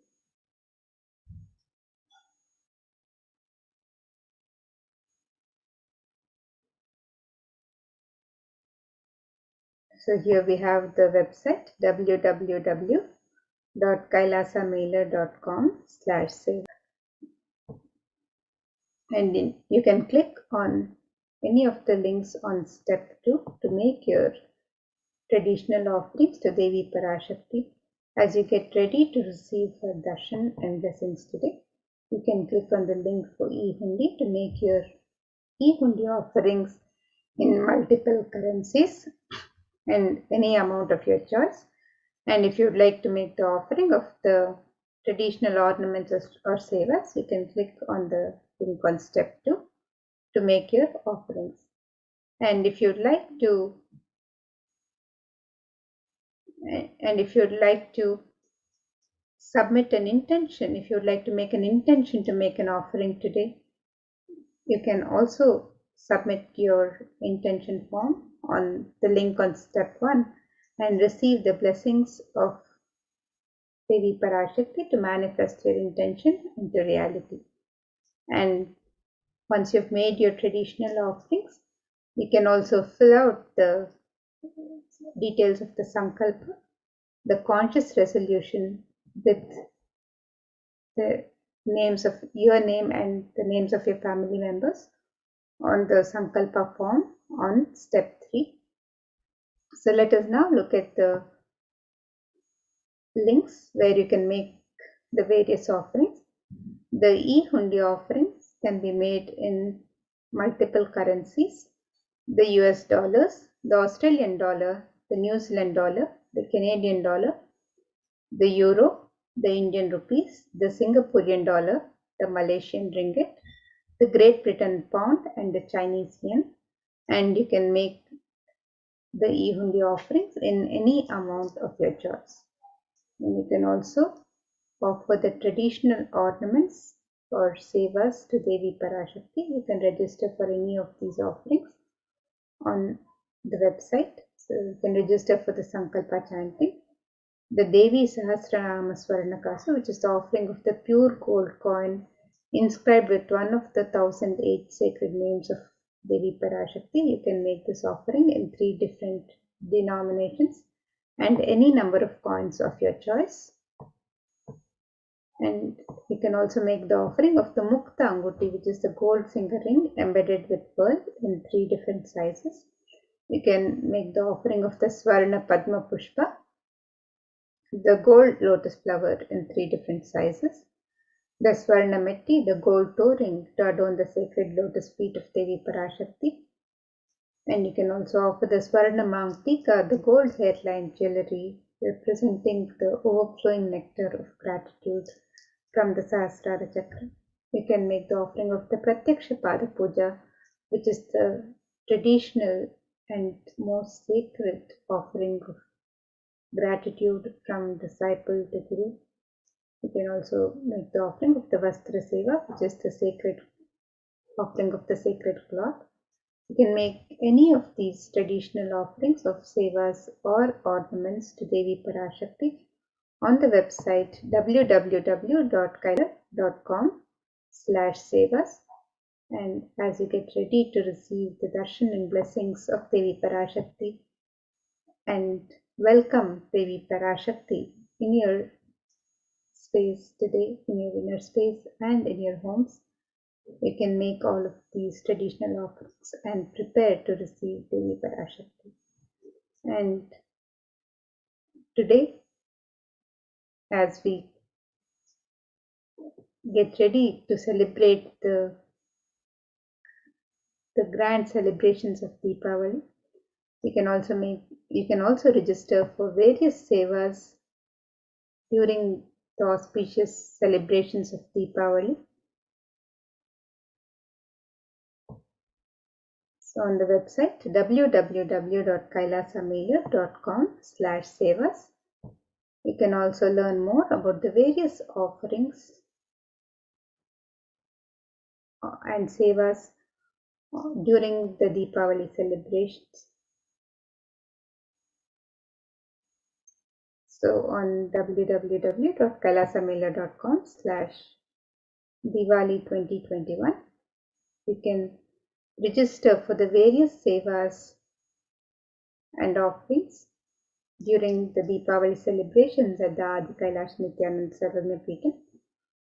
So here we have the website www.kailasamailur.com/seva, and you can click on any of the links on step 2 to make your traditional offerings to Devi Parashakti As you get ready to receive her darshan and blessings today, you can click on the link for e-hundi to make your e-hundi offerings in multiple currencies and any amount of your choice. And if you'd like to make the offering of the traditional ornaments or sevas, you can click on the link on step 2 to make your offerings. And if you'd like to submit an intention, if you'd like to make an intention to make an offering today, you can also submit your intention form on the link on step 1 and receive the blessings of Devi Parashakti to manifest your intention into reality. And once you've made your traditional offerings, you can also fill out the details of the sankalpa, the conscious resolution with the names of your name and the names of your family members on the sankalpa form on step 3. So let us now look at the links where you can make the various offerings. The e-hundi offerings can be made in multiple currencies: the US dollars, the Australian dollar, the New Zealand dollar, the Canadian dollar, the euro, the Indian rupees, the Singaporean dollar, the Malaysian ringgit, the Great Britain pound, and the Chinese yen. And you can make the e-hundi offerings in any amount of your choice. And you can also offer the traditional ornaments or sevas to Devi Parashakti. You can register for any of these offerings on the website. So you can register for the Sankalpa chanting, the Devi Sahasranama Swarnakasa, which is the offering of the pure gold coin inscribed with one of the 1008 sacred names of Devi Parashakti. You can make this offering in 3 different denominations and any number of coins of your choice. And you can also make the offering of the Mukta Anguti, which is the gold finger ring embedded with pearl in 3 different sizes. You can make the offering of the Swarna Padma Pushpa, the gold lotus flower in 3 different sizes, the Swarna Metti, the gold toe ring to adorn the sacred lotus feet of Devi Parashakti. And you can also offer the Swarna Mangtika, the gold hairline jewelry representing the overflowing nectar of gratitude from the Sahasrara Chakra. You can make the offering of the Pratyaksha Pada Puja, which is the traditional and most sacred offering of gratitude from disciple to Guru. You can also make the offering of the Vastra Seva, which is the sacred offering of the sacred cloth. You can make any of these traditional offerings of sevas or ornaments to Devi Parashakti on the website www.kaila.com/sevas. And as you get ready to receive the darshan and blessings of Devi Parashakti and welcome Devi Parashakti in your space today, in your inner space and in your homes, you can make all of these traditional offerings and prepare to receive Devi Parashakti. And today, as we get ready to celebrate the grand celebrations of Deepavali, you can also register for various sevas during the auspicious celebrations of Deepavali. So on the website www.kailasa'S.com/sevas, you can also learn more about the various offerings and sevas during the Deepavali celebrations. So on www.kailasa'S.com/Diwali 2021, you can register for the various sevas and offerings during the Deepavali celebrations at the HDH Nithyananda Paramashivam.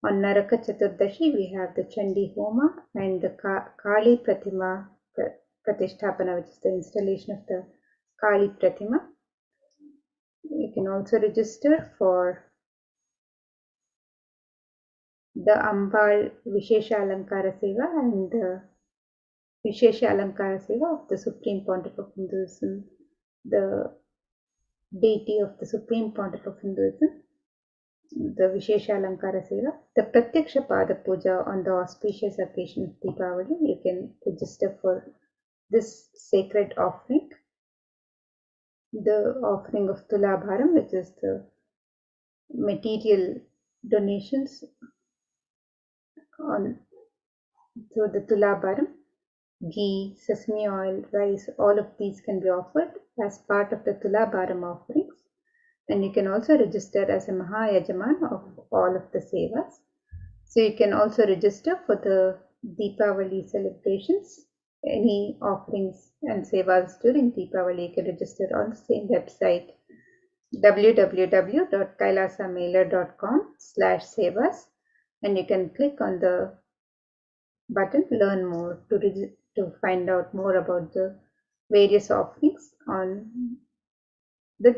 On Naraka Chaturdashi, we have the Chandi Homa and the Kali Pratima Pratisthapana, which is the installation of the Kali Pratima. You can also register for the Ambal Vishesha Alankara Seva and the Vishesha Alankara Seva of the Supreme Pontiff of Hinduism, the deity of the Supreme Pontiff of Hinduism, the Vishesha Alankara Seva, the Pratyaksha Pada Puja on the auspicious occasion of Deepavali. You can register for this sacred offering, the offering of Tulabharam, which is the material donations on through the Tulabharam. Ghee, sesame oil, rice, all of these can be offered as part of the Tulabharam offerings. And you can also register as a Mahayajaman of all of the Sevas. So you can also register for the Deepavali celebrations. Any offerings and Sevas during Deepavali, you can register on the same website, www.kailasamailer.com/sevas, and you can click on the button Learn More to find out more about the various offerings on the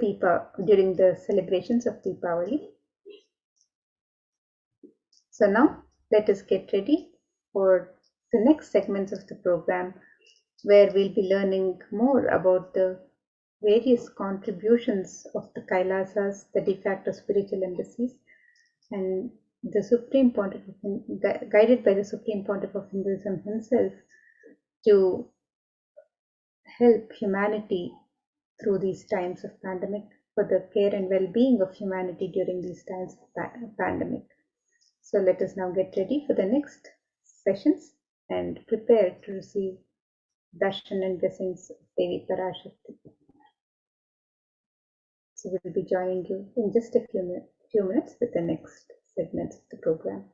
during the celebrations of Deepavali. So now let us get ready for the next segments of the program, where we'll be learning more about the various contributions of the Kailasa'S, the de facto spiritual embassies, and the Supreme Pontiff, guided by the Supreme Pontiff of Hinduism himself, to help humanity through these times of pandemic, for the care and well-being of humanity during these times of pandemic. So let us now get ready for the next sessions and prepare to receive darshan and blessings of Devi Parashakti. So we'll be joining you in just a few minutes with the next segments of the program.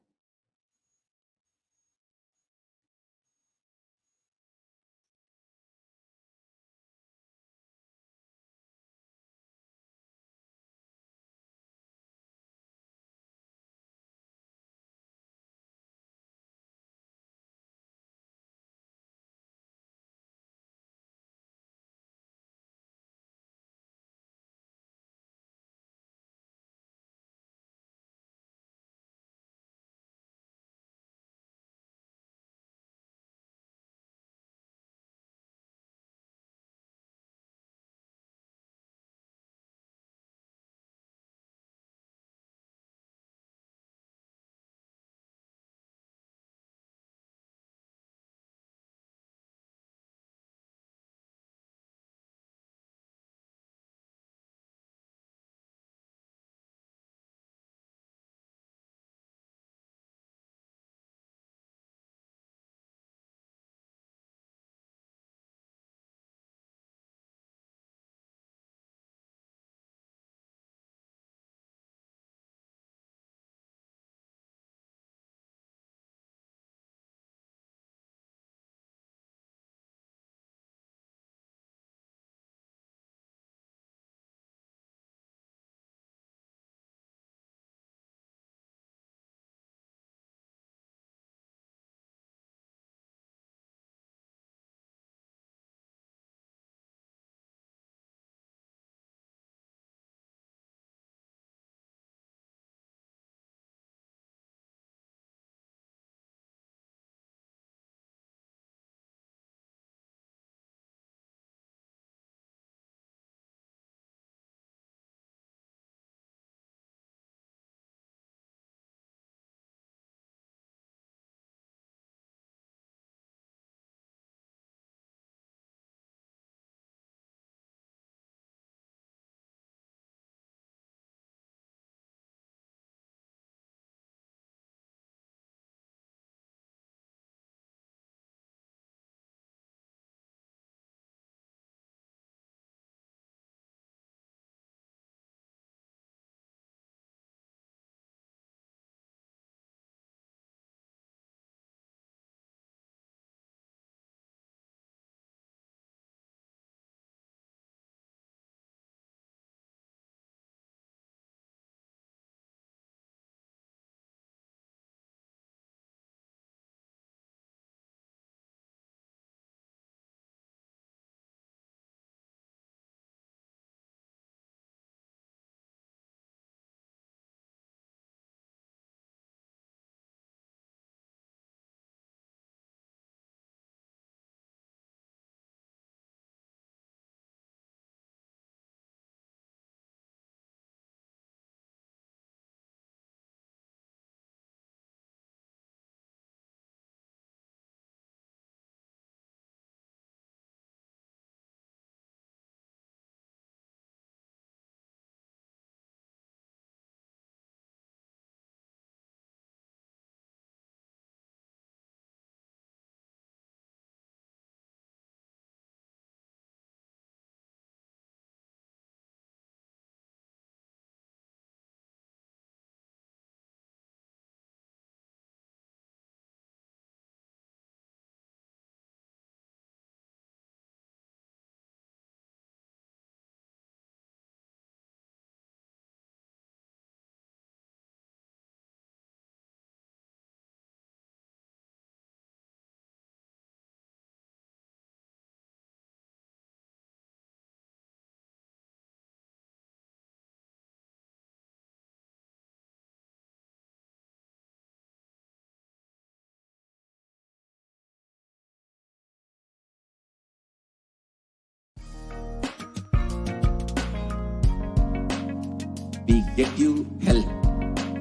we get you health,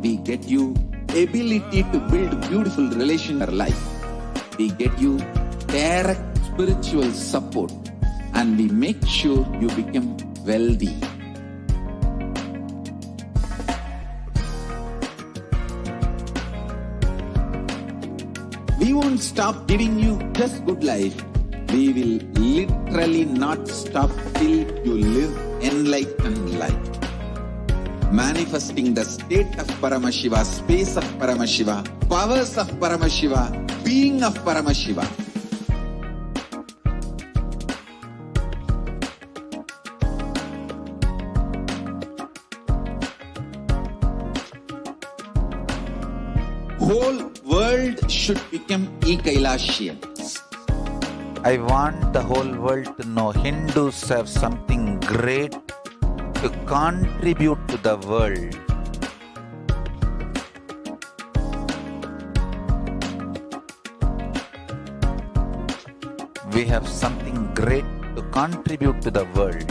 we get you ability to build beautiful relation in your life, we get you direct spiritual support, and we make sure you become wealthy. We won't stop giving you just good life. We will literally not stop till you live enlightened life. Manifesting the state of Paramashiva, space of Paramashiva, powers of Paramashiva, being of Paramashiva. Whole world should become Kailasa'S. I want the whole world to know Hindus have something great to contribute to the world. We have something great to contribute to the world.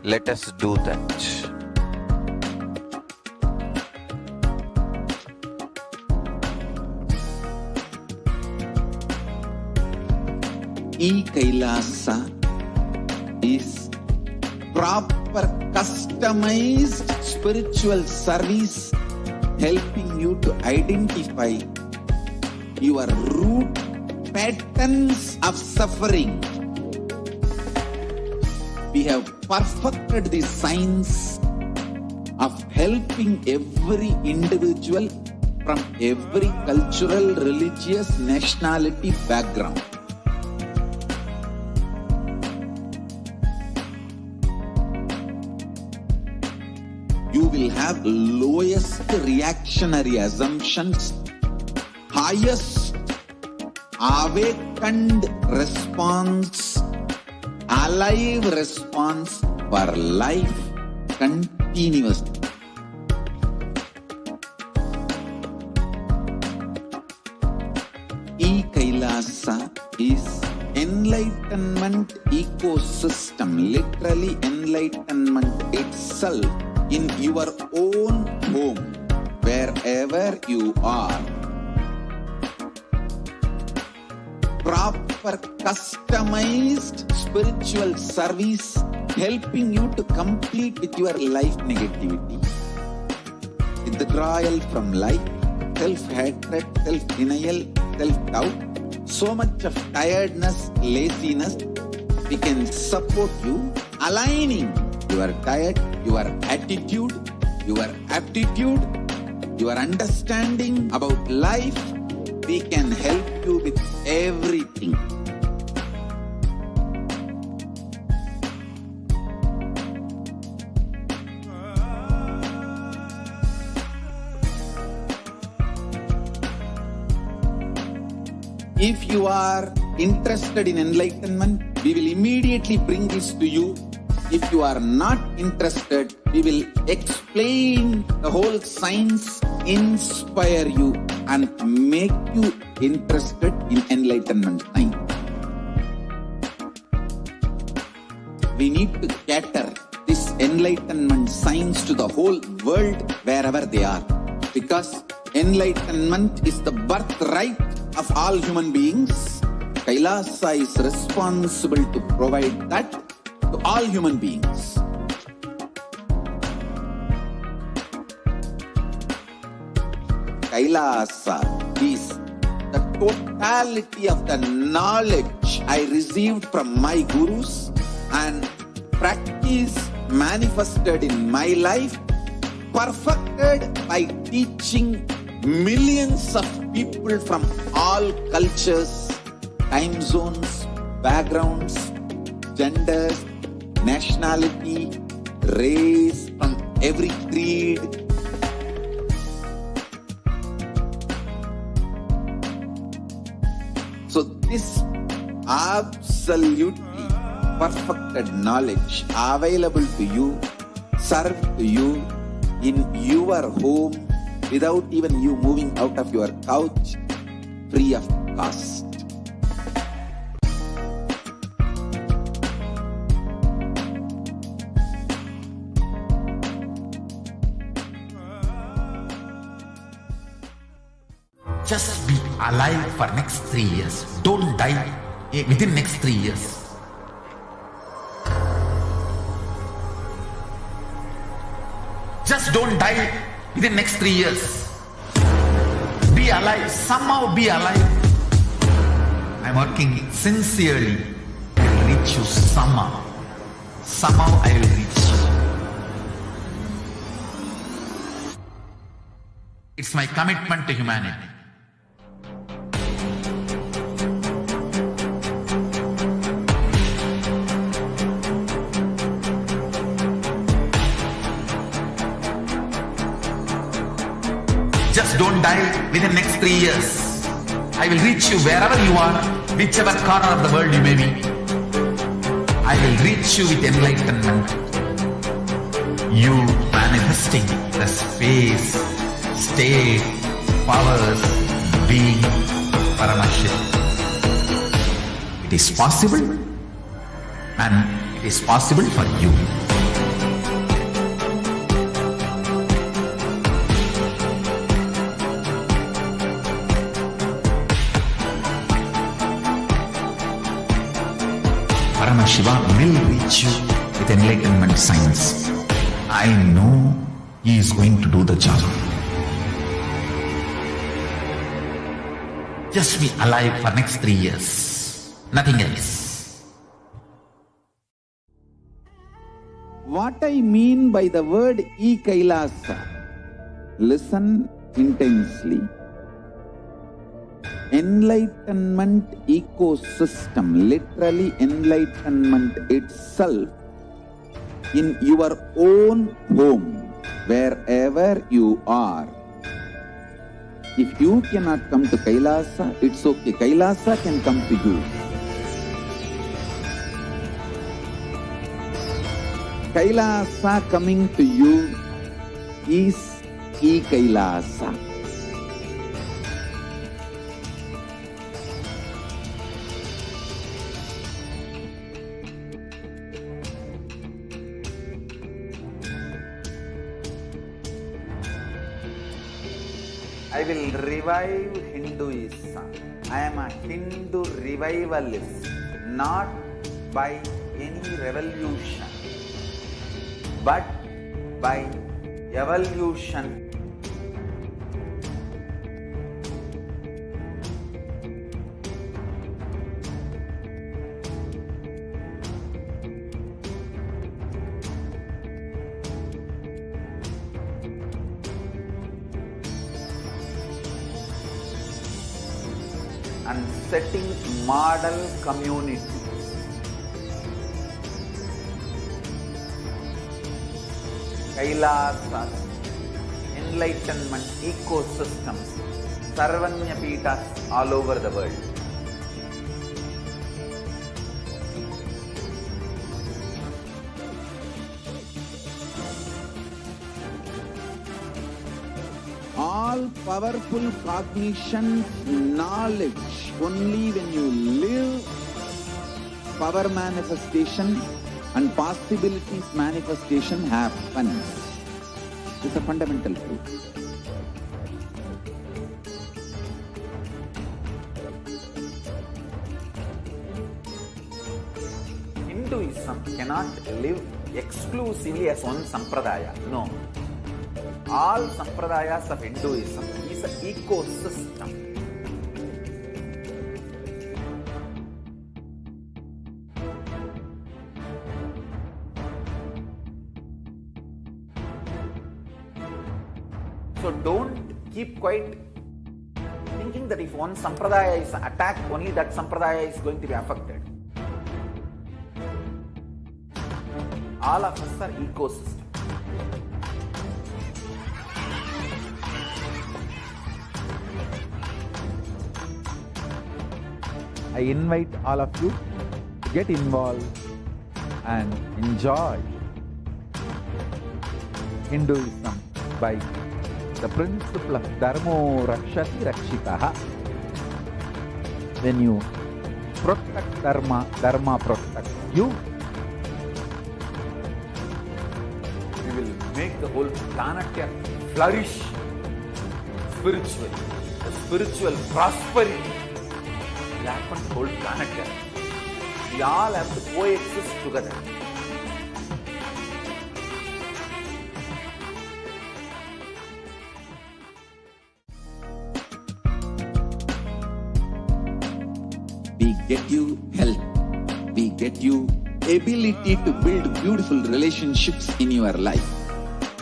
Let us do that. Kailasa is proper customized spiritual service helping you to identify your root patterns of suffering. We have perfected the science of helping every individual from every cultural, religious, nationality background. You will have lowest reactionary assumptions, highest awakened response, alive response for life continuously. Kailasa is enlightenment ecosystem, literally enlightenment itself in your own home, wherever you are. Proper customized spiritual service helping you to complete with your life negativity. Withdrawal from life, self-hatred, self-denial, self-doubt, so much of tiredness, laziness. We can support you aligning your diet, your attitude, your aptitude, your understanding about life. We can help you with everything. If you are interested in enlightenment, we will immediately bring this to you. If you are not interested, we will explain the whole science, inspire you, and make you interested in enlightenment science. We need to cater this enlightenment science to the whole world wherever they are, because enlightenment is the birthright of all human beings. Kailasa is responsible to provide that to all human beings. Kailasa is the totality of the knowledge I received from my gurus and practice manifested in my life, perfected by teaching millions of people from all cultures, time zones, backgrounds, genders, nationality, race, from every creed. So this absolutely perfected knowledge available to you, served to you in your home without even you moving out of your couch, free of cost. Just be alive for next 3 years. Don't die within next 3 years. Just don't die within next 3 years. Be alive. Somehow be alive. I'm working sincerely. I will reach you somehow. Somehow I will reach you. It's my commitment to humanity. Just don't die within next 3 years. I will reach you wherever you are, whichever corner of the world you may be. I will reach you with enlightenment. You manifesting the space, state, powers, being Paramashivoham. It is possible, and it is possible for you. Paramashivoham will reach you with enlightenment science. I know he is going to do the job. Just be alive for next 3 years. Nothing else. What I mean by the word Kailasa, listen intensely. Enlightenment ecosystem, literally enlightenment itself, in your own home, wherever you are. If you cannot come to Kailasa, it's okay. Kailasa can come to you. Kailasa coming to you is Kailasa. I will revive Hinduism. I am a Hindu revivalist, not by any revolution, but by evolution. And setting model community. Kailasa'S, enlightenment ecosystems, Sarvanya Peethas all over the world. All powerful cognition, knowledge, only when you live, power manifestation and possibilities manifestation happens. It's a fundamental truth. Hinduism cannot live exclusively as one sampradaya. No. All sampradayas of Hinduism is an ecosystem. So don't keep quiet thinking that if one sampradaya is attacked, only that sampradaya is going to be affected. All of us are ecosystems. I invite all of you to get involved and enjoy Hinduism by the principle of Dharmo Rakshati Rakshitaha. When you protect Dharma, Dharma protects you. We will make the whole planet flourish spiritually. the spiritual prosperity will happen to the whole planet here. We all have to coexist together. We get you health. We get you ability to build beautiful relationships in your life.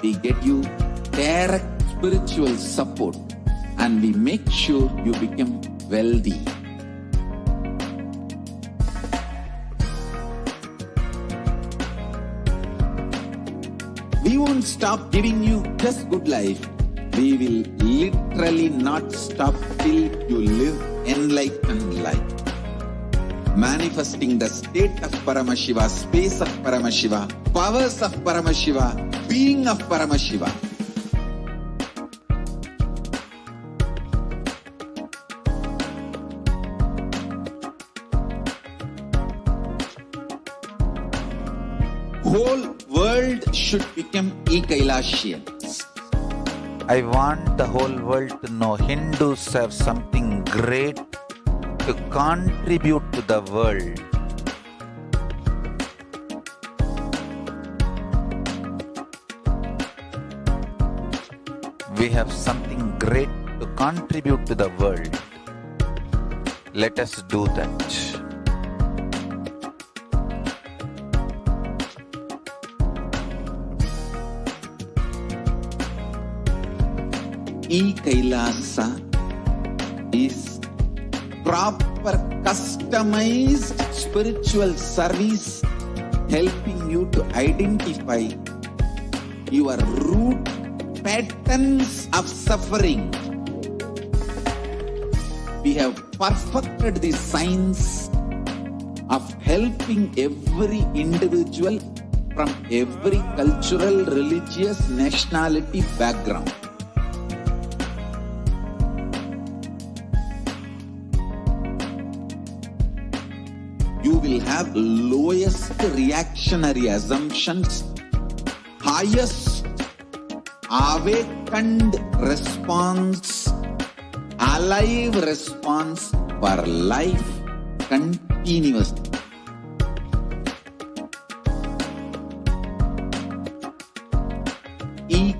We get you direct spiritual support, and we make sure you become wealthy. We won't stop giving you just good life. We will literally not stop till you live enlightened life. Manifesting the state of Paramashiva, space of Paramashiva, powers of Paramashiva, being of Paramashiva. Whole world should become Kailasa'S. I want the whole world to know Hindus have something great to contribute to the world. We have something great to contribute to the world. Let us do that. Kailasa is proper customized spiritual service helping you to identify your root patterns of suffering. We have perfected the science of helping every individual from every cultural, religious, nationality background. You will have lowest reactionary assumptions, highest awakened response, alive response for life continuously.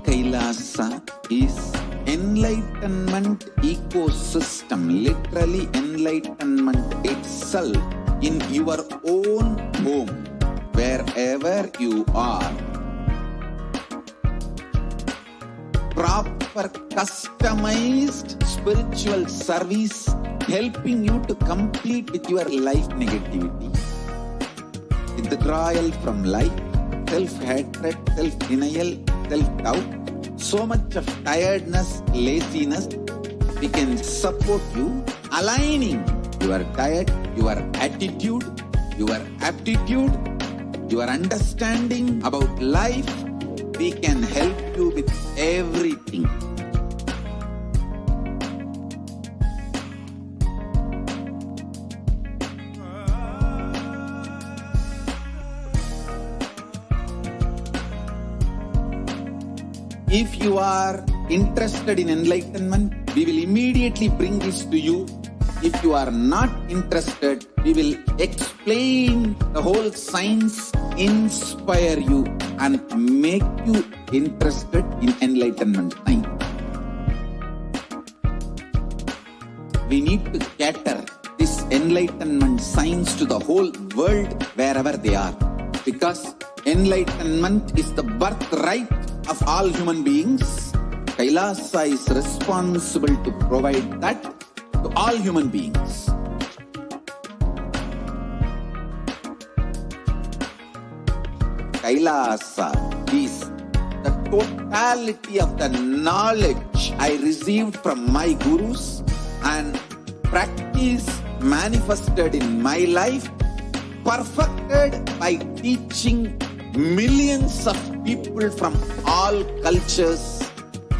Kailasa is enlightenment ecosystem, literally enlightenment itself in your own home, wherever you are. Proper customized spiritual service helping you to complete with your life negativity, withdrawal from life, self-hatred, self-denial, self-doubt, so much of tiredness, laziness. We can support you aligning your diet, your attitude, your aptitude, your understanding about life. We can help you with everything. If you are interested in enlightenment, we will immediately bring this to you. If you are not interested, we will explain the whole science, inspire you and make you interested in enlightenment time. We need to cater this enlightenment science to the whole world wherever they are, because enlightenment is the birthright of all human beings. Kailasa is responsible to provide that to all human beings. Kailasa is the totality of the knowledge I received from my gurus and practice manifested in my life, perfected by teaching millions of people from all cultures,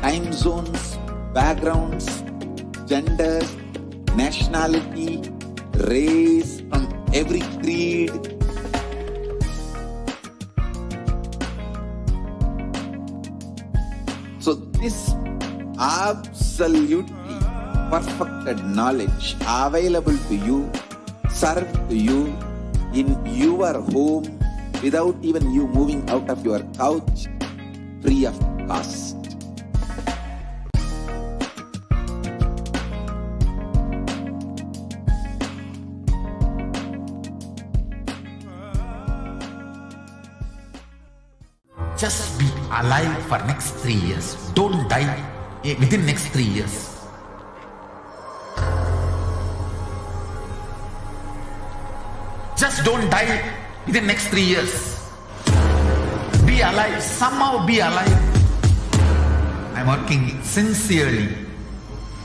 time zones, backgrounds, genders, nationality, race, from every creed. So this absolutely perfected knowledge available to you, served to you in your home without even you moving out of your couch, free of cost. Just be alive for next 3 years. Don't die within next 3 years. Just don't die within next 3 years. Be alive. Somehow be alive. I'm working sincerely.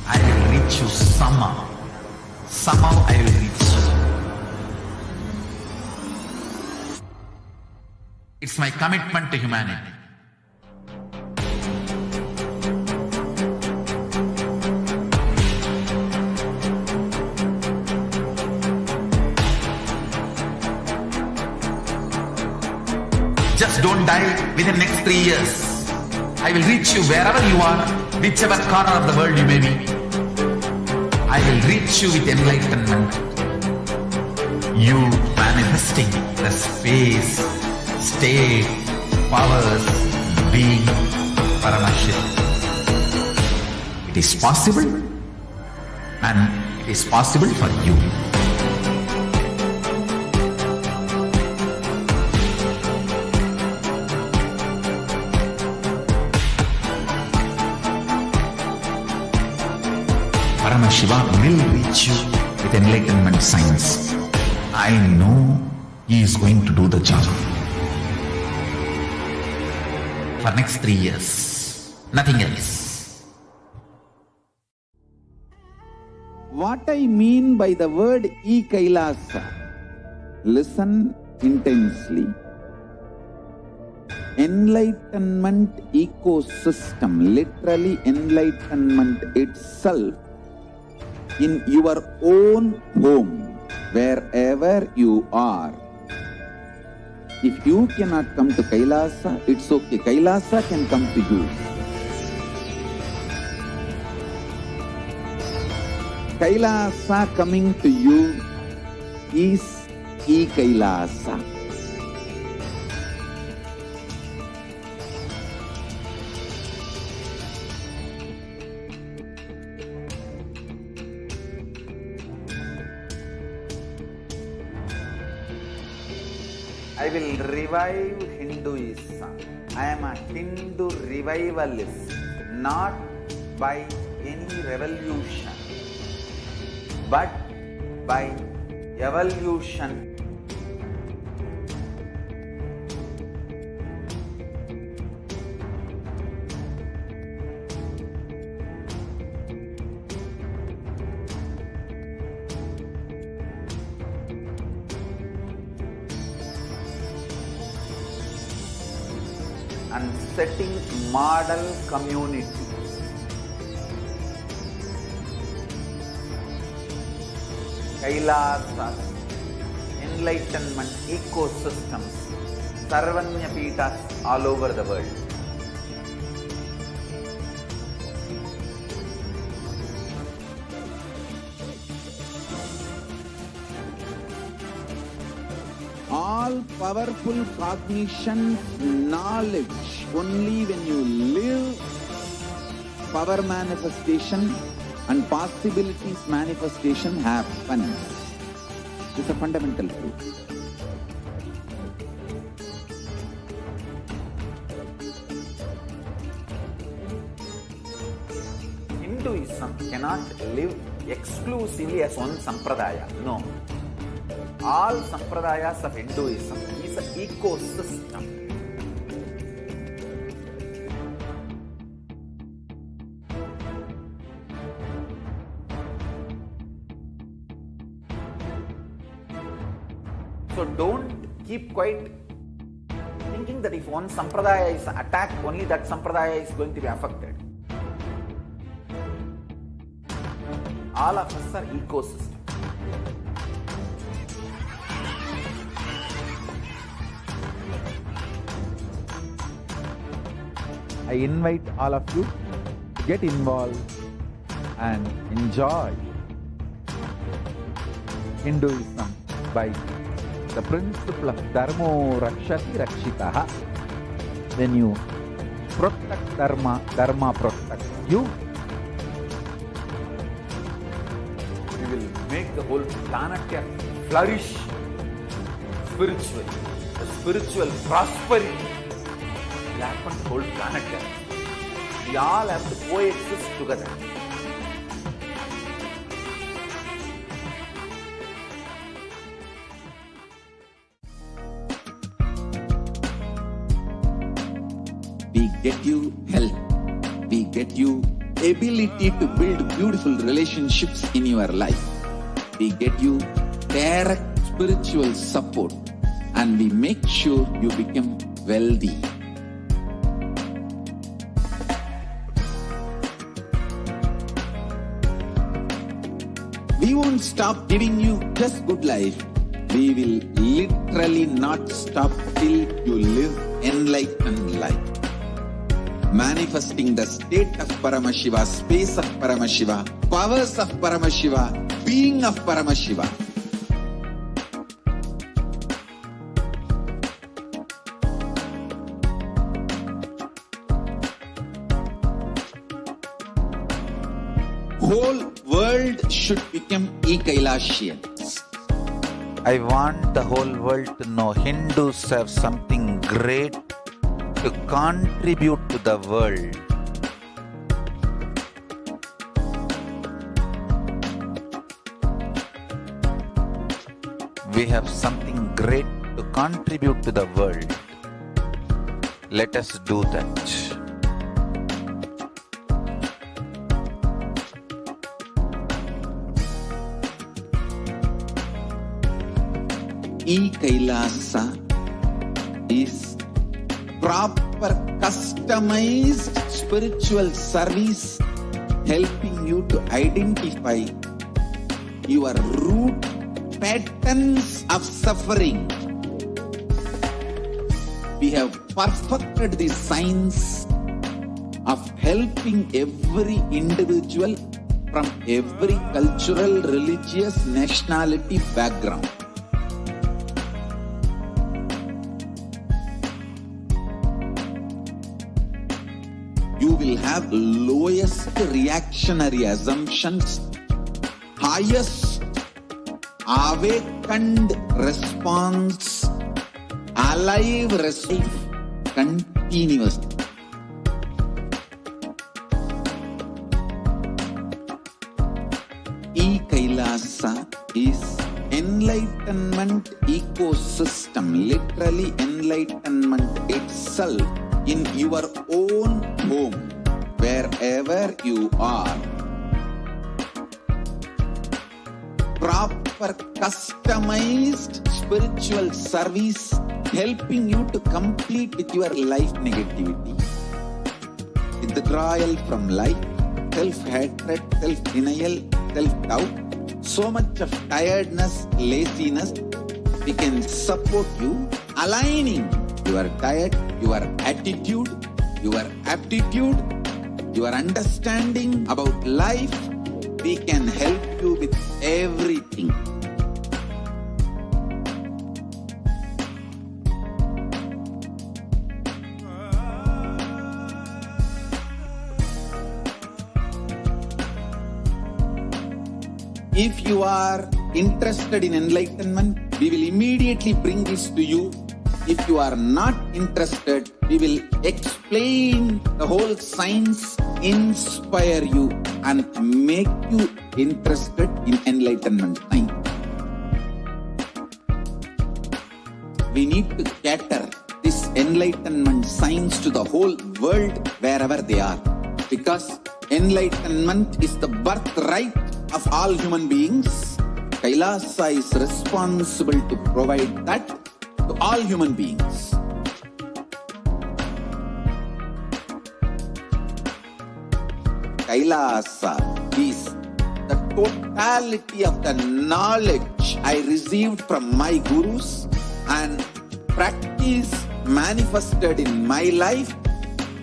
I will reach you somehow. Somehow I will reach you. It's my commitment to humanity. Just don't die within next 3 years. I will reach you wherever you are, whichever corner of the world you may be. I will reach you with enlightenment. You manifesting the space, state, powers, being Paramashivoham. It is possible, and it is possible for you. Paramashivoham will reach you with enlightenment science. I know he is going to do the job. For next 3 years, nothing else. What I mean by the word Kailasa, listen intensely. Enlightenment ecosystem, literally enlightenment itself, in your own home, wherever you are. If you cannot come to Kailasa, it's okay. Kailasa can come to you. Kailasa coming to you is Kailasa. I will revive Hinduism. I am a Hindu revivalist, not by any revolution, but by evolution. And setting model community. Kailasa'S, enlightenment ecosystems, Sarvanya Peethas all over the world. All powerful cognition, knowledge, only when you live, power manifestation and possibilities manifestation happens. It's a fundamental truth. Hinduism cannot live exclusively as one sampradaya. No. All sampradayas of Hinduism is an ecosystem. So don't keep quiet thinking that if one sampradaya is attacked, only that sampradaya is going to be affected. All of us are ecosystems. I invite all of you to get involved and enjoy Hinduism by the principle of Dharmo Rakshati Rakshitaha. When you protect Dharma, Dharma protects you. We will make the whole planet flourish spiritually. The spiritual prosperity will happen to the whole planet. We all have to coexist together. We get you health. We get you ability to build beautiful relationships in your life. We get you direct spiritual support, and we make sure you become wealthy. We won't stop giving you just good life. We will literally not stop till you live enlightened life. Manifesting the state of Paramashiva, space of Paramashiva, powers of Paramashiva, being of Paramashiva. Whole world should become Kailasa'S. I want the whole world to know Hindus have something great to contribute to the world. We have something great to contribute to the world. Let us do that. Kailasa is proper customized spiritual service helping you to identify your root patterns of suffering. We have perfected the science of helping every individual from every cultural, religious, nationality background. You will have lowest reactionary assumptions, highest awakened response, alive response continuously. Kailasa is enlightenment ecosystem, literally enlightenment itself in your own home, wherever you are. Proper customized spiritual service helping you to complete with your life negativity. Withdrawal from life, self-hatred, self-denial, self-doubt, so much of tiredness, laziness. We can support you aligning your diet, your attitude, your aptitude, your understanding about life. We can help you with everything. If you are interested in enlightenment, we will immediately bring this to you. If you are not interested, we will explain the whole science, inspire you and make you interested in enlightenment science. We need to cater this enlightenment science to the whole world wherever they are, because enlightenment is the birthright of all human beings. Kailasa is responsible to provide that to all human beings. Kailasa is the totality of the knowledge I received from my gurus and practice manifested in my life,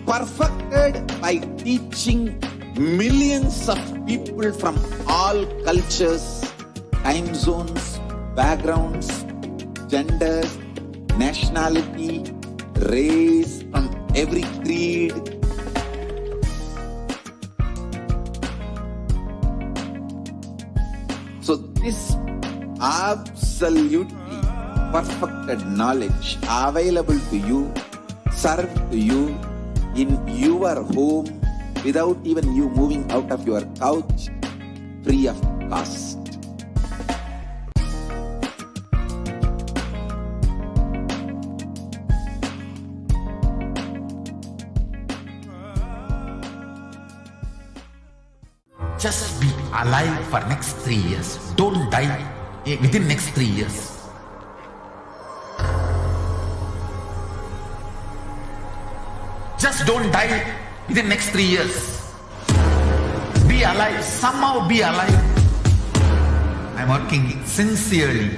perfected by teaching millions of people from all cultures, time zones, backgrounds, genders, nationality, race, from every creed. So this absolutely perfected knowledge available to you, served to you in your home without even you moving out of your couch, free of cost. Just be alive for next 3 years. Don't die within next 3 years. Just don't die within next 3 years. Be alive. Somehow be alive. I'm working sincerely.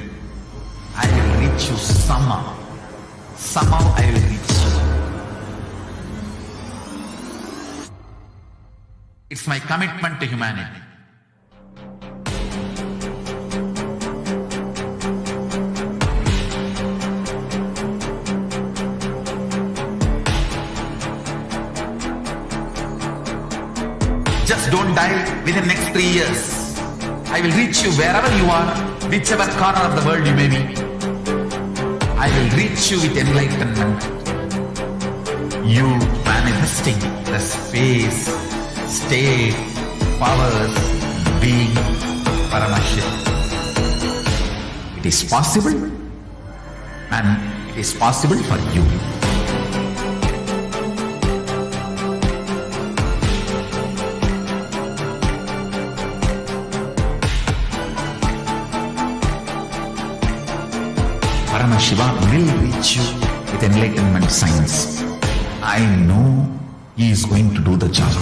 I will reach you somehow. Somehow I will reach you. It's my commitment to humanity. Just don't die within next 3 years. I will reach you wherever you are, whichever corner of the world you may be. I will reach you with enlightenment. You manifesting the space, state, powers, being Paramashivoham. It is possible, and it is possible for you. Paramashivoham will reach you with enlightenment science. I know he is going to do the job.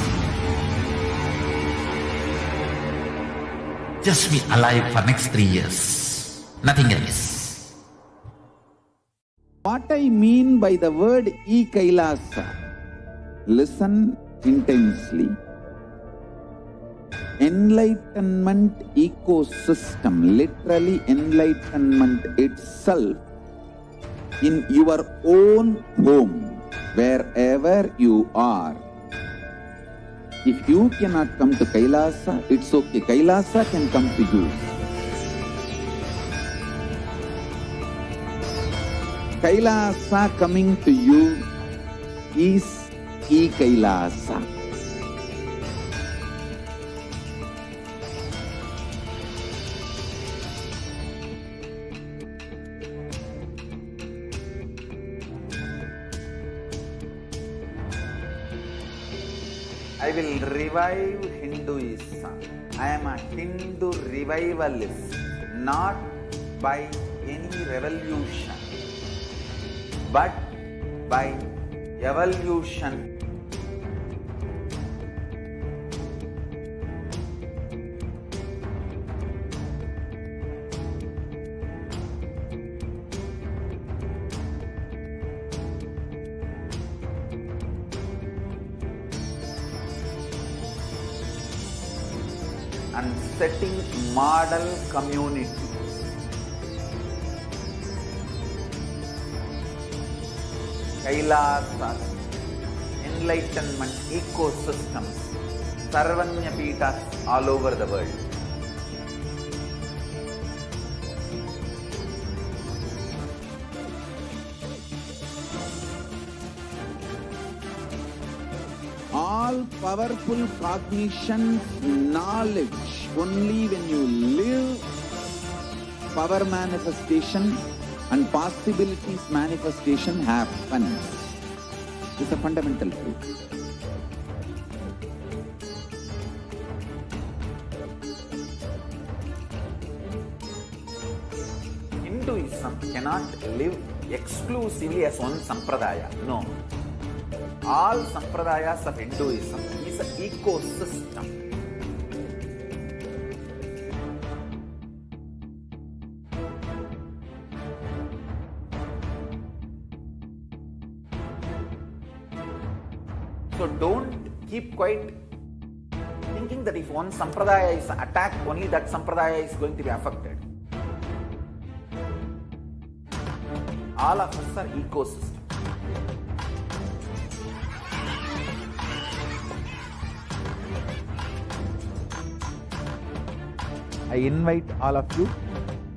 Just be alive for next 3 years. Nothing else. What I mean by the word Kailasa, listen intensely. Enlightenment ecosystem, literally enlightenment itself, in your own home, wherever you are. If you cannot come to Kailasa, it's okay. Kailasa can come to you. Kailasa coming to you is Kailasa. I will revive Hinduism. I am a Hindu revivalist, not by any revolution, but by evolution. And setting model community. Kailasa'S, enlightenment ecosystems, Sarvanya Peethas all over the world. All powerful cognition, knowledge, only when you live, power manifestation and possibilities manifestation happens. It's a fundamental truth. Hinduism cannot live exclusively as one sampradaya. No. All sampradayas of Hinduism is an ecosystem. So don't keep quiet. thinking that if one sampradaya is attacked, only that sampradaya is going to be affected. All of us are ecosystem. I invite all of you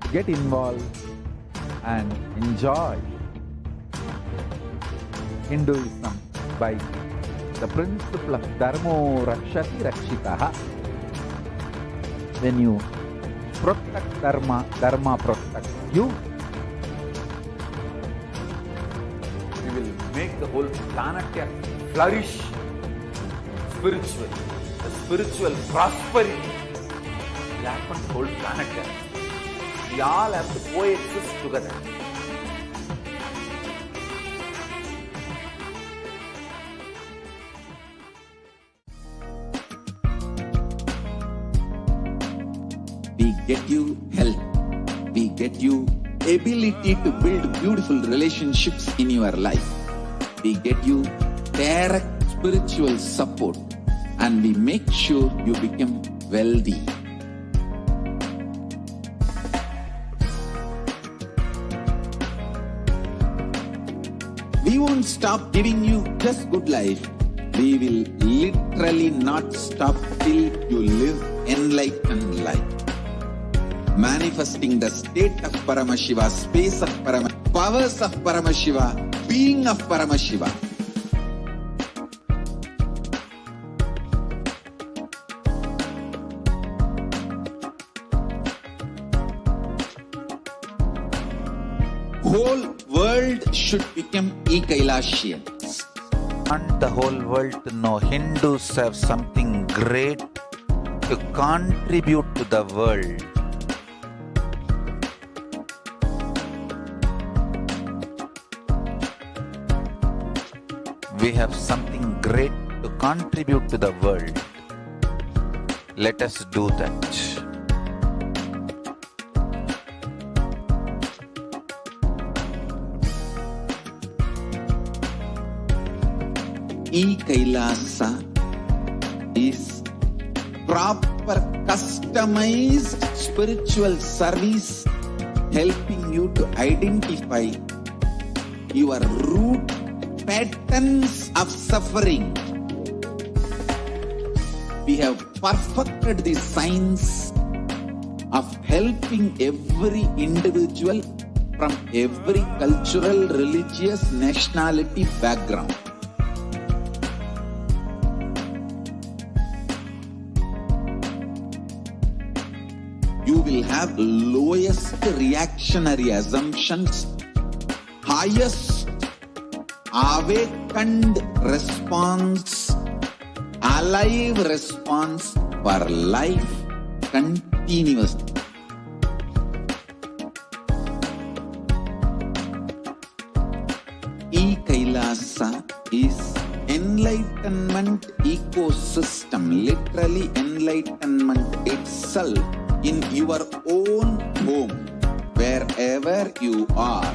to get involved and enjoy Hinduism by the principle of Dharmo Rakshati Rakshitaha. When you protect Dharma, Dharma protects you. We will make the whole planet flourish spiritually. The spiritual prosperity will happen to the whole planet. We all have to coexist together. We get you health. We get you ability to build beautiful relationships in your life. We get you direct spiritual support, and we make sure you become wealthy. We won't stop giving you just good life. We will literally not stop till you live enlightened life. Manifesting the state of Paramashiva, space of Paramashiva, powers of Paramashiva, being of Paramashiva. Whole world should become Kailasa'S. Want the whole world to know Hindus have something great to contribute to the world. We have something great to contribute to the world. Let us do that. Kailasa is proper customized spiritual service helping you to identify your root patterns of suffering. We have perfected the science of helping every individual from every cultural, religious, nationality background. You will have lowest reactionary assumptions, highest awakened response, alive response for life continuously. Kailasa is enlightenment ecosystem, literally enlightenment itself in your own home, wherever you are.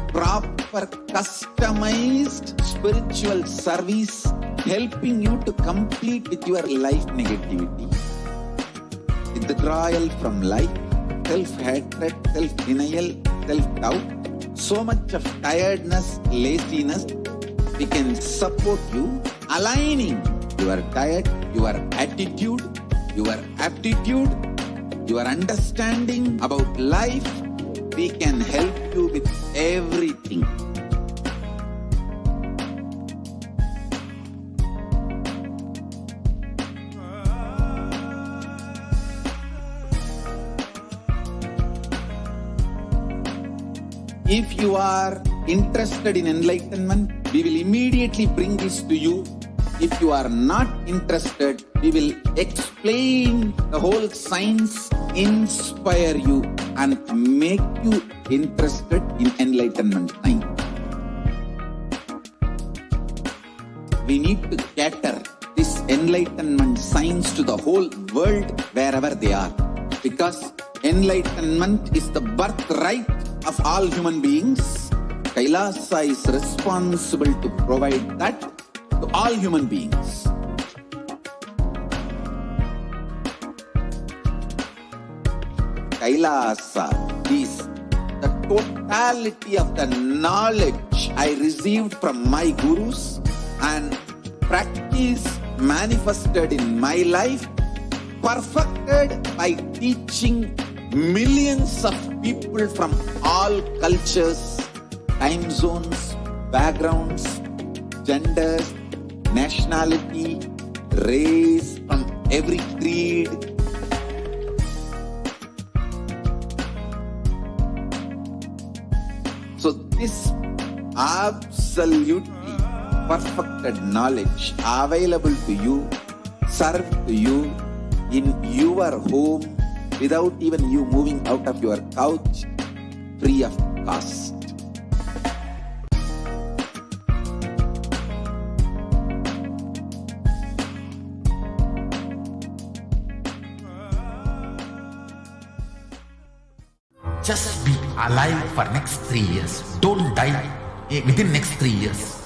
Proper customized spiritual service helping you to complete with your life negativity, withdrawal from life, self-hatred, self-denial, self-doubt, so much of tiredness, laziness. We can support you aligning your diet, your attitude, your aptitude, your understanding about life. We can help you with everything. If you are interested in enlightenment, we will immediately bring this to you. If you are not interested, we will explain the whole science, inspire you, and make you interested in enlightenment science. We need to cater this enlightenment science to the whole world wherever they are, because enlightenment is the birthright of all human beings. Kailasa is responsible to provide that to all human beings. Kailasa is the totality of the knowledge I received from my gurus and practice manifested in my life, perfected by teaching millions of people from all cultures, time zones, backgrounds, genders, nationality, race, from every creed. So this absolutely perfected knowledge available to you, served to you in your home without even you moving out of your couch, free of cost. Just be alive for next 3 years. Don't die within next 3 years.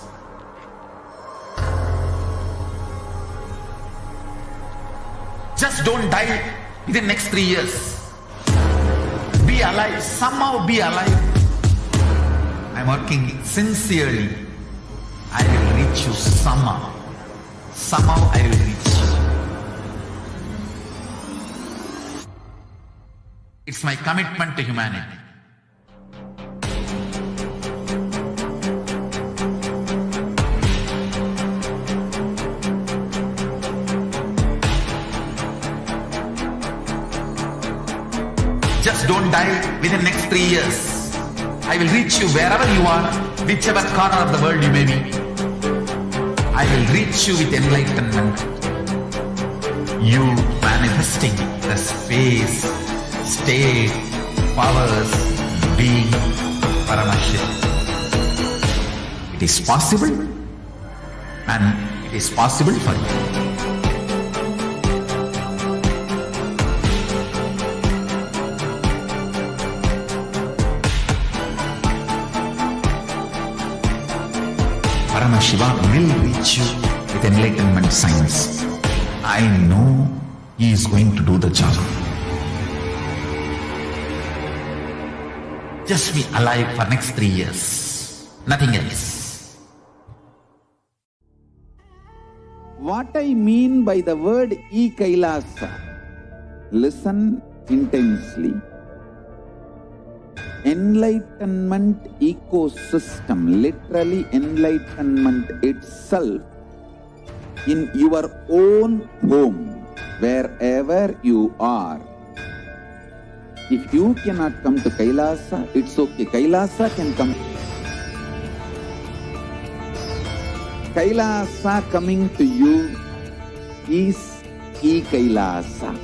Just don't die within next 3 years. Be alive. Somehow be alive. I'm working sincerely. I will reach you somehow. Somehow I will reach you. It's my commitment to humanity. Just don't die within next 3 years. I will reach you wherever you are, whichever corner of the world you may be. I will reach you with enlightenment. You manifesting the space, state, powers, being Paramashivoham. It is possible, and it is possible for you. Paramashivoham will reach you with enlightenment science. I know he is going to do the job. Just be alive for next 3 years. Nothing else. What I mean by the word Kailasa, listen intensely. Enlightenment ecosystem, literally enlightenment itself, in your own home, wherever you are. If you cannot come to Kailasa, it's okay. Kailasa can come. Kailasa coming to you is Kailasa.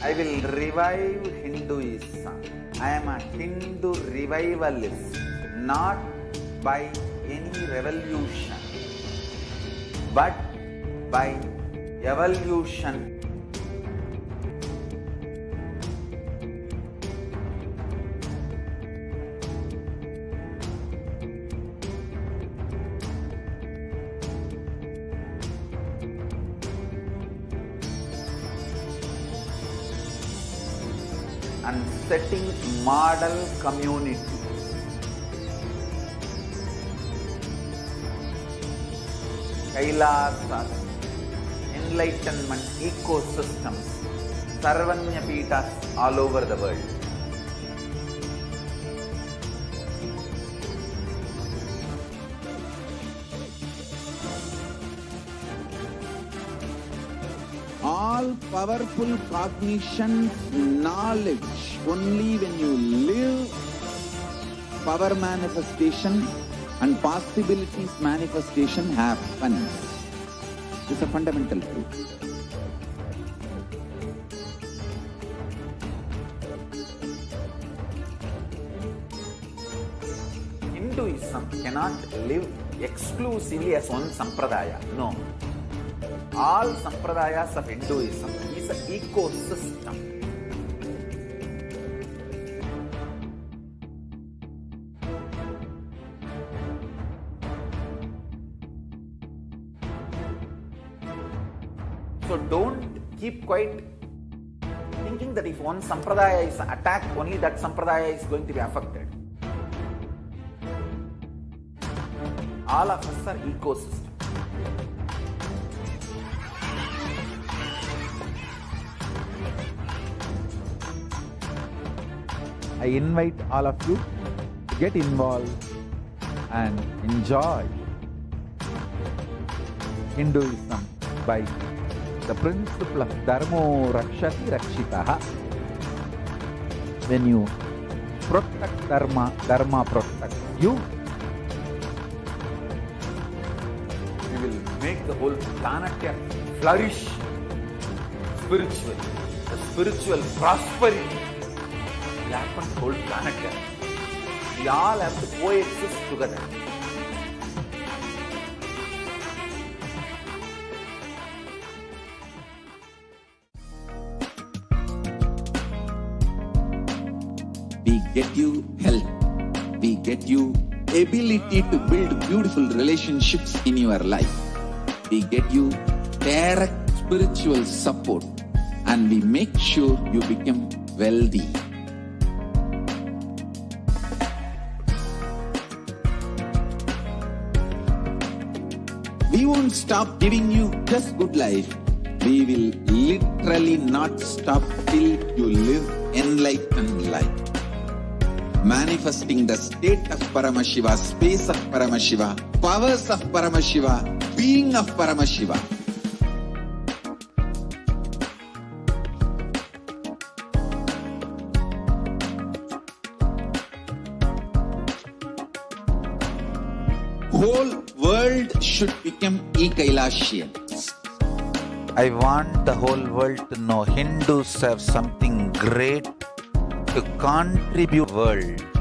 I will revive Hinduism. I am a Hindu revivalist, not by any revolution, but by evolution. And setting model community. Kailasa'S, enlightenment ecosystems, Sarvanya Peethas all over the world. All powerful cognition, knowledge, only when you live power manifestation and possibilities manifestation happens. It's a fundamental truth. Hinduism cannot live exclusively as one sampradaya. No. All sampradayas of Hinduism is an ecosystem. So don't keep quiet thinking that if one sampradaya is attacked, only that sampradaya is going to be affected. All of us are ecosystem. I invite all of you to get involved and enjoy Hinduism by the principle of Dharmo Rakshati Rakshitaha. When you protect Dharma, Dharma protects you. We will make the whole planet flourish spiritually. The spiritual prosperity will happen to the whole planet. We all have to coexist together. We get you health. We get you ability to build beautiful relationships in your life. We get you direct spiritual support, and we make sure you become wealthy. We won't stop giving you just good life. We will literally not stop till you live enlightened life. Manifesting the state of Paramashiva, space of Paramashiva, powers of Paramashiva, being of Paramashiva. Whole world should become Kailasa'S. I want the whole world to know Hindus have something great to contribute to the world.